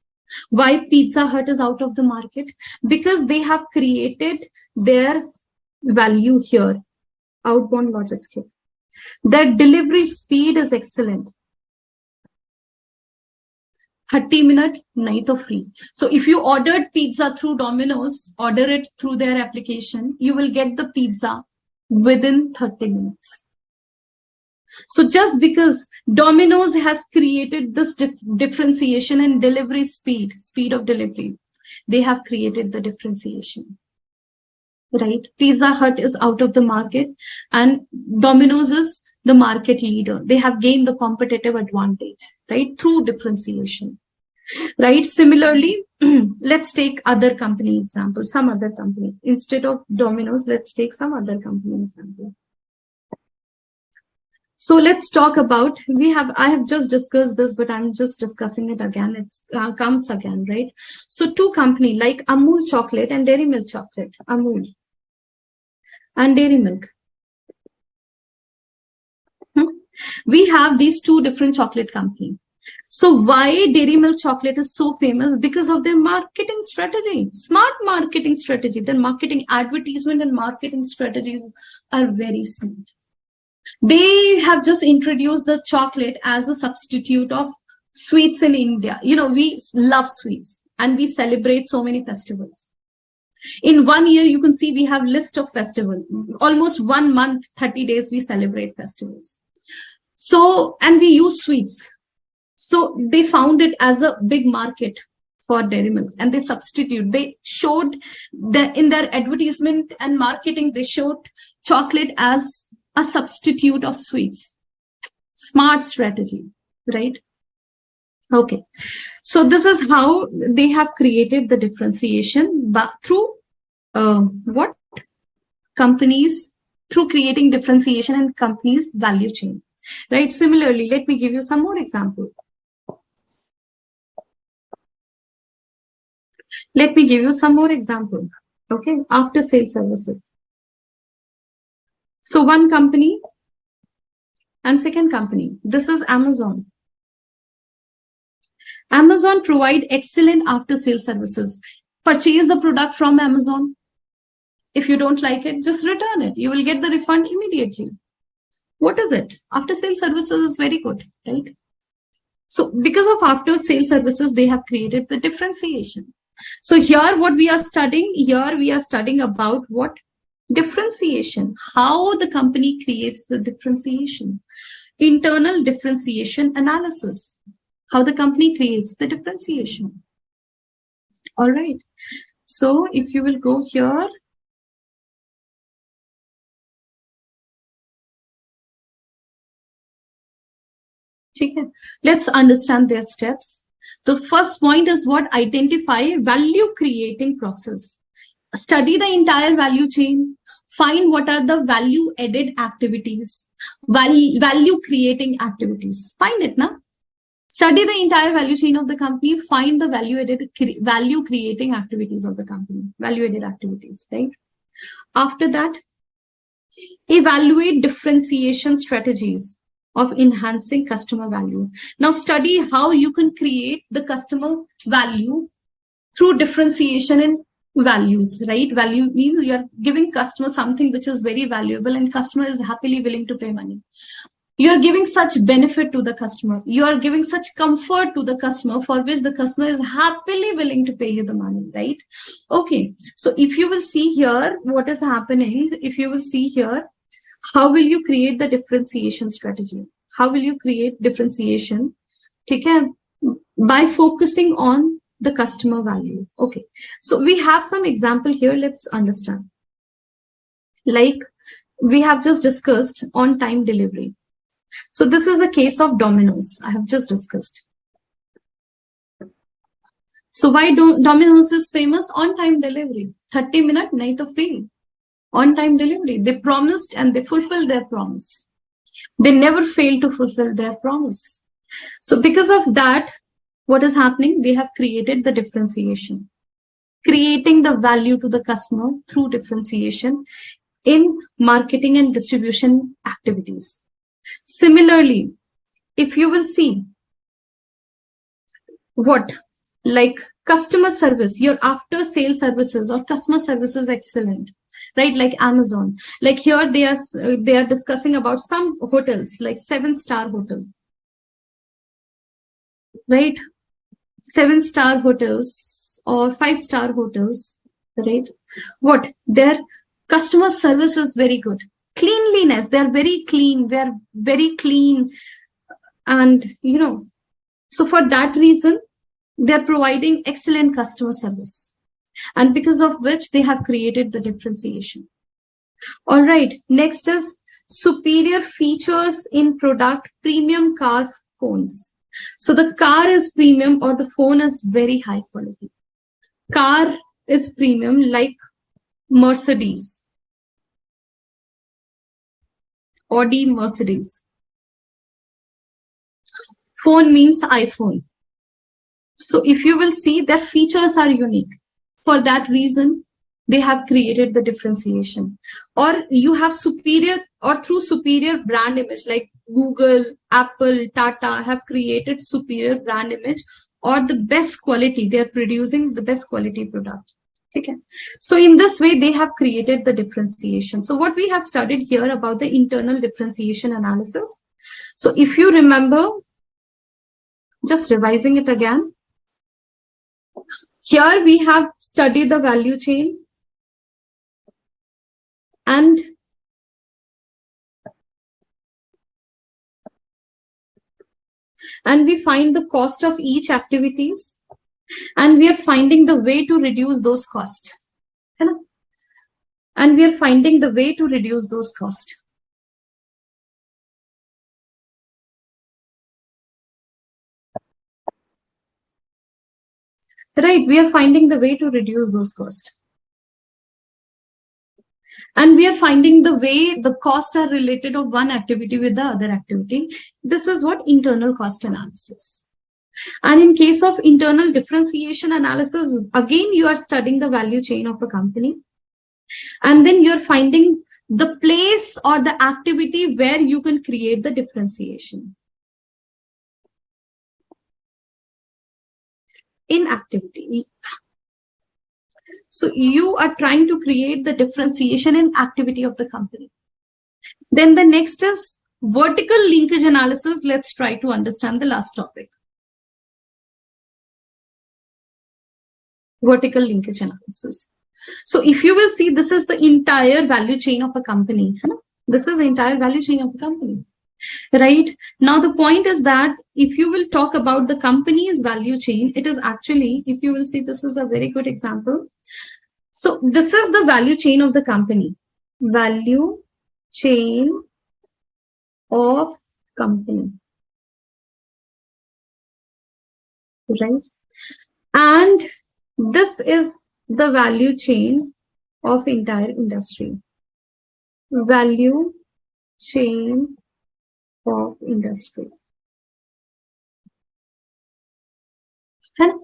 Why Pizza Hut is out of the market? Because they have created their value here, outbound logistics. Their delivery speed is excellent. 30-minute, nahi to free. So if you ordered pizza through Domino's, order it through their application, you will get the pizza within 30 minutes. So just because Domino's has created this differentiation in delivery speed of delivery, they have created the differentiation, right? Pizza Hut is out of the market and Domino's is the market leader. They have gained the competitive advantage, right? Through differentiation, right? Similarly, let's take other company example, some other company. Instead of Domino's, let's take some other company example. So let's talk about, I have just discussed this, but I'm just discussing it again. It comes again, right? So two companies like Amul chocolate and Dairy Milk chocolate, Amul and Dairy Milk. We have these two different chocolate companies. So why Dairy Milk chocolate is so famous? Because of their marketing strategy, smart marketing strategy. Their marketing, advertisement and marketing strategies are very smart. They have just introduced the chocolate as a substitute of sweets in India. You know, we love sweets and we celebrate so many festivals. In 1 year, you can see we have list of festivals. Almost 1 month, 30 days, we celebrate festivals. So, and we use sweets. So they found it as a big market for dairy milk, and they substitute. They showed that in their advertisement and marketing, they showed chocolate as a substitute of sweets. Smart strategy, right? Okay, so this is how they have created the differentiation, but through what companies, through creating differentiation in companies' value chain, right? Similarly, let me give you some more example. Let me give you some more example. Okay, after sales services. So one company and second company. This is Amazon. Amazon provide excellent after sales services. Purchase the product from Amazon. If you don't like it, just return it. You will get the refund immediately. What is it? After sales services is very good, right? So because of after sales services, they have created the differentiation. So here what we are studying, here we are studying about what? Differentiation, how the company creates the differentiation, internal differentiation analysis, how the company creates the differentiation. All right. So if you will go here, okay, let's understand their steps. The first point is what? Identify value creating process. Study the entire value chain, find what are the value added activities, value creating activities. Find it now. Study the entire value chain of the company, find the value creating activities of the company, value added activities, right? After that, evaluate differentiation strategies of enhancing customer value. Now study how you can create the customer value through differentiation in values, right? Value means you're giving customer something which is very valuable and customer is happily willing to pay money. You're giving such benefit to the customer. You are giving such comfort to the customer for which the customer is happily willing to pay you the money, right? Okay. So if you will see here, what is happening, if you will see here, how will you create the differentiation strategy? How will you create differentiation? Okay. By focusing on the customer value. Okay. So we have some example here. Let's understand. Like we have just discussed on-time delivery. So this is a case of Domino's. I have just discussed. So why Domino's is famous? On-time delivery. 30-minute nahi to free. On-time delivery. They promised and they fulfilled their promise. They never fail to fulfill their promise. So because of that, what is happening? They have created the differentiation, creating the value to the customer through differentiation in marketing and distribution activities. Similarly, if you will see what, like customer service, your after sales services or customer service is excellent, right? Like Amazon, like here they are discussing about some hotels, like 7-star hotel, right? 7-star hotels or 5-star hotels, right? What their customer service is very good. Cleanliness, they're very clean, they're very clean, and you know, so for that reason they're providing excellent customer service, and because of which they have created the differentiation. All right, next is superior features in product, premium car phones. So the car is premium or the phone is very high quality. Car is premium like Mercedes, Audi, Mercedes. Phone means iPhone. So if you will see, their features are unique. For that reason, they have created the differentiation. Or you have superior, or through superior brand image, like Google, Apple, Tata have created superior brand image or the best quality. They are producing the best quality product. Okay. So in this way, they have created the differentiation. So what we have studied here about the internal differentiation analysis. So if you remember, just revising it again, here we have studied the value chain and we find the cost of each activities, and we are finding the way to reduce those costs. And we are finding the way to reduce those costs. Right, we are finding the way to reduce those costs. And we are finding the way the costs are related of one activity with the other activity. This is what internal cost analysis. And in case of internal differentiation analysis, again, you are studying the value chain of a company. And then you're finding the place or the activity where you can create the differentiation. In activity. So you are trying to create the differentiation in activity of the company. Then the next is vertical linkage analysis. Let's try to understand the last topic. Vertical linkage analysis. So if you will see, this is the entire value chain of a company. This is the entire value chain of a company. Right now, the point is that if you will talk about the company's value chain, it is actually, if you will see, this is a very good example. So this is the value chain of the company, value chain of company, right? And this is the value chain of entire industry, value chain of industry. And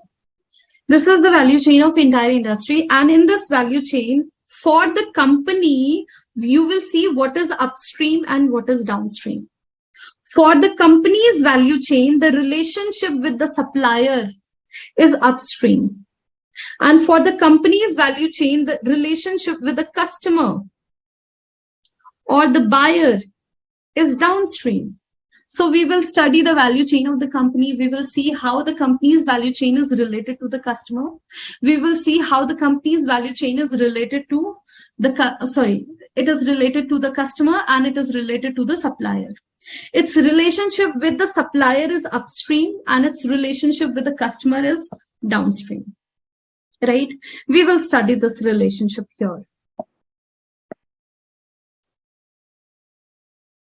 this is the value chain of entire industry. And in this value chain, for the company, you will see what is upstream and what is downstream. For the company's value chain, the relationship with the supplier is upstream. And for the company's value chain, the relationship with the customer or the buyer is downstream. So we will study the value chain of the company. We will see how the company's value chain is related to the customer. We will see how the company's value chain is related to it is related to the customer and it is related to the supplier. Its relationship with the supplier is upstream and its relationship with the customer is downstream. Right? We will study this relationship here.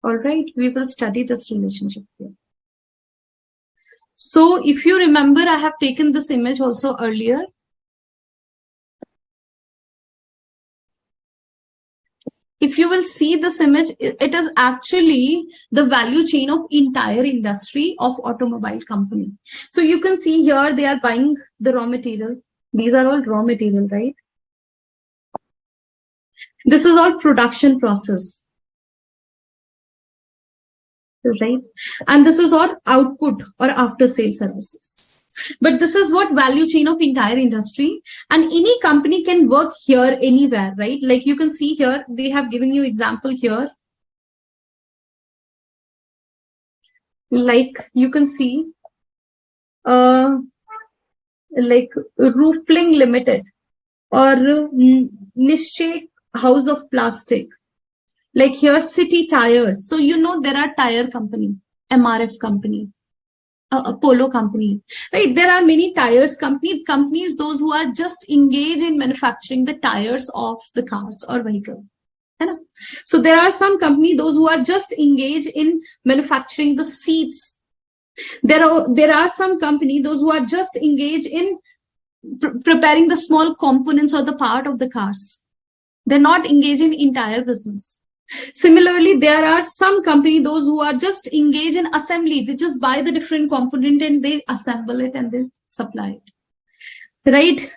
All right, we will study this relationship here. So if you remember, I have taken this image also earlier. If you will see this image, it is actually the value chain of entire industry of automobile company. So you can see here, they are buying the raw material. These are all raw material, right? This is all production process. Right? And this is all output or after sale services. But this is what value chain of entire industry, and any company can work here anywhere, right? Like you can see here, they have given you example here. Like you can see, like Roofling Limited or Nishche House of Plastic. Like here, City Tires. So you know there are tire company, MRF company, Polo company, right? There are many tires companies, those who are just engaged in manufacturing the tires of the cars or vehicle. So there are some companies, those who are just engaged in manufacturing the seats. There are some companies, those who are just engaged in preparing the small components or the part of the cars. They're not engaged in entire business. Similarly, there are some companies, those who are just engaged in assembly. They just buy the different component and they assemble it and they supply it, right?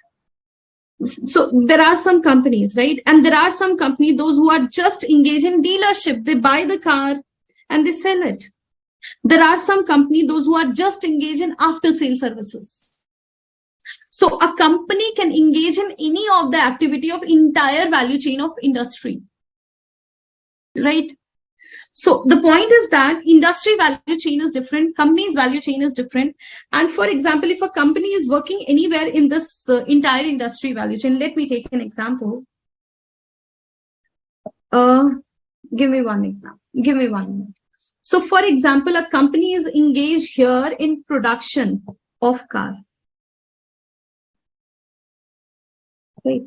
So there are some companies, right? And there are some companies, those who are just engaged in dealership. They buy the car and they sell it. There are some companies, those who are just engaged in after sale services. So a company can engage in any of the activity of entire value chain of industry, right? So the point is that industry value chain is different, company's value chain is different. And for example, if a company is working anywhere in this entire industry value chain, let me take an example. Give me one example. Give me 1 minute. So for example, a company is engaged here in production of car. Right?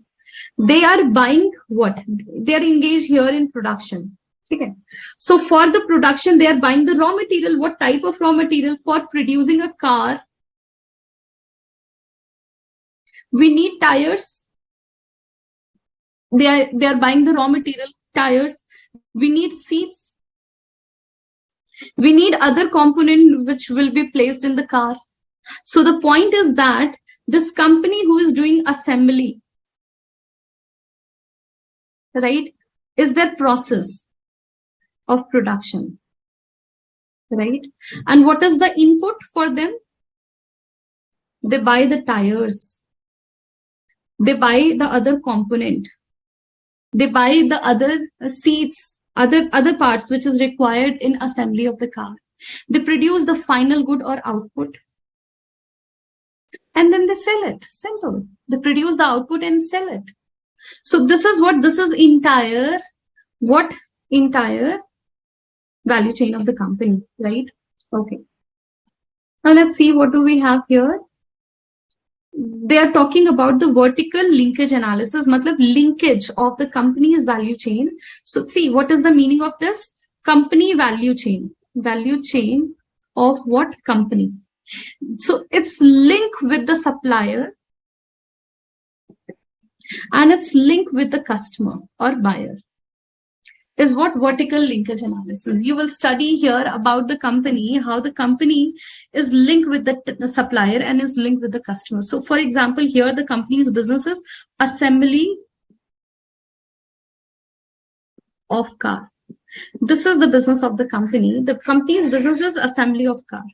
They are buying what? They are engaged here in production. Okay. So for the production, they are buying the raw material. What type of raw material? For producing a car, we need tires. They are buying the raw material, tires. We need seats. We need other component which will be placed in the car. So the point is that this company who is doing assembly, right, is their process of production, right? And what is the input for them? They buy the tires, they buy the other component, they buy the other seats, other parts which is required in assembly of the car. They produce the final good or output, and then they sell it. Simple. They produce the output and sell it. So this is entire value chain of the company, right? Okay. Now let's see, what do we have here? They are talking about the vertical linkage analysis, matlab linkage of the company's value chain. So see, what is the meaning of this? Company value chain of what? Company. So it's link with the supplier and it's link with the customer or buyer. Is what vertical linkage analysis. You will study here about the company, how the company is linked with the supplier and is linked with the customer. So for example, here the company's business is assembly of car. This is the business of the company. The company's business is assembly of car.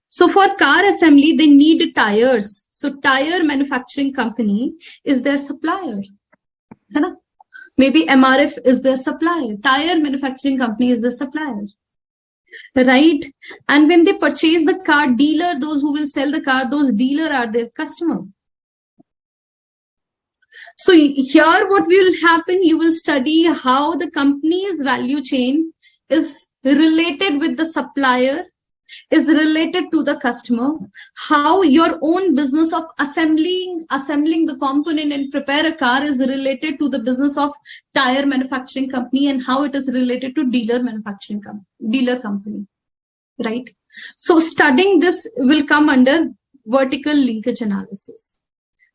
So for car assembly, they need tires. So tire manufacturing company is their supplier. Maybe MRF is their supplier. Tire manufacturing company is the supplier, right? And when they purchase the car, dealer, those who will sell the car, those dealer are their customer. So here what will happen, you will study how the company's value chain is related with the supplier, is related to the customer, how your own business of assembling the component and prepare a car is related to the business of tire manufacturing company, and how it is related to dealer company, right? So studying this will come under vertical linkage analysis.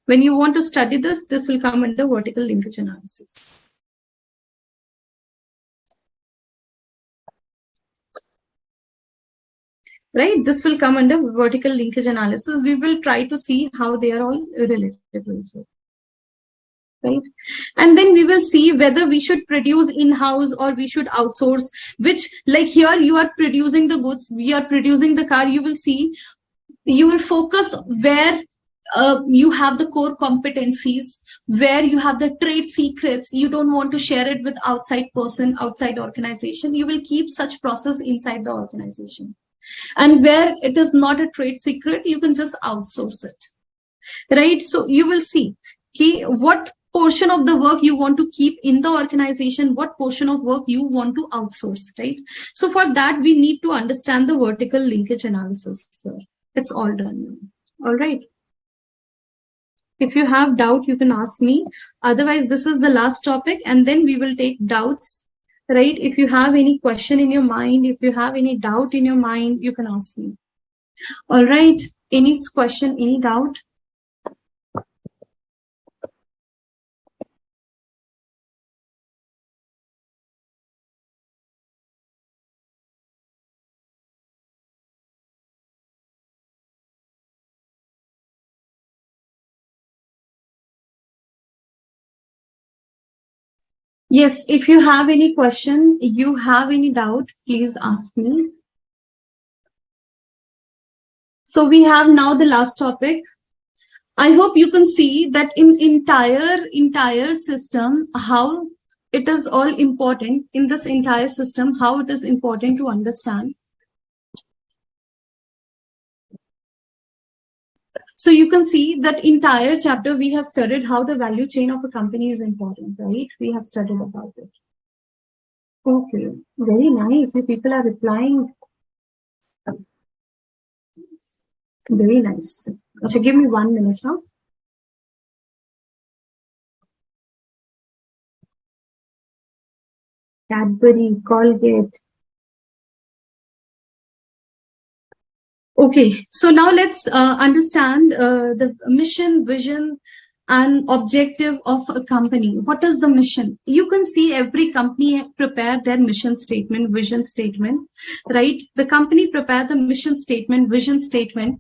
When you want to study this will come under vertical linkage analysis. Right, this will come under vertical linkage analysis. We will try to see how they are all related also. Right, and then we will see whether we should produce in-house or we should outsource, which, like here you are producing the goods, we are producing the car. You will see, you will focus where you have the core competencies, where you have the trade secrets. You don't want to share it with outside person, outside organization. You will keep such process inside the organization. And where it is not a trade secret, you can just outsource it, right? So you will see what portion of the work you want to keep in the organization, what portion of work you want to outsource, right? So for that, we need to understand the vertical linkage analysis. So it's all done. All right. If you have doubt, you can ask me. Otherwise, this is the last topic, and then we will take doubts. Right? If you have any question in your mind, if you have any doubt in your mind, you can ask me. All right. Any question, any doubt? Yes, if you have any question, you have any doubt, please ask me. So we have now the last topic. I hope you can see that in entire system, how it is all important in this entire system, how it is important to understand. So you can see that entire chapter we have studied how the value chain of a company is important, right? We have studied about it. Okay, very nice. You people are replying. Very nice. So give me 1 minute, huh? Cadbury, Colgate. Okay, so now let's understand the mission, vision, and objective of a company. What is the mission? You can see every company prepare their mission statement, vision statement, right? The company prepare the mission statement, vision statement.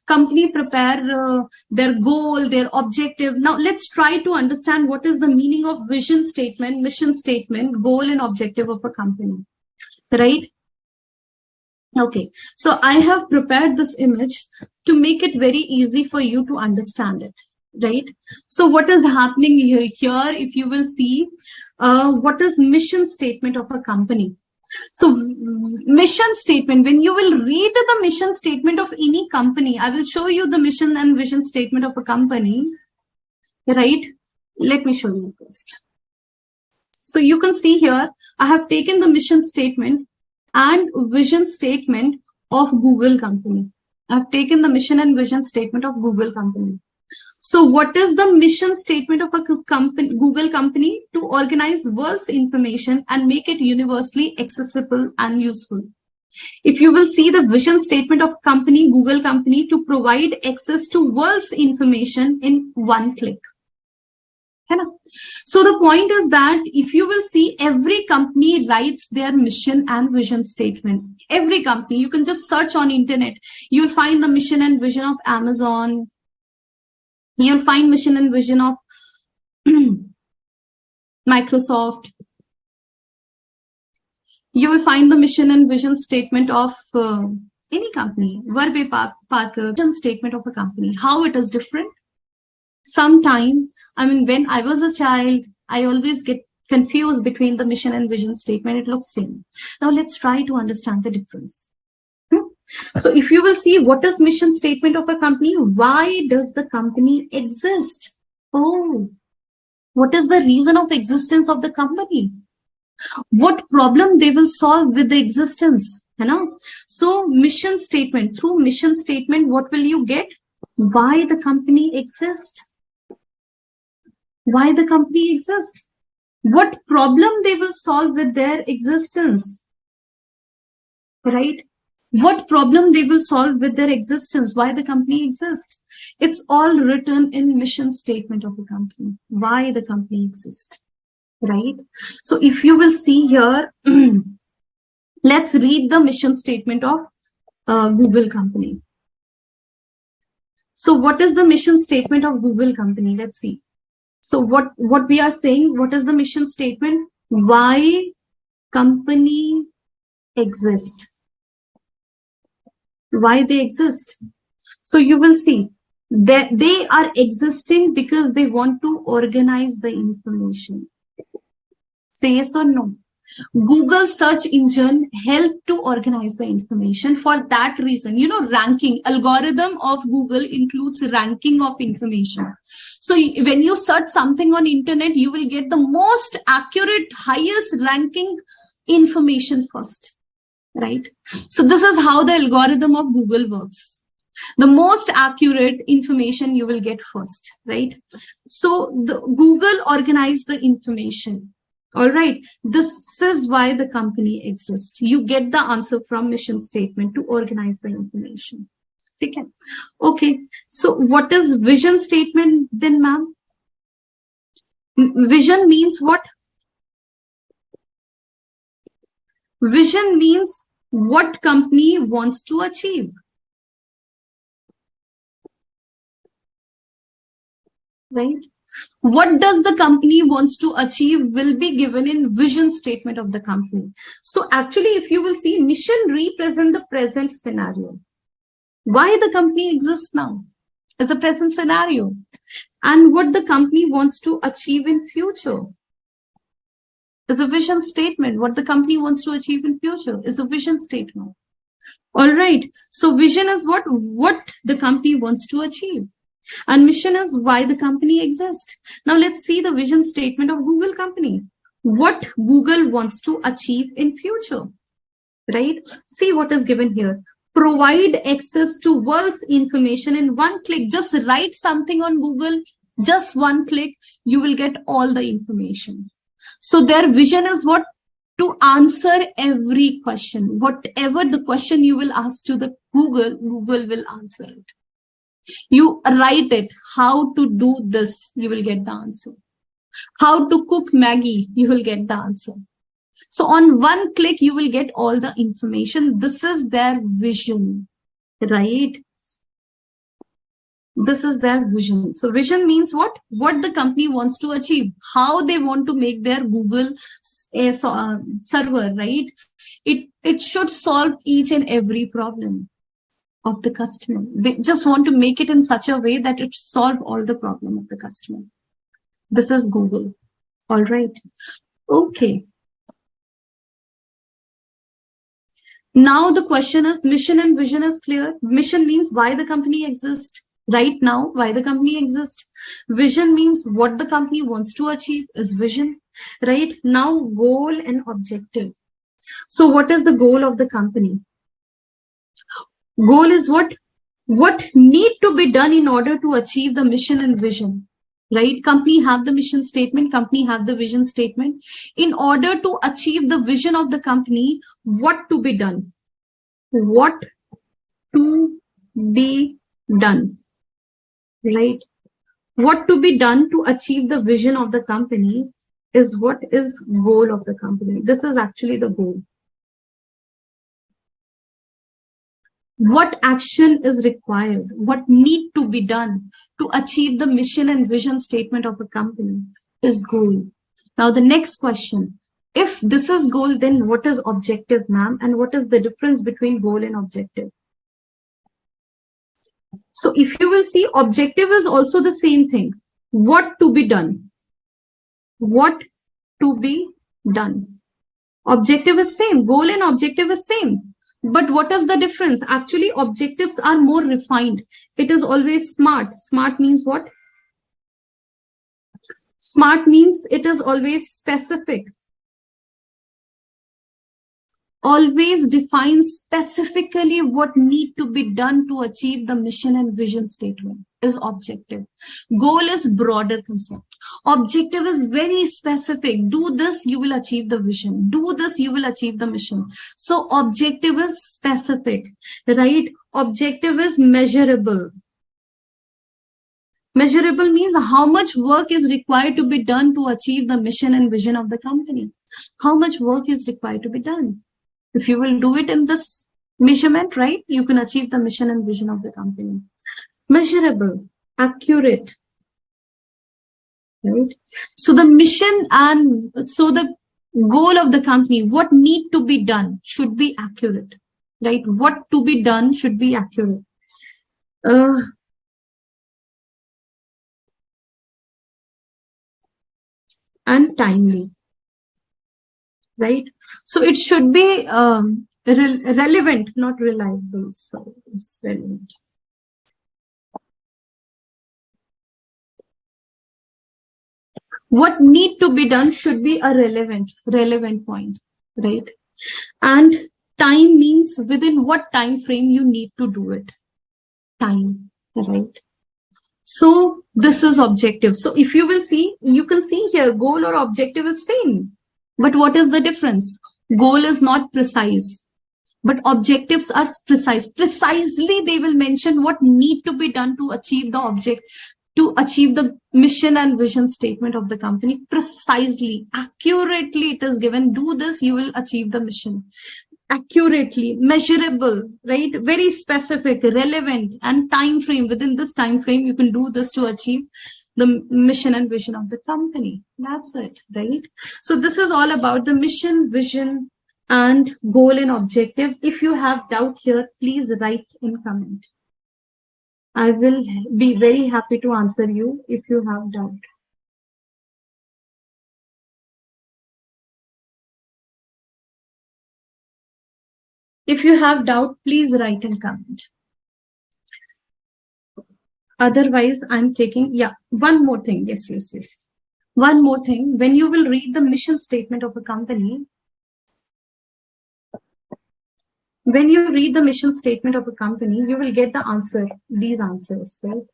Company prepare their goal, their objective. Now let's try to understand what is the meaning of vision statement, mission statement, goal and objective of a company, right? Okay, so I have prepared this image to make it very easy for you to understand it, right? So what is happening here, if you will see, what is mission statement of a company? So mission statement, when you will read the mission statement of any company, I will show you the mission and vision statement of a company, right? Let me show you first. So you can see here, I have taken the mission statement and vision statement of Google company. I've taken the mission and vision statement of Google company. So what is the mission statement of a company, Google company? To organize world's information and make it universally accessible and useful. If you will see the vision statement of company, Google company, to provide access to world's information in one click. So the point is that if you will see, every company writes their mission and vision statement. Every company, you can just search on internet. You'll find the mission and vision of Amazon. You'll find mission and vision of Microsoft. You will find the mission and vision statement of any company, Warby Parker, vision statement of a company. How it is different? Sometime, I mean, when I was a child, I always get confused between the mission and vision statement. It looks same. Now let's try to understand the difference. So if you will see, what is mission statement of a company? Why does the company exist? Oh, what is the reason of existence of the company? What problem they will solve with the existence? You know? So mission statement, through mission statement, what will you get? Why the company exists? Why the company exists? What problem they will solve with their existence, right? What problem they will solve with their existence, why the company exists. It's all written in mission statement of the company, why the company exists, right? So if you will see here, let's read the mission statement of Google company. So what is the mission statement of Google company? Let's see. So what we are saying, what is the mission statement? Why company exist? Why they exist? So you will see that they are existing because they want to organize the information. Say yes or no. Google search engine helped to organize the information. For that reason, you know, ranking, algorithm of Google includes ranking of information. So when you search something on internet, you will get the most accurate, highest ranking information first, right? So this is how the algorithm of Google works. The most accurate information you will get first, right? So the Google organized the information. All right, this is why the company exists. You get the answer from mission statement, to organize the information. Okay, so what is vision statement then, ma'am? Vision means what? Vision means what company wants to achieve, right? What does the company wants to achieve will be given in vision statement of the company. So actually, if you will see, mission represent the present scenario. Why the company exists now? is a present scenario. And what the company wants to achieve in future is a vision statement. What the company wants to achieve in future is a vision statement. All right. So vision is what the company wants to achieve. And mission is why the company exists. Now let's see the vision statement of Google company. What Google wants to achieve in future, right? See what is given here. Provide access to world's information in one click. Just write something on Google, just one click, you will get all the information. So their vision is what? To answer every question. Whatever the question you will ask to the Google will answer it. You write it, how to do this, you will get the answer. How to cook Maggie, you will get the answer. So on one click, you will get all the information. This is their vision, right? This is their vision. So vision means what? What the company wants to achieve, how they want to make their Google server, right? It should solve each and every problem of the customer. They just want to make it in such a way that it solve all the problem of the customer. This is Google. All right. Okay. Now the question is, mission and vision is clear. Mission means why the company exists right now, why the company exists. Vision means what the company wants to achieve is vision, right? Now goal and objective. So what is the goal of the company? Goal is what need to be done in order to achieve the mission and vision, right? Company have the mission statement, company have the vision statement. In order to achieve the vision of the company, what to be done? What to be done, right? What to be done to achieve the vision of the company is what is goal of the company. This is actually the goal. What action is required? What need to be done to achieve the mission and vision statement of a company is goal. Now the next question, if this is goal, then what is objective, ma'am? And what is the difference between goal and objective? So if you will see, objective is also the same thing. What to be done? What to be done? Objective is same, goal and objective is same. But what is the difference? Actually, objectives are more refined. It is always SMART. SMART means what? SMART means it is always specific. Always define specifically what need to be done to achieve the mission and vision statement is objective. Goal is broader concept. Objective is very specific. Do this, you will achieve the vision. Do this, you will achieve the mission. So objective is specific, right? Objective is measurable. Measurable means how much work is required to be done to achieve the mission and vision of the company. How much work is required to be done? If you will do it in this measurement, right, you can achieve the mission and vision of the company. Measurable, accurate, right? So the mission and so the goal of the company, what need to be done should be accurate, right? What to be done should be accurate. And timely. Right? So it should be relevant, not reliable. So it's relevant. What need to be done should be a relevant point, right? And time means within what time frame you need to do it. Time, right? So this is objective. So if you will see, you can see here goal or objective is same. But what is the difference? Goal is not precise, but objectives are precise. Precisely, they will mention what need to be done to achieve the object, to achieve the mission and vision statement of the company. Precisely, accurately it is given. Do this, you will achieve the mission. Accurately, measurable, right? Very specific, relevant, and time frame. Within this time frame, you can do this to achieve the mission and vision of the company. That's it, right? So this is all about the mission, vision, and goal and objective. If you have doubt here, please write in comment. I will be very happy to answer you if you have doubt. If you have doubt, please write and comment. Otherwise, I'm taking, yeah, one more thing. Yes. One more thing. When you will read the mission statement of a company, when you read the mission statement of a company, you will get the answer, these answers, right?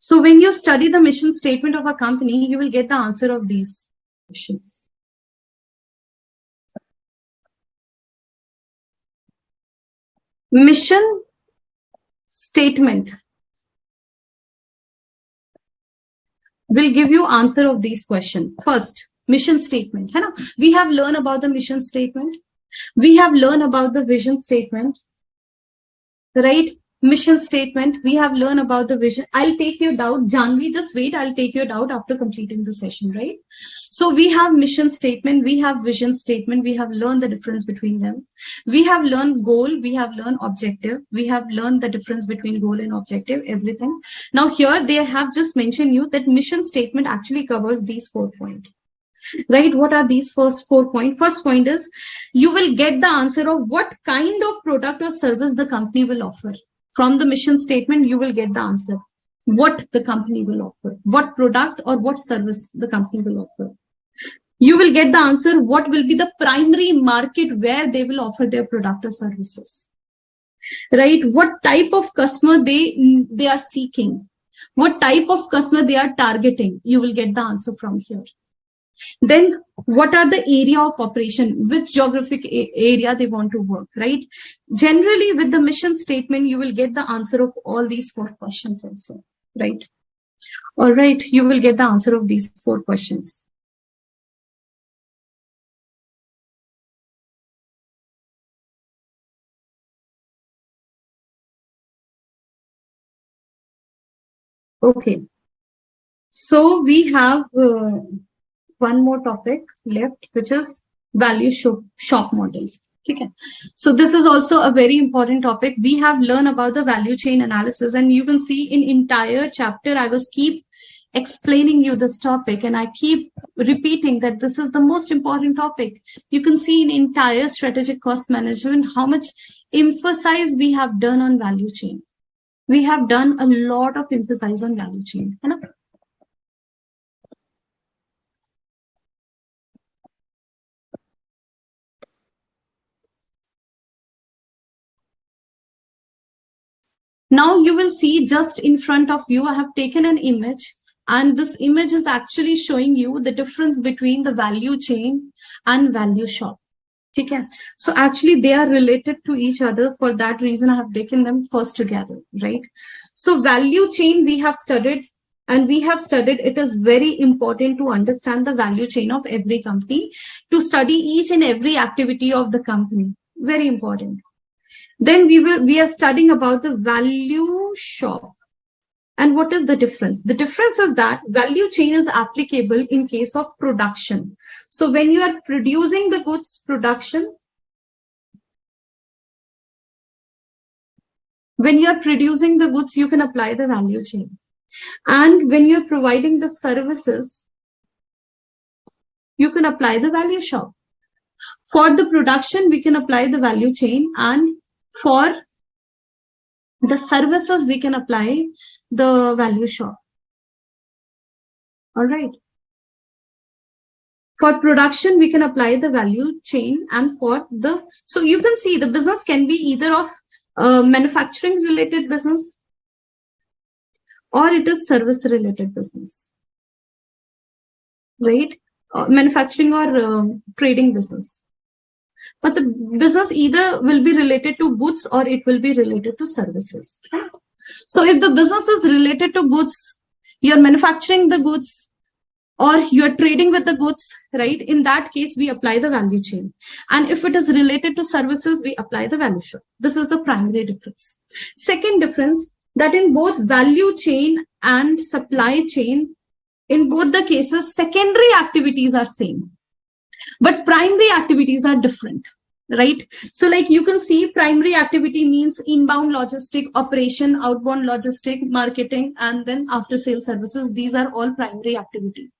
So when you study the mission statement of a company, you will get the answer of these questions. Mission statement will give you answer of these questions. First, mission statement. We have learned about the mission statement. We have learned about the vision statement, right? Mission statement. We have learned about the vision. I'll take your doubt. Janvi, just wait. I'll take your doubt after completing the session, right? So we have mission statement. We have vision statement. We have learned the difference between them. We have learned goal. We have learned objective. We have learned the difference between goal and objective, everything. Now here they have just mentioned you that mission statement actually covers these 4 points. Right? What are these first 4 points? First point is you will get the answer of what kind of product or service the company will offer. From the mission statement, you will get the answer. What the company will offer, what product or what service the company will offer. You will get the answer, what will be the primary market where they will offer their product or services. Right? What type of customer they are seeking, what type of customer they are targeting. You will get the answer from here. Then what are the area of operation, which geographic area they want to work, right? Generally with the mission statement, you will get the answer of all these 4 questions also, right? All right, you will get the answer of these 4 questions. Okay, so we have one more topic left, which is value shop model. Okay. So this is also a very important topic. We have learned about the value chain analysis, and you can see in entire chapter, I was keep explaining you this topic, and I keep repeating that this is the most important topic. You can see in entire strategic cost management, how much emphasis we have done on value chain. We have done a lot of emphasis on value chain. Now you will see just in front of you, I have taken an image, and this image is actually showing you the difference between the value chain and value shop. Okay. So actually they are related to each other. For that reason, I have taken them first together, right? So value chain we have studied, and we have studied, it is very important to understand the value chain of every company, to study each and every activity of the company. Very important. Then we are studying about the value shop. And what is the difference? The difference is that value chain is applicable in case of production. So when you are producing the goods, production, when you are producing the goods, you can apply the value chain. And when you're providing the services, you can apply the value shop. For the production, we can apply the value chain, and for the services, we can apply the value shop. All right. For production, we can apply the value chain, and for the, so you can see the business can be either of manufacturing related business, or it is service related business, right? Manufacturing or trading business. But the business either will be related to goods or it will be related to services. Right? So if the business is related to goods, you're manufacturing the goods, or you're trading with the goods, right? In that case, we apply the value chain. And if it is related to services, we apply the value shop. This is the primary difference. Second difference, that in both value chain and supply chain, in both the cases, secondary activities are same, but primary activities are different, right? So like you can see, primary activity means inbound logistic operation, outbound logistic, marketing, and then after sale services. These are all primary activity.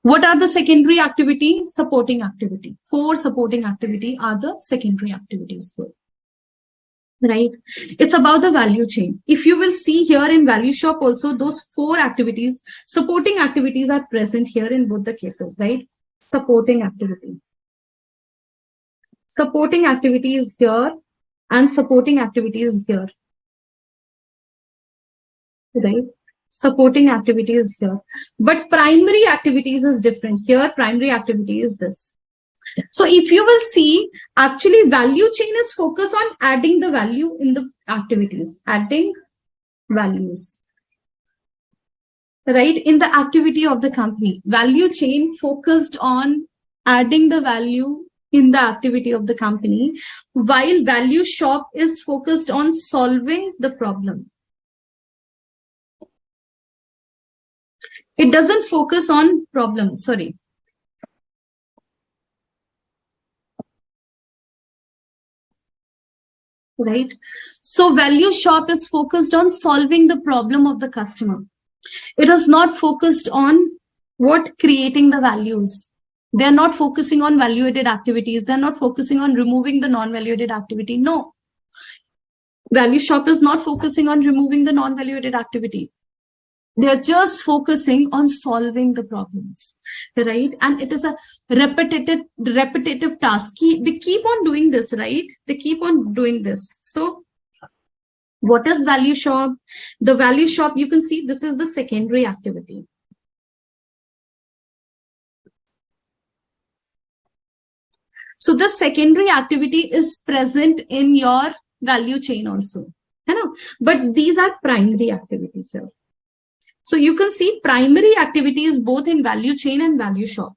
What are the secondary activity? Supporting activity. 4 supporting activity are the secondary activities. So, right, it's about the value chain. If you will see here in value shop also, those 4 activities, supporting activities are present here in both the cases, right? Supporting activity. Supporting activity is here and supporting activity is here, right? Supporting activity is here, but primary activities is different. Here primary activity is this. So if you will see, actually value chain is focused on adding the value in the activities, adding values, right? In the activity of the company, value chain focused on adding the value in the activity of the company, while value shop is focused on solving the problem. It doesn't focus on problems, sorry. Right? So value shop is focused on solving the problem of the customer. It is not focused on what creating the values. They're not focusing on value-added activities. They're not focusing on removing the non-value-added activity. No. Value shop is not focusing on removing the non-value-added activity. They're just focusing on solving the problems, right? And it is a repetitive task. They keep on doing this, right? They keep on doing this. So what is value shop? The value shop, you can see this is the secondary activity. So the secondary activity is present in your value chain also, you know, but these are primary activities here. So you can see primary activity is both in value chain and value shop.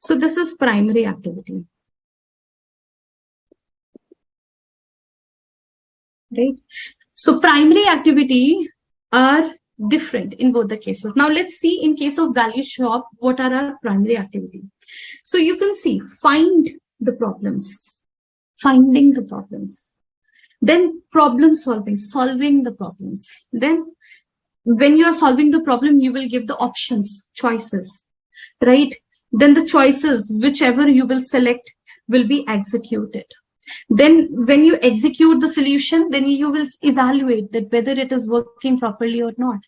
So this is primary activity, right? So primary activity are different in both the cases. Now let's see in case of value shop, what are our primary activity? So you can see, find the problems, finding the problems, then problem solving, solving the problems. Then when you are solving the problem, you will give the options, choices, right? Then the choices, whichever you will select, will be executed. Then when you execute the solution, then you will evaluate that whether it is working properly or not.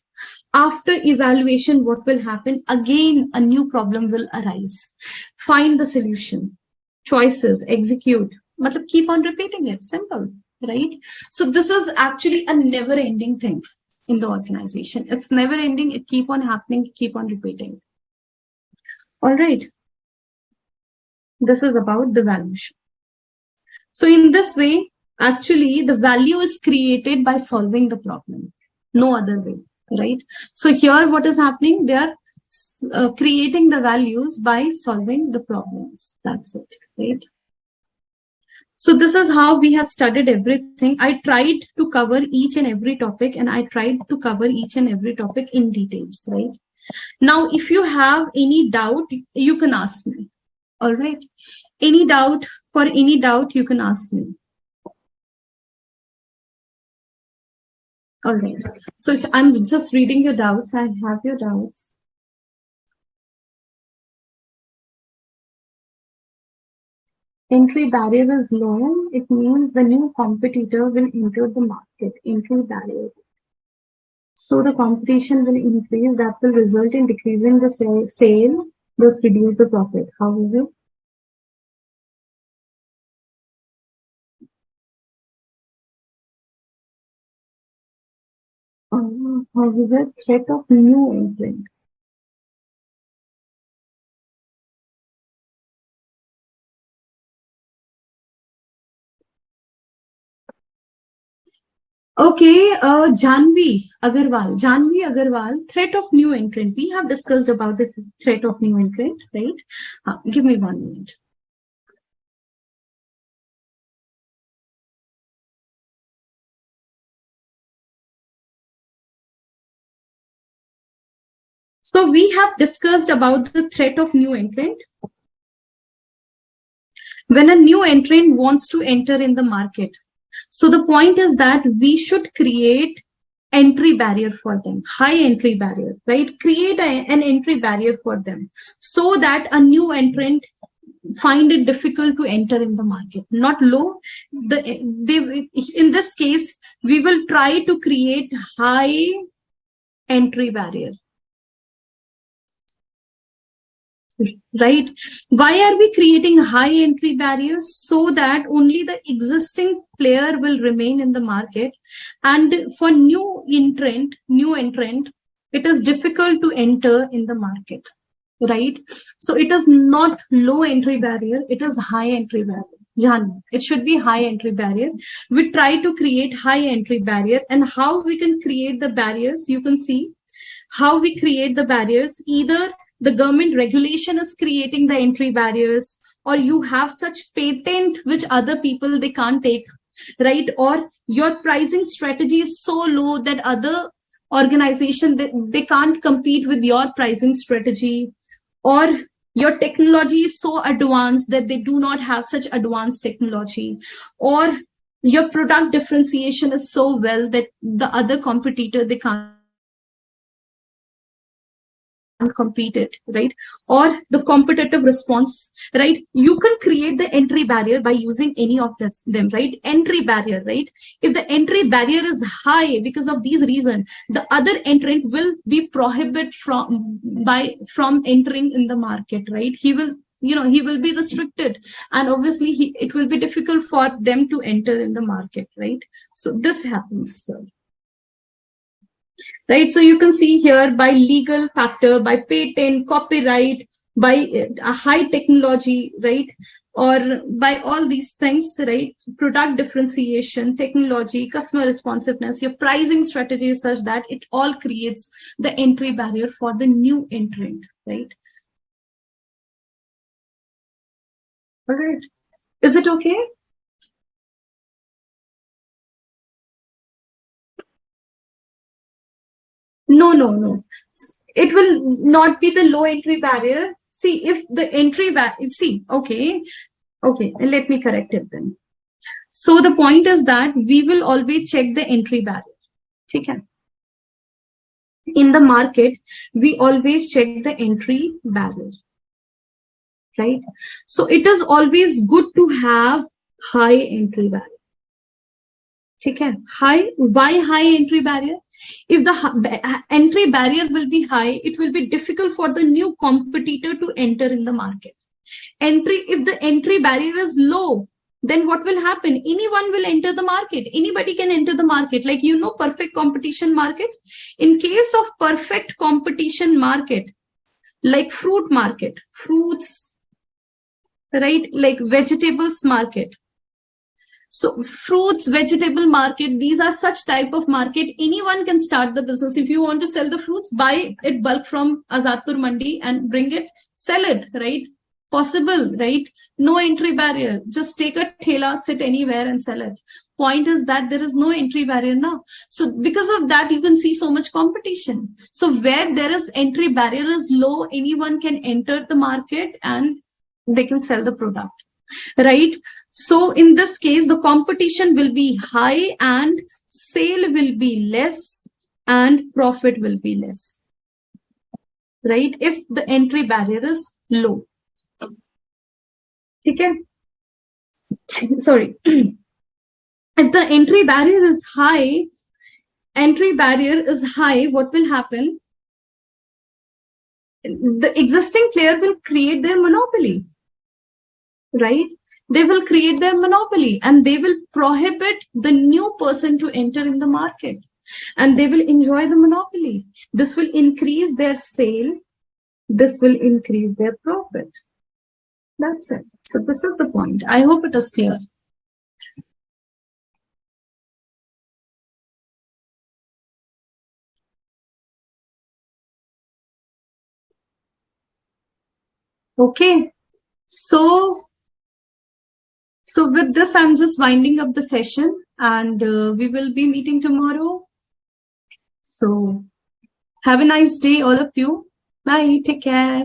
After evaluation, what will happen? Again, a new problem will arise. Find the solution, choices, execute. Matlab, keep on repeating it. Simple, right? So this is actually a never-ending thing in the organization. It's never ending. It keep on happening, keep on repeating. All right. This is about the value. So in this way, actually, the value is created by solving the problem. No other way, right? So here, what is happening? They are creating the values by solving the problems. That's it, right? So this is how we have studied everything. I tried to cover each and every topic, and I tried to cover each and every topic in details, right? Now, if you have any doubt, you can ask me. All right. Any doubt, for any doubt, you can ask me. All right. So I'm just reading your doubts. I have your doubts. Entry barrier is low. It means the new competitor will enter the market. Entry barrier. So the competition will increase. That will result in decreasing the sale, thus reduce the profit. However, threat of new entrant. Okay, Janvi Agarwal, threat of new entrant. We have discussed about the threat of new entrant, right? Give me 1 minute. So we have discussed about the threat of new entrant. When a new entrant wants to enter in the market, so the point is that we should create entry barrier for them, high entry barrier, right? Create an entry barrier for them so that a new entrant find it difficult to enter in the market, not low. In this case, we will try to create high entry barrier, right? Why are we creating high entry barriers? So that only the existing player will remain in the market, and for new entrant, it is difficult to enter in the market, right? So it is not low entry barrier, it is high entry barrier. It should be high entry barrier. We try to create high entry barrier, and how we can create the barriers, you can see how we create the barriers. Either the government regulation is creating the entry barriers, or you have such patent which other people they can't take, right? Or your pricing strategy is so low that other organization they can't compete with your pricing strategy, or your technology is so advanced that they do not have such advanced technology, or your product differentiation is so well that the other competitor they can't compete it, right? Or the competitive response, right? You can create the entry barrier by using any of them, right? Entry barrier, right? If the entry barrier is high because of these reasons, the other entrant will be prohibited from entering in the market, right? He will, he will be restricted, and obviously it will be difficult for them to enter in the market, right? So this happens here, right? So you can see here, by legal factor, by patent, copyright, by a high technology, right? Or by all these things, right? Product differentiation, technology, customer responsiveness, your pricing strategy is such that it all creates the entry barrier for the new entrant, right? All right. Is it okay? No, no, no. It will not be the low entry barrier. See, if the entry barrier, see, okay, okay, let me correct it then. So the point is that we will always check the entry barrier. Okay? In the market, we always check the entry barrier, right? So it is always good to have high entry barrier. Okay? Why high entry barrier? If the entry barrier will be high, it will be difficult for the new competitor to enter in the market. If the entry barrier is low, then what will happen? Anyone will enter the market. Anybody can enter the market. Like, perfect competition market. In case of perfect competition market, like fruits, right? Like vegetables market. So fruits, vegetable market, these are such type of market. Anyone can start the business. If you want to sell the fruits, buy it bulk from Azadpur Mandi and bring it, sell it, right? Possible, right? No entry barrier. Just take a thela, sit anywhere and sell it. Point is that there is no entry barrier now. So because of that, you can see so much competition. So where there is entry barrier is low, anyone can enter the market and they can sell the product, right? So in this case, the competition will be high and sale will be less and profit will be less, right? If the entry barrier is low. Okay? Sorry. If the entry barrier is high, what will happen? The existing player will create their monopoly, right? They will create their monopoly and they will prohibit the new person to enter in the market, and they will enjoy the monopoly. This will increase their sale. This will increase their profit. That's it. So this is the point. I hope it is clear. Okay. So with this, I'm just winding up the session, and we will be meeting tomorrow. So have a nice day, all of you. Bye. Take care.